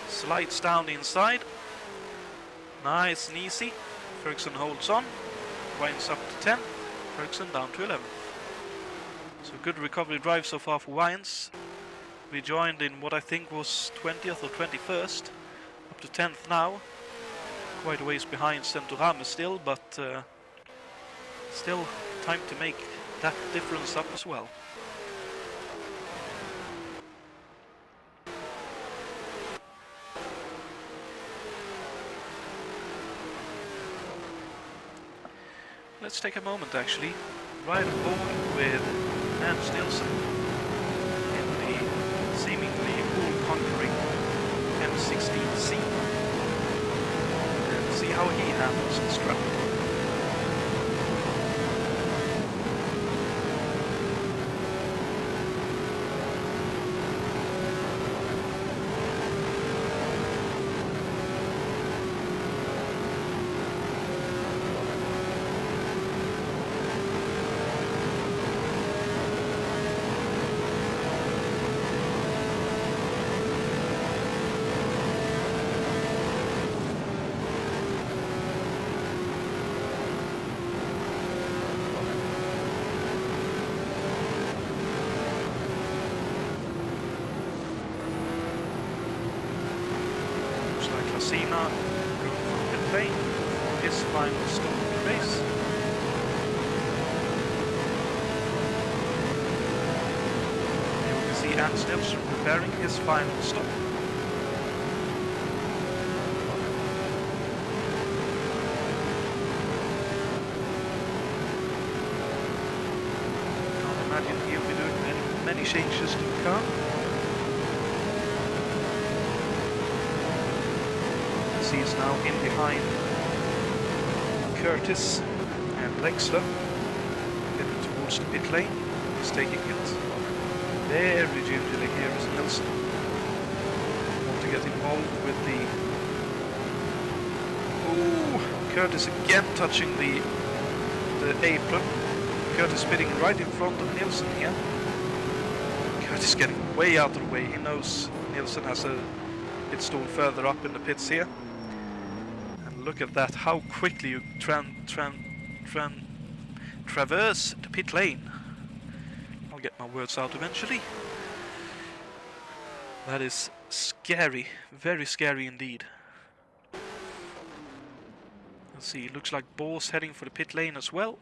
slides down the inside, nice and easy. Ferguson holds on, Wines up to 10, Ferguson down to 11. So good recovery drive so far for Wines. We joined in what I think was 20th or 21st, up to 10th now. Quite a ways behind Centurame still, but still time to make that difference up as well. Let's take a moment actually, ride aboard with Hans Nilsson in the seemingly all-conquering M16C and see how he handles this trap. Cena from pit lane, his final stop of the race. Here we can see Hans Nilsson preparing his final stop. Can't imagine he'll be doing many changes to the car. He's now in behind Curtis and Drexler, heading towards the pit lane. He's taking it very gingerly here is Nilsson. Want to get involved with the... Ooh, Curtis again touching the apron. Curtis spitting right in front of Nilsson here. Curtis getting way out of the way. He knows Nilsson has a pit stall further up in the pits here. Look at that, how quickly you traverse the pit lane. I'll get my words out eventually. That is scary, very scary indeed. Let's see, it looks like Bo's heading for the pit lane as well.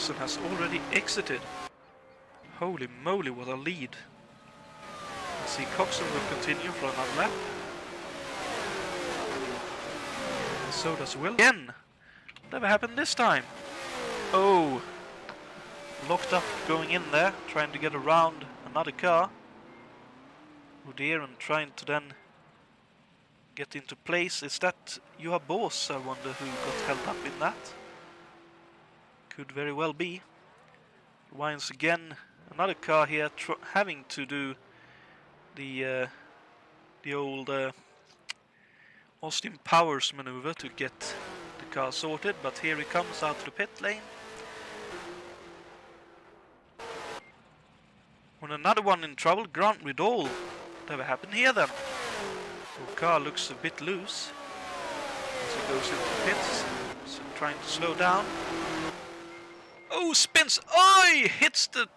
Coxon has already exited. Holy moly, what a lead. I see Coxon will continue for another lap. And so does Will. Again! Never happened this time. Oh! Locked up going in there, trying to get around another car. Oh dear, and trying to then get into place. Is that Johan Boos? I wonder who got held up in that. Could very well be. Once again, another car here having to do the old Austin Powers maneuver to get the car sorted, but here he comes out to the pit lane. When another one in trouble, Grant Riddle. Never happened here then. The car looks a bit loose as he goes into the pits, so trying to slow down. Oh, spins! Oh, hits the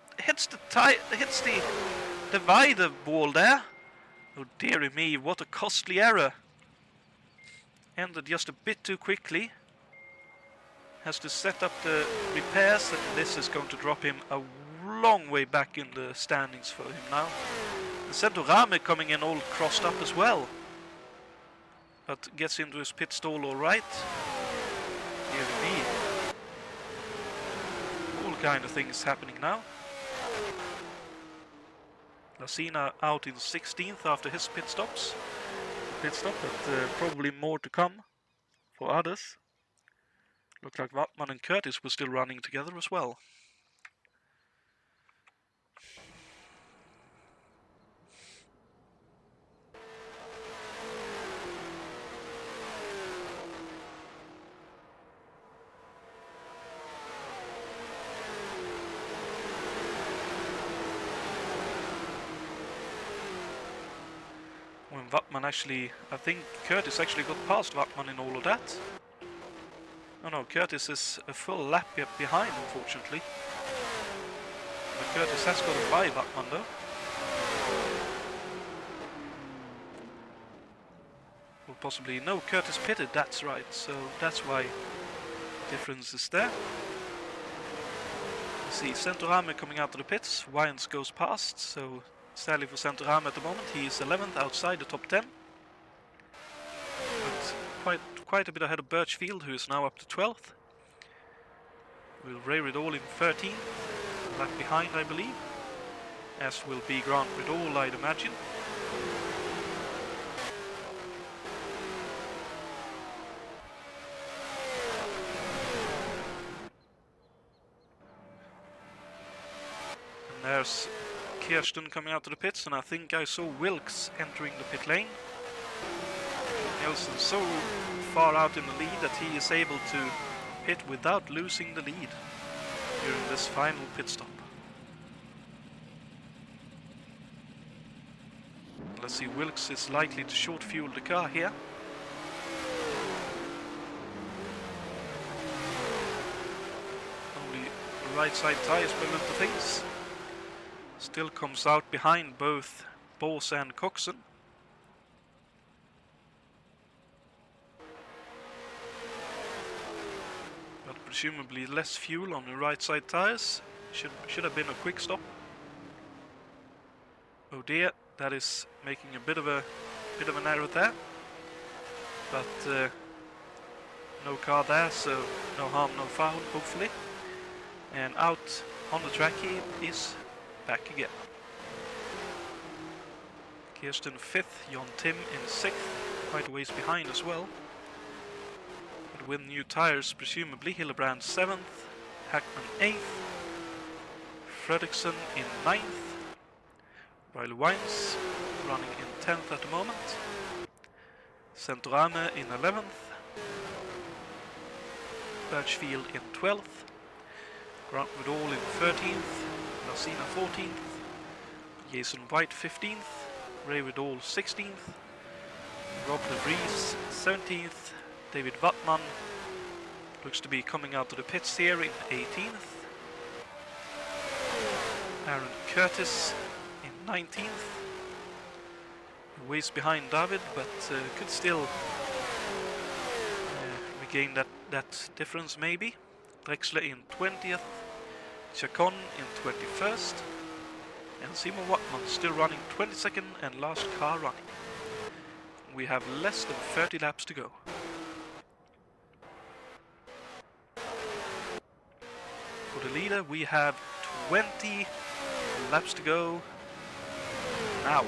divider wall there. Oh dearie me, what a costly error. Ended just a bit too quickly. Has to set up the repairs, and this is going to drop him a long way back in the standings for him now. And Centorame coming in all crossed up as well. But gets into his pit stall all right. Dearie me. All kind of things happening now. Lacina out in 16th after his pit stop, but probably more to come for others. Looked like Wattman and Curtis were still running together as well. Wattman actually, I think Curtis actually got past Wattman in all of that. Oh no, Curtis is a full lap behind, unfortunately. But Curtis has got a by Wattman though. Well, possibly, no, Curtis pitted, that's right, so that's why the difference is there. You see Centorame coming out of the pits, Wyans goes past, so sadly for Centorame at the moment, he is 11th outside the top 10. But quite a bit ahead of Birchfield, who is now up to 12th. Will Ray Riddle in 13th, a lap behind I believe. As will be Grant Riddle, I'd imagine. And there's Kirsten coming out of the pits, and I think I saw Wilkes entering the pit lane. Nielsen so far out in the lead that he is able to pit without losing the lead during this final pit stop. Let's see, Wilkes is likely to short fuel the car here. Only the right side tyres by little things. Still comes out behind both Boos and Coxon. But presumably less fuel on the right side tyres. Should have been a quick stop. Oh dear, that is making a bit of an error there. But no car there, so no harm, no foul, hopefully. And out on the track he is back again. Kirsten 5th, Jon Tim in 6th, quite a ways behind as well. But with new tyres, presumably, Hillebrand 7th, Hackman 8th, Fredriksson in 9th, Riley Wines running in 10th at the moment, Centorame in 11th, Birchfield in 12th, Grant Woodall in 13th, Lacina 14th, Jason White 15th, Ray Woodall 16th, Rob De Vries 17th, David Wattman looks to be coming out of the pits here in 18th, Aaron Curtis in 19th, ways behind David, but could still regain that difference maybe. Drexler in 20th, Chacon in 21st. And Simon Wattman still running 22nd and last car running. We have less than 30 laps to go. For the leader we have 20 laps to go now.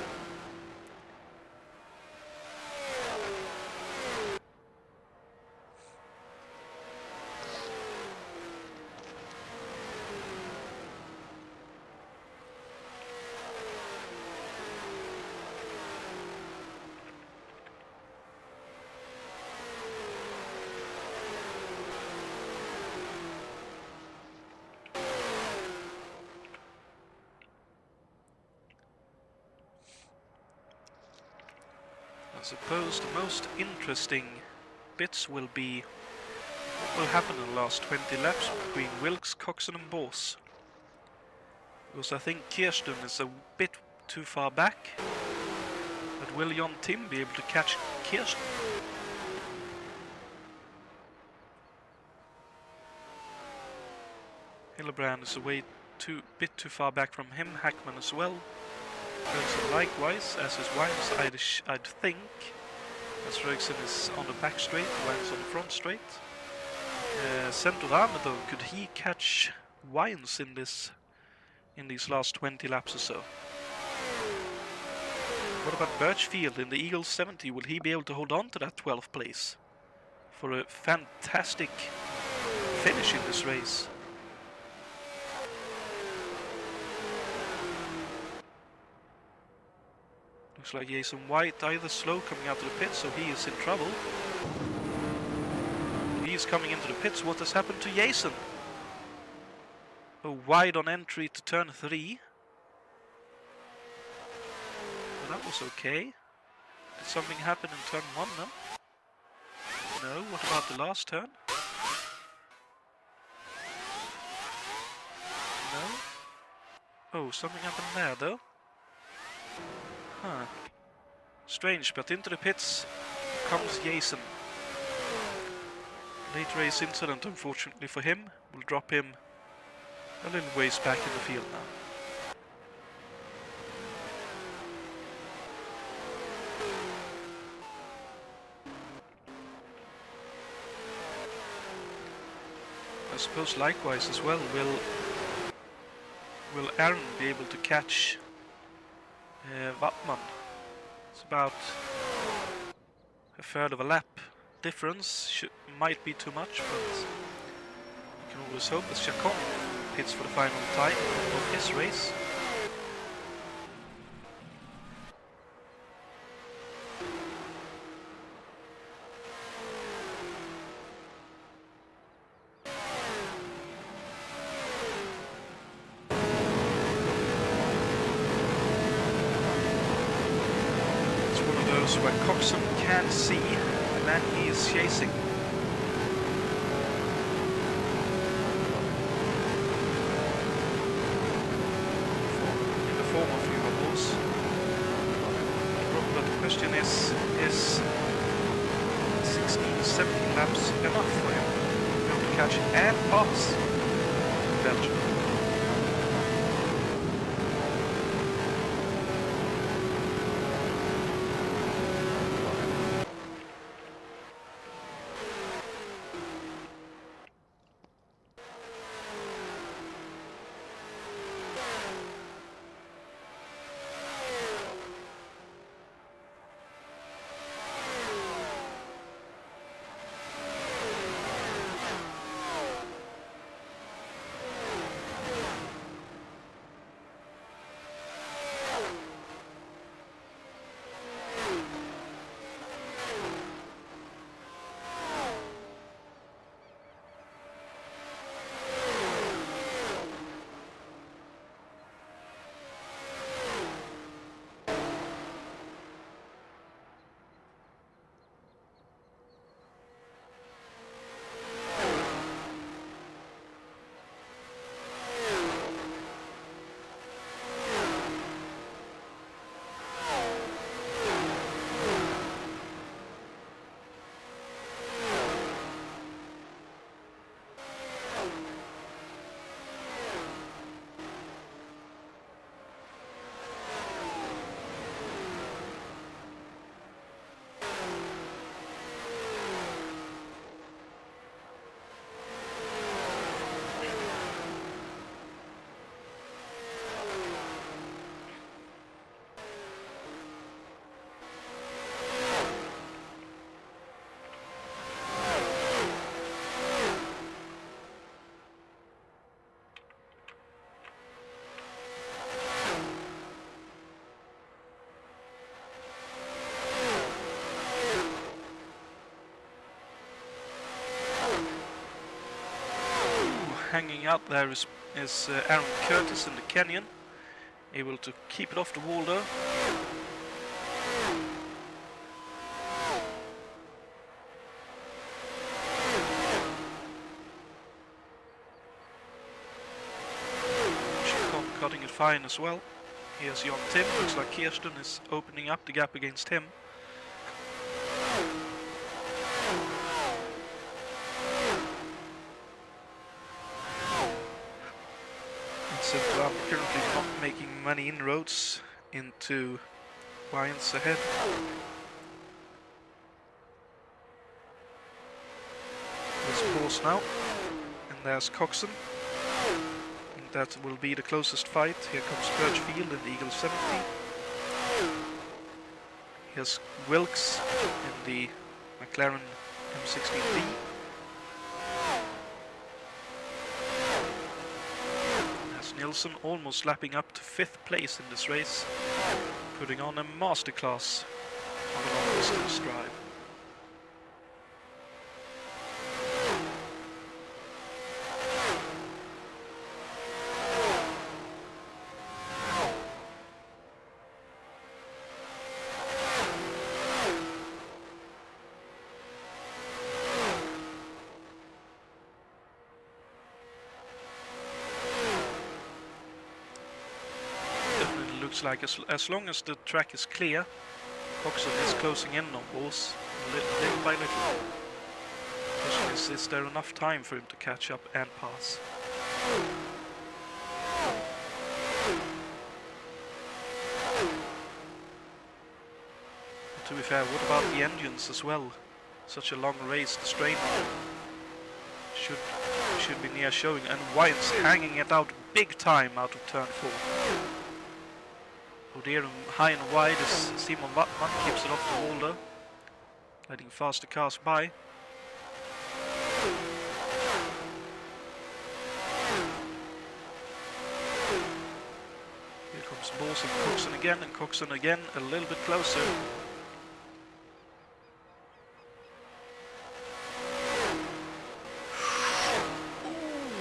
I suppose the most interesting bits will be what will happen in the last 20 laps between Wilkes, Coxon and Bors. Because I think Kirsten is a bit too far back. But will John Tim be able to catch Kirsten? Hillebrand is a bit too far back from him, Hackman as well. Fredriksson likewise, as is Wines, I'd think. As Fredriksson is on the back straight, Wines on the front straight. Centorame though, could he catch Wines in these last 20 laps or so? What about Birchfield in the Eagle 70? Will he be able to hold on to that 12th place for a fantastic finish in this race? Looks like Jason White either slow coming out of the pits, so he is in trouble. He is coming into the pits. What has happened to Jason? Oh, wide on entry to turn 3. Well, that was okay. Did something happen in turn 1 then? No, what about the last turn? No? Oh, something happened there though. Huh. Strange, but into the pits comes Jason. Late race incident, unfortunately for him, will drop him a little ways back in the field now. I suppose likewise as well, will Aaron be able to catch Wattman? It's about a third of a lap difference. Might be too much, but you can always hope as Chacon hits for the final time of his race. Where Coxon can see, and then he is chasing. In the form of few bubbles. But the question is 16, 17 laps enough for him to be able to catch and pass Belgium? hanging out there is Aaron Curtis in the Kenyan, able to keep it off the wall though. Cutting it fine as well. Here's Jonatan. Looks like Kirsten is opening up the gap against him. And Central currently not making many inroads into Wyans ahead. Let's pause now. And there's Coxon. That will be the closest fight. Here comes Birchfield in the Eagle 70. Here's Wilkes in the McLaren M16B. There's Nilsson almost lapping up to 5th place in this race, putting on a masterclass on a long distance drive. Looks like as long as the track is clear, Coxon is closing in on Bors little by little. The question is there enough time for him to catch up and pass? But to be fair, what about the engines as well? Such a long race, the strain should be near showing, and Wyans hanging it out big time out of turn 4. O'Dear high and wide as Simon Wattman keeps it off the wall though, letting faster cars by. Here comes Bors and Coxon again a little bit closer.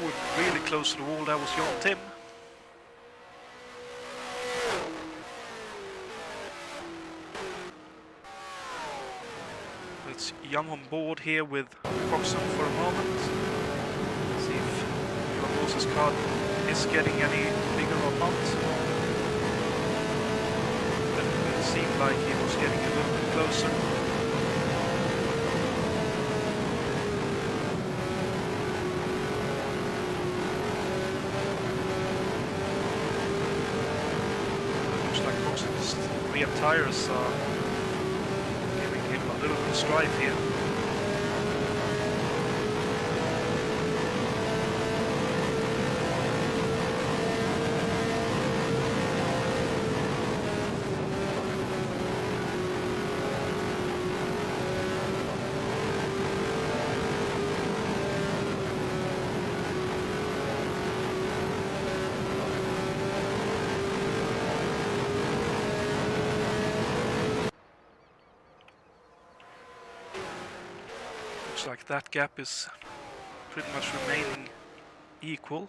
Ooh, really close to the wall, that was Jonatan. Let's jump on board here with Coxon for a moment. See if Bors's car is getting any bigger or not. But it seemed like he was getting a little bit closer. Looks like Coxon's rear tires are a little bit of strife here. Looks like that gap is pretty much remaining equal.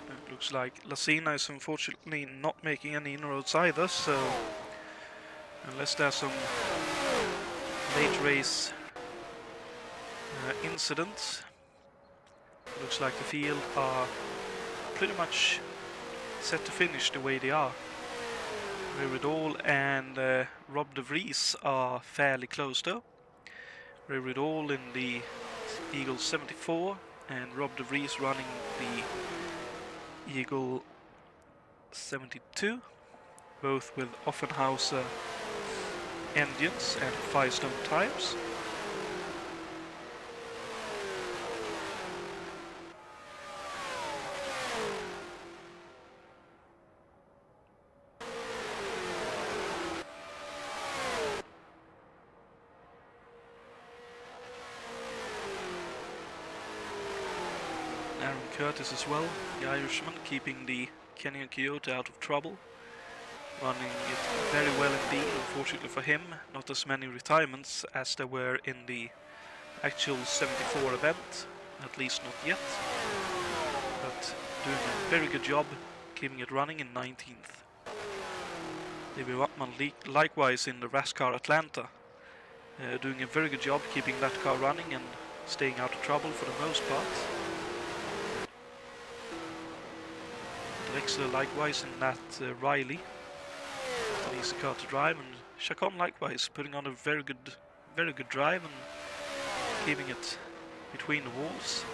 It looks like Lacina is unfortunately not making any inroads either, so unless there's some late race incidents, looks like the field are pretty much set to finish the way they are. Reridol and Rob de Vries are fairly close though. Reridol in the Eagle 74 and Rob de Vries running the Eagle 72, both with Offenhauser engines and Firestone tires. Aaron Curtis as well, the Irishman, keeping the Kenyan Kyoto out of trouble. running it very well indeed. Unfortunately for him, not as many retirements as there were in the actual 74 event, at least not yet, but doing a very good job keeping it running in 19th. David Wattman likewise in the race car Atlanta, doing a very good job keeping that car running and staying out of trouble for the most part. Drexler likewise in that Riley, an easy car to drive, and Chacon likewise putting on a very good drive and keeping it between the walls.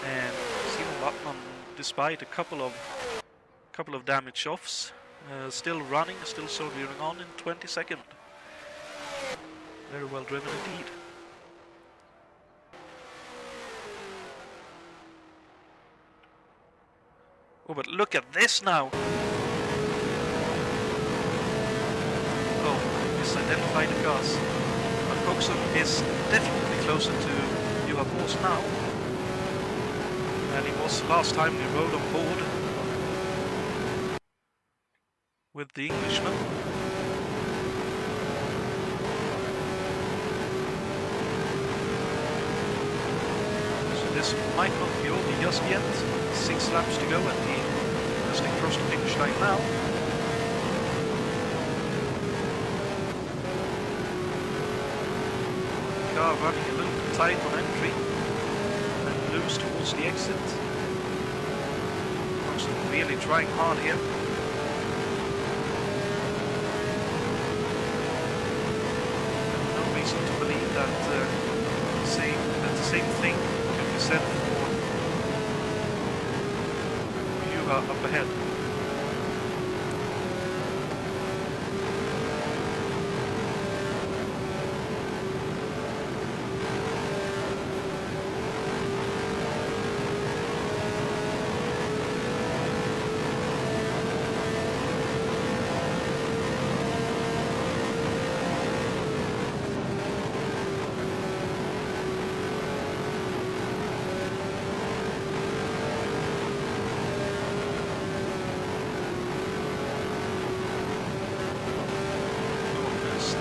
And Simon Wattman, despite a couple of damage offs, still running, still soldiering on in 22nd. Very well driven indeed. Oh, but look at this now! Oh, misidentified the cars. But Coxon is definitely closer to Johan Boss now than he was last time we rode on board with the Englishman. So this might not be over just yet. 6 laps to go and he just across the finish line now. Car running a little bit tight on entry and loose towards the exit. Coxon really trying hard here. No reason to believe that the same thing could be said for up ahead.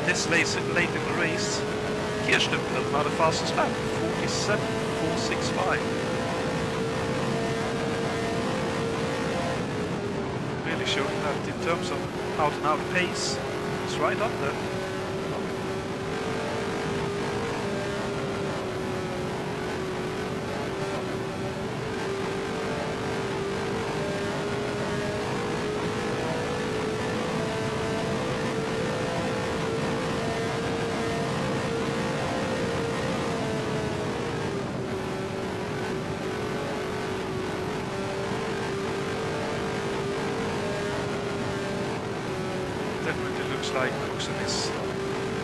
This late in the race, Kirsten had now the fastest lap, 47.465. Really showing that in terms of out and out pace, it's right up there. Like Coxon is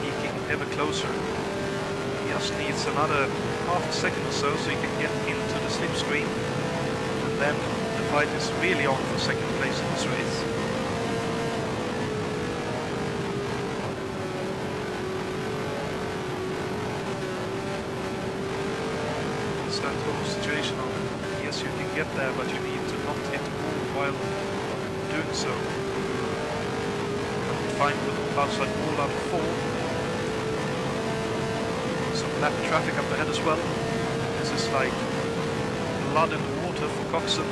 eking ever closer. He just needs another half a second or so he can get into the slipstream, and then the fight is really on for second place in this race. It's that whole situation of yes, you can get there, but you need to not hit the wall while doing so. Fine with outside wall out of 4. Some lap traffic up ahead as well. This is like blood in the water for Coxon.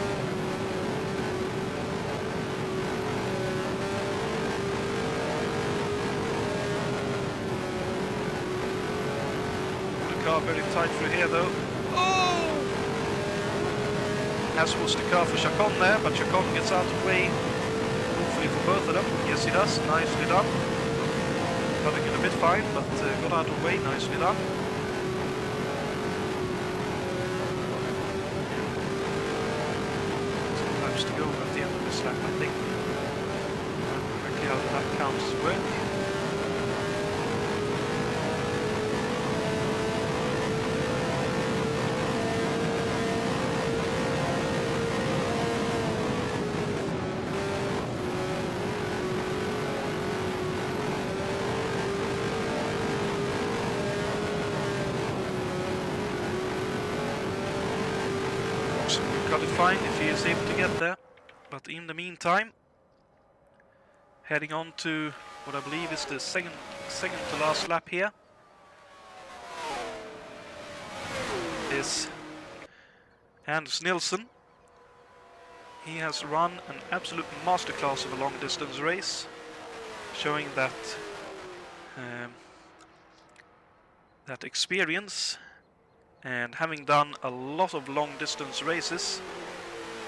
The car very tight through here though. Oh! As was the car for Chacon there, but Chacon gets out of the way. For both of them. Yes, he does. Nicely done. Cutting it a bit fine, but got out of the way. Nicely done. Some laps to go at the end of this lap, I think. Exactly how the lap counts work. Got it fine if he is able to get there, but in the meantime Heading on to what I believe is the second to last lap here is Anders Nilsson. He has run an absolute masterclass of a long distance race, showing that that experience and having done a lot of long distance races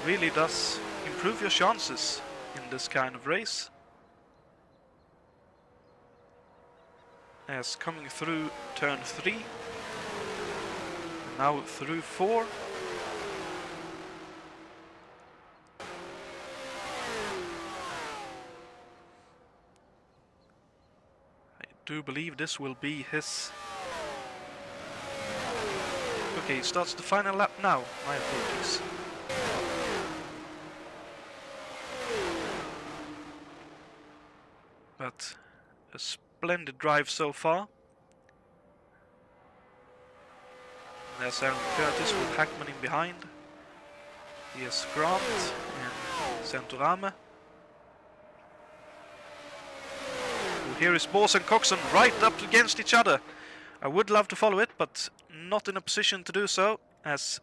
really does improve your chances in this kind of race. As coming through turn 3, now through 4. I do believe this will be his... Okay, he starts the final lap now, my apologies. But a splendid drive so far. There's Aaron Curtis with Hackman in behind. Here's Grant and Santorame. Here is Bors and Coxon right up against each other. I would love to follow it, but not in a position to do so, as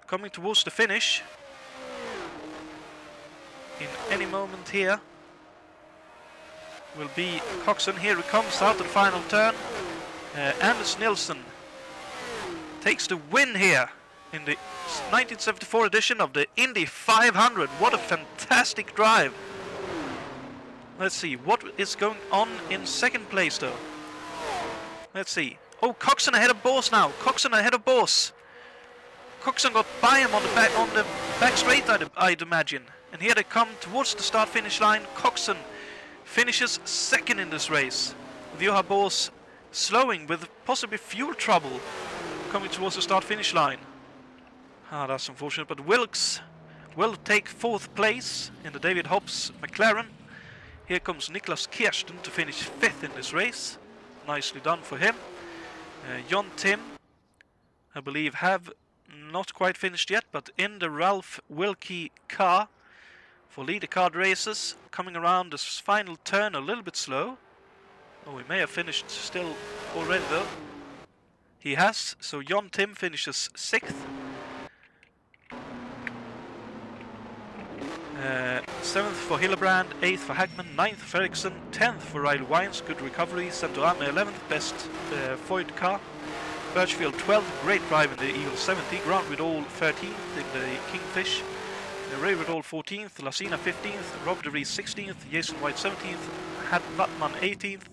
coming towards the finish in any moment here will be Coxon. Here he comes out of the final turn. Anders Nilsson takes the win here in the 1974 edition of the Indy 500. What a fantastic drive. Let's see what is going on in second place though. Let's see. Oh, Coxon ahead of Bors now. Coxon ahead of Bors. Coxon got by him on the back straight, I'd imagine. And here they come towards the start-finish line. Coxon finishes second in this race, with Johan Bors slowing with possibly fuel trouble coming towards the start-finish line. Ah, that's unfortunate, but Wilkes will take fourth place in the David Hobbs McLaren. Here comes Niklas Kirsten to finish fifth in this race. Nicely done for him. John Tim, I believe, have not quite finished yet, but in the Ralph Wilkie car for leader card races, coming around this final turn a little bit slow. Oh, he may have finished still already though. He has, so John Tim finishes 6th. 7th for Hillebrand, 8th for Hackman, 9th for Eriksson, 10th for Riley Wines, good recovery. Santorame 11th, best Foyt car. Birchfield 12th, great drive in the Eagle 70. Grant Riddall 13th in the Kingfish. Ray Riddall 14th, Lacina 15th, Rob DeVries 16th, Jason White 17th, Had Wattman 18th,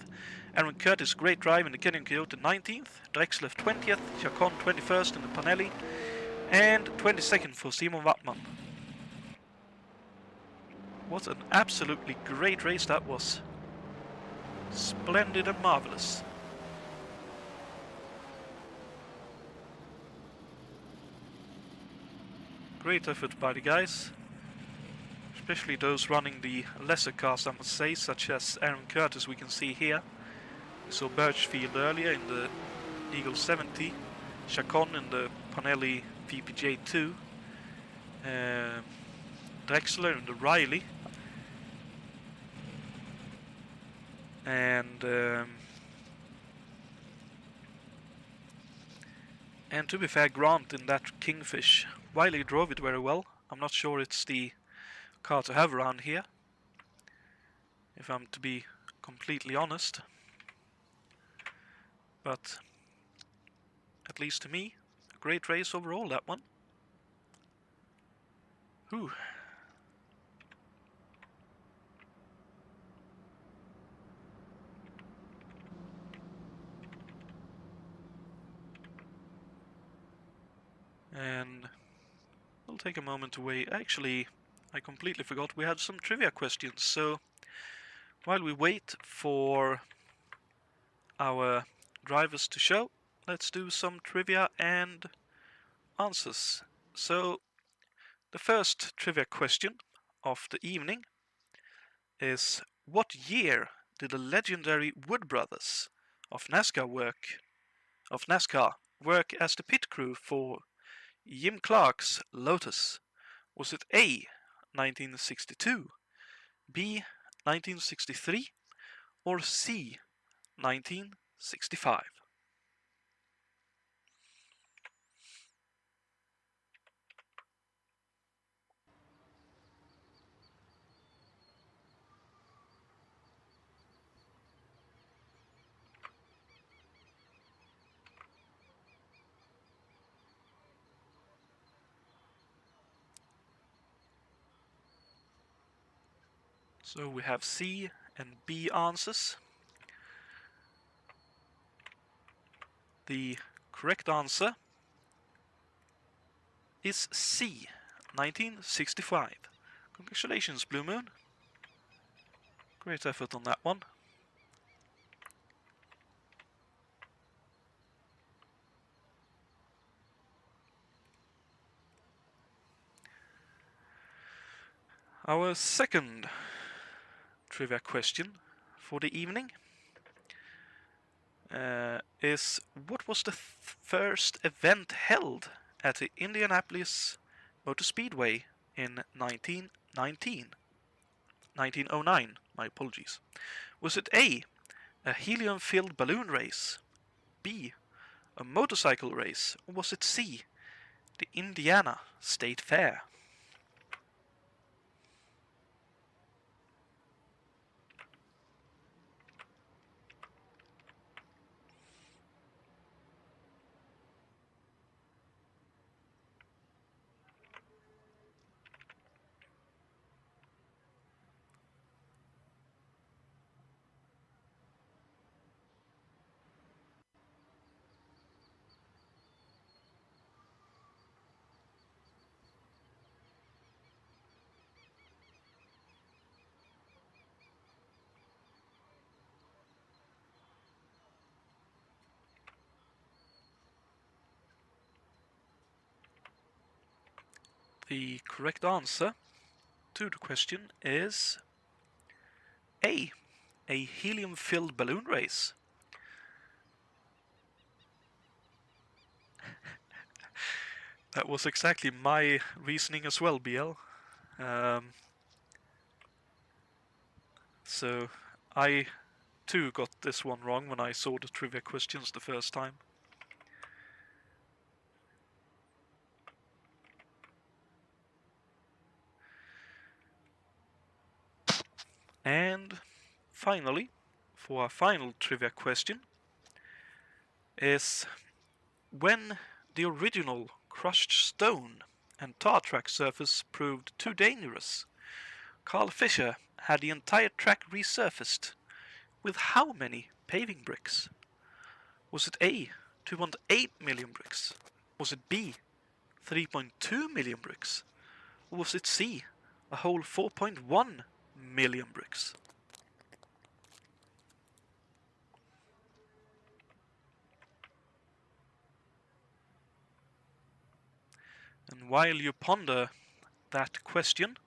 Aaron Curtis, great drive in the Kenyan Coyote 19th, Drexler 20th, Chacon 21st in the Panelli, and 22nd for Simon Wattman. What an absolutely great race that was. Splendid and marvelous. Great effort by the guys, especially those running the lesser cars, I must say, such as Aaron Curtis we can see here. We saw Birchfield earlier in the Eagle 70, Chacon in the Panelli VPJ2, Drexler in the Riley, and to be fair, Grant in that Kingfish. Wiley drove it very well. I'm not sure it's the car to have around here, if I'm to be completely honest. But at least to me, a great race overall, that one. Whew. And we'll take a moment to wait. Actually, I completely forgot we had some trivia questions. So while we wait for our drivers to show, let's do some trivia and answers. So the first trivia question of the evening is: what year did the legendary Wood brothers of NASCAR work as the pit crew for Jim Clark's Lotus? Was it A, 1962, B, 1963, or C, 1965? So we have C and B answers. The correct answer is C, 1965. Congratulations, Blue Moon. Great effort on that one. Our second trivia question for the evening is, what was the first event held at the Indianapolis Motor Speedway in 1909, my apologies. Was it A, a helium-filled balloon race, B, a motorcycle race, or was it C, the Indiana State Fair? The correct answer to the question is A, a helium-filled balloon race. That was exactly my reasoning as well, BL. So I too got this one wrong when I saw the trivia questions the first time. And finally, for our final trivia question, is when the original crushed stone and tar track surface proved too dangerous, Carl Fisher had the entire track resurfaced with how many paving bricks? Was it A, 2.8 million bricks? Was it B, 3.2 million bricks? Or was it C, a whole 4.1 million bricks? And while you ponder that question,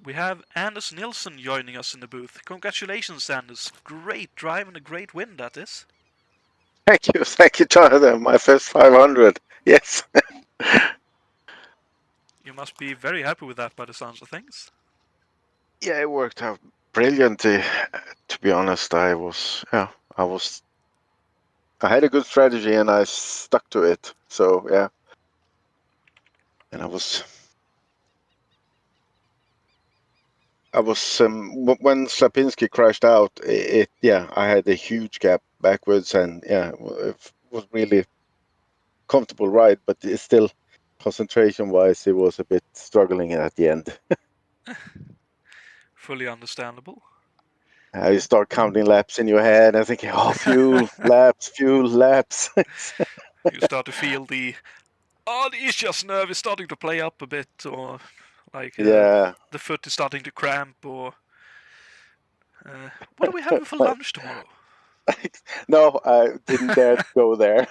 we have Anders Nilsson joining us in the booth. Congratulations, Anders. Great drive and a great win, that is. Thank you, Jonathan. My first 500. Yes. You must be very happy with that by the sounds of things. Yeah, it worked out brilliantly. To be honest, I had a good strategy and I stuck to it. So yeah, and I was when Slapinski crashed out. I had a huge gap backwards, and it was really comfortable ride, but it's still concentration-wise, it was a bit struggling at the end. Fully understandable. You start counting laps in your head and thinking, oh, fuel laps. You start to feel the ischias nerve is starting to play up a bit, or like Yeah. the foot is starting to cramp, or what are we having for lunch tomorrow? No, I didn't dare to go there.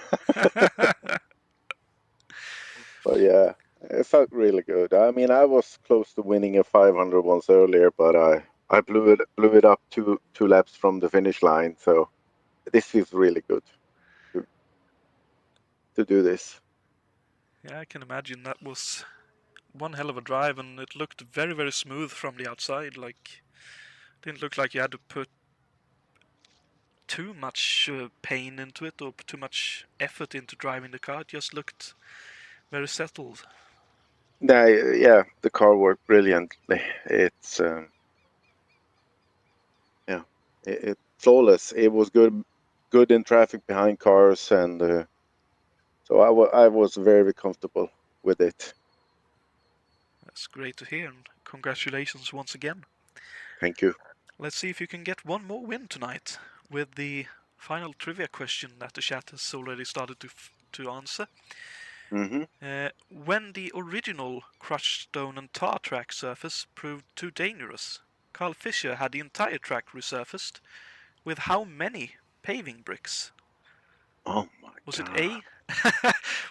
But yeah, it felt really good. I mean, I was close to winning a 500 once earlier, but I blew it up two laps from the finish line. So this feels really good to do this. Yeah, I can imagine that was one hell of a drive, and it looked very, very smooth from the outside. Like, didn't look like you had to put too much pain into it or too much effort into driving the car. It just looked very settled. Yeah, the car worked brilliantly. It's flawless. It was good in traffic behind cars, and so I was very comfortable with it. That's great to hear, and congratulations once again. Thank you. Let's see if you can get one more win tonight with the final trivia question that the chat has already started to answer. Hmm. When the original crushed stone and tar track surface proved too dangerous, Carl Fisher had the entire track resurfaced with how many paving bricks? Oh my Was God. it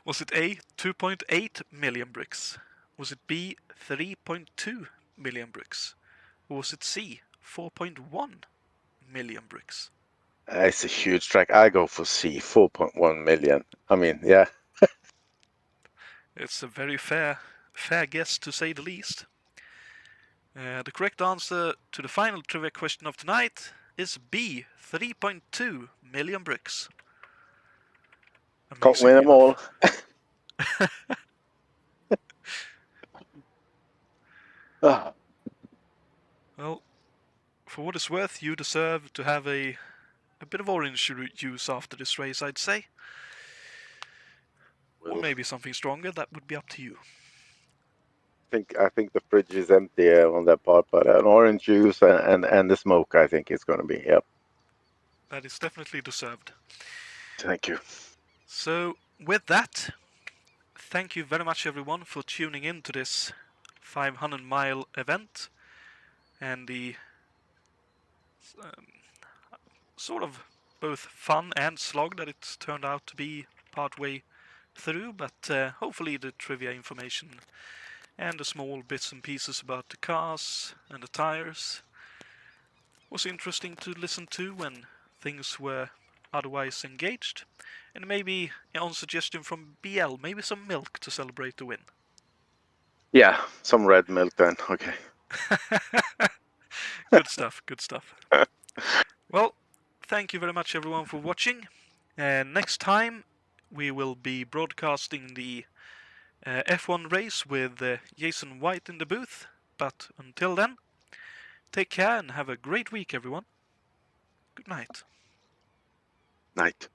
was it A 2.8 million bricks? Was it B 3.2 million bricks? Or was it C 4.1 million bricks? It's a huge track. I go for C, 4.1 million. I mean, yeah. It's a very fair guess, to say the least. The correct answer to the final trivia question of tonight is B, 3.2 million bricks. Can't win Amazingly them all. Ah, Well, for what it's worth, you deserve to have a bit of orange juice after this race, I'd say. Or well, maybe something stronger, that would be up to you. I think the fridge is empty on that part, but an orange juice and the smoke, I think it's going to be. Yep. That is definitely deserved. Thank you. So, with that, thank you very much everyone for tuning in to this 500-mile event and the sort of both fun and slog that it turned out to be partway through, but hopefully the trivia information and the small bits and pieces about the cars and the tires was interesting to listen to when things were otherwise engaged. And maybe, on suggestion from BL, maybe some milk to celebrate the win. Yeah, some red milk then. Okay. Good stuff, good stuff. Well, thank you very much everyone for watching. Next time we will be broadcasting the F1 race with Jason White in the booth. But until then, take care and have a great week everyone. Good night. Night.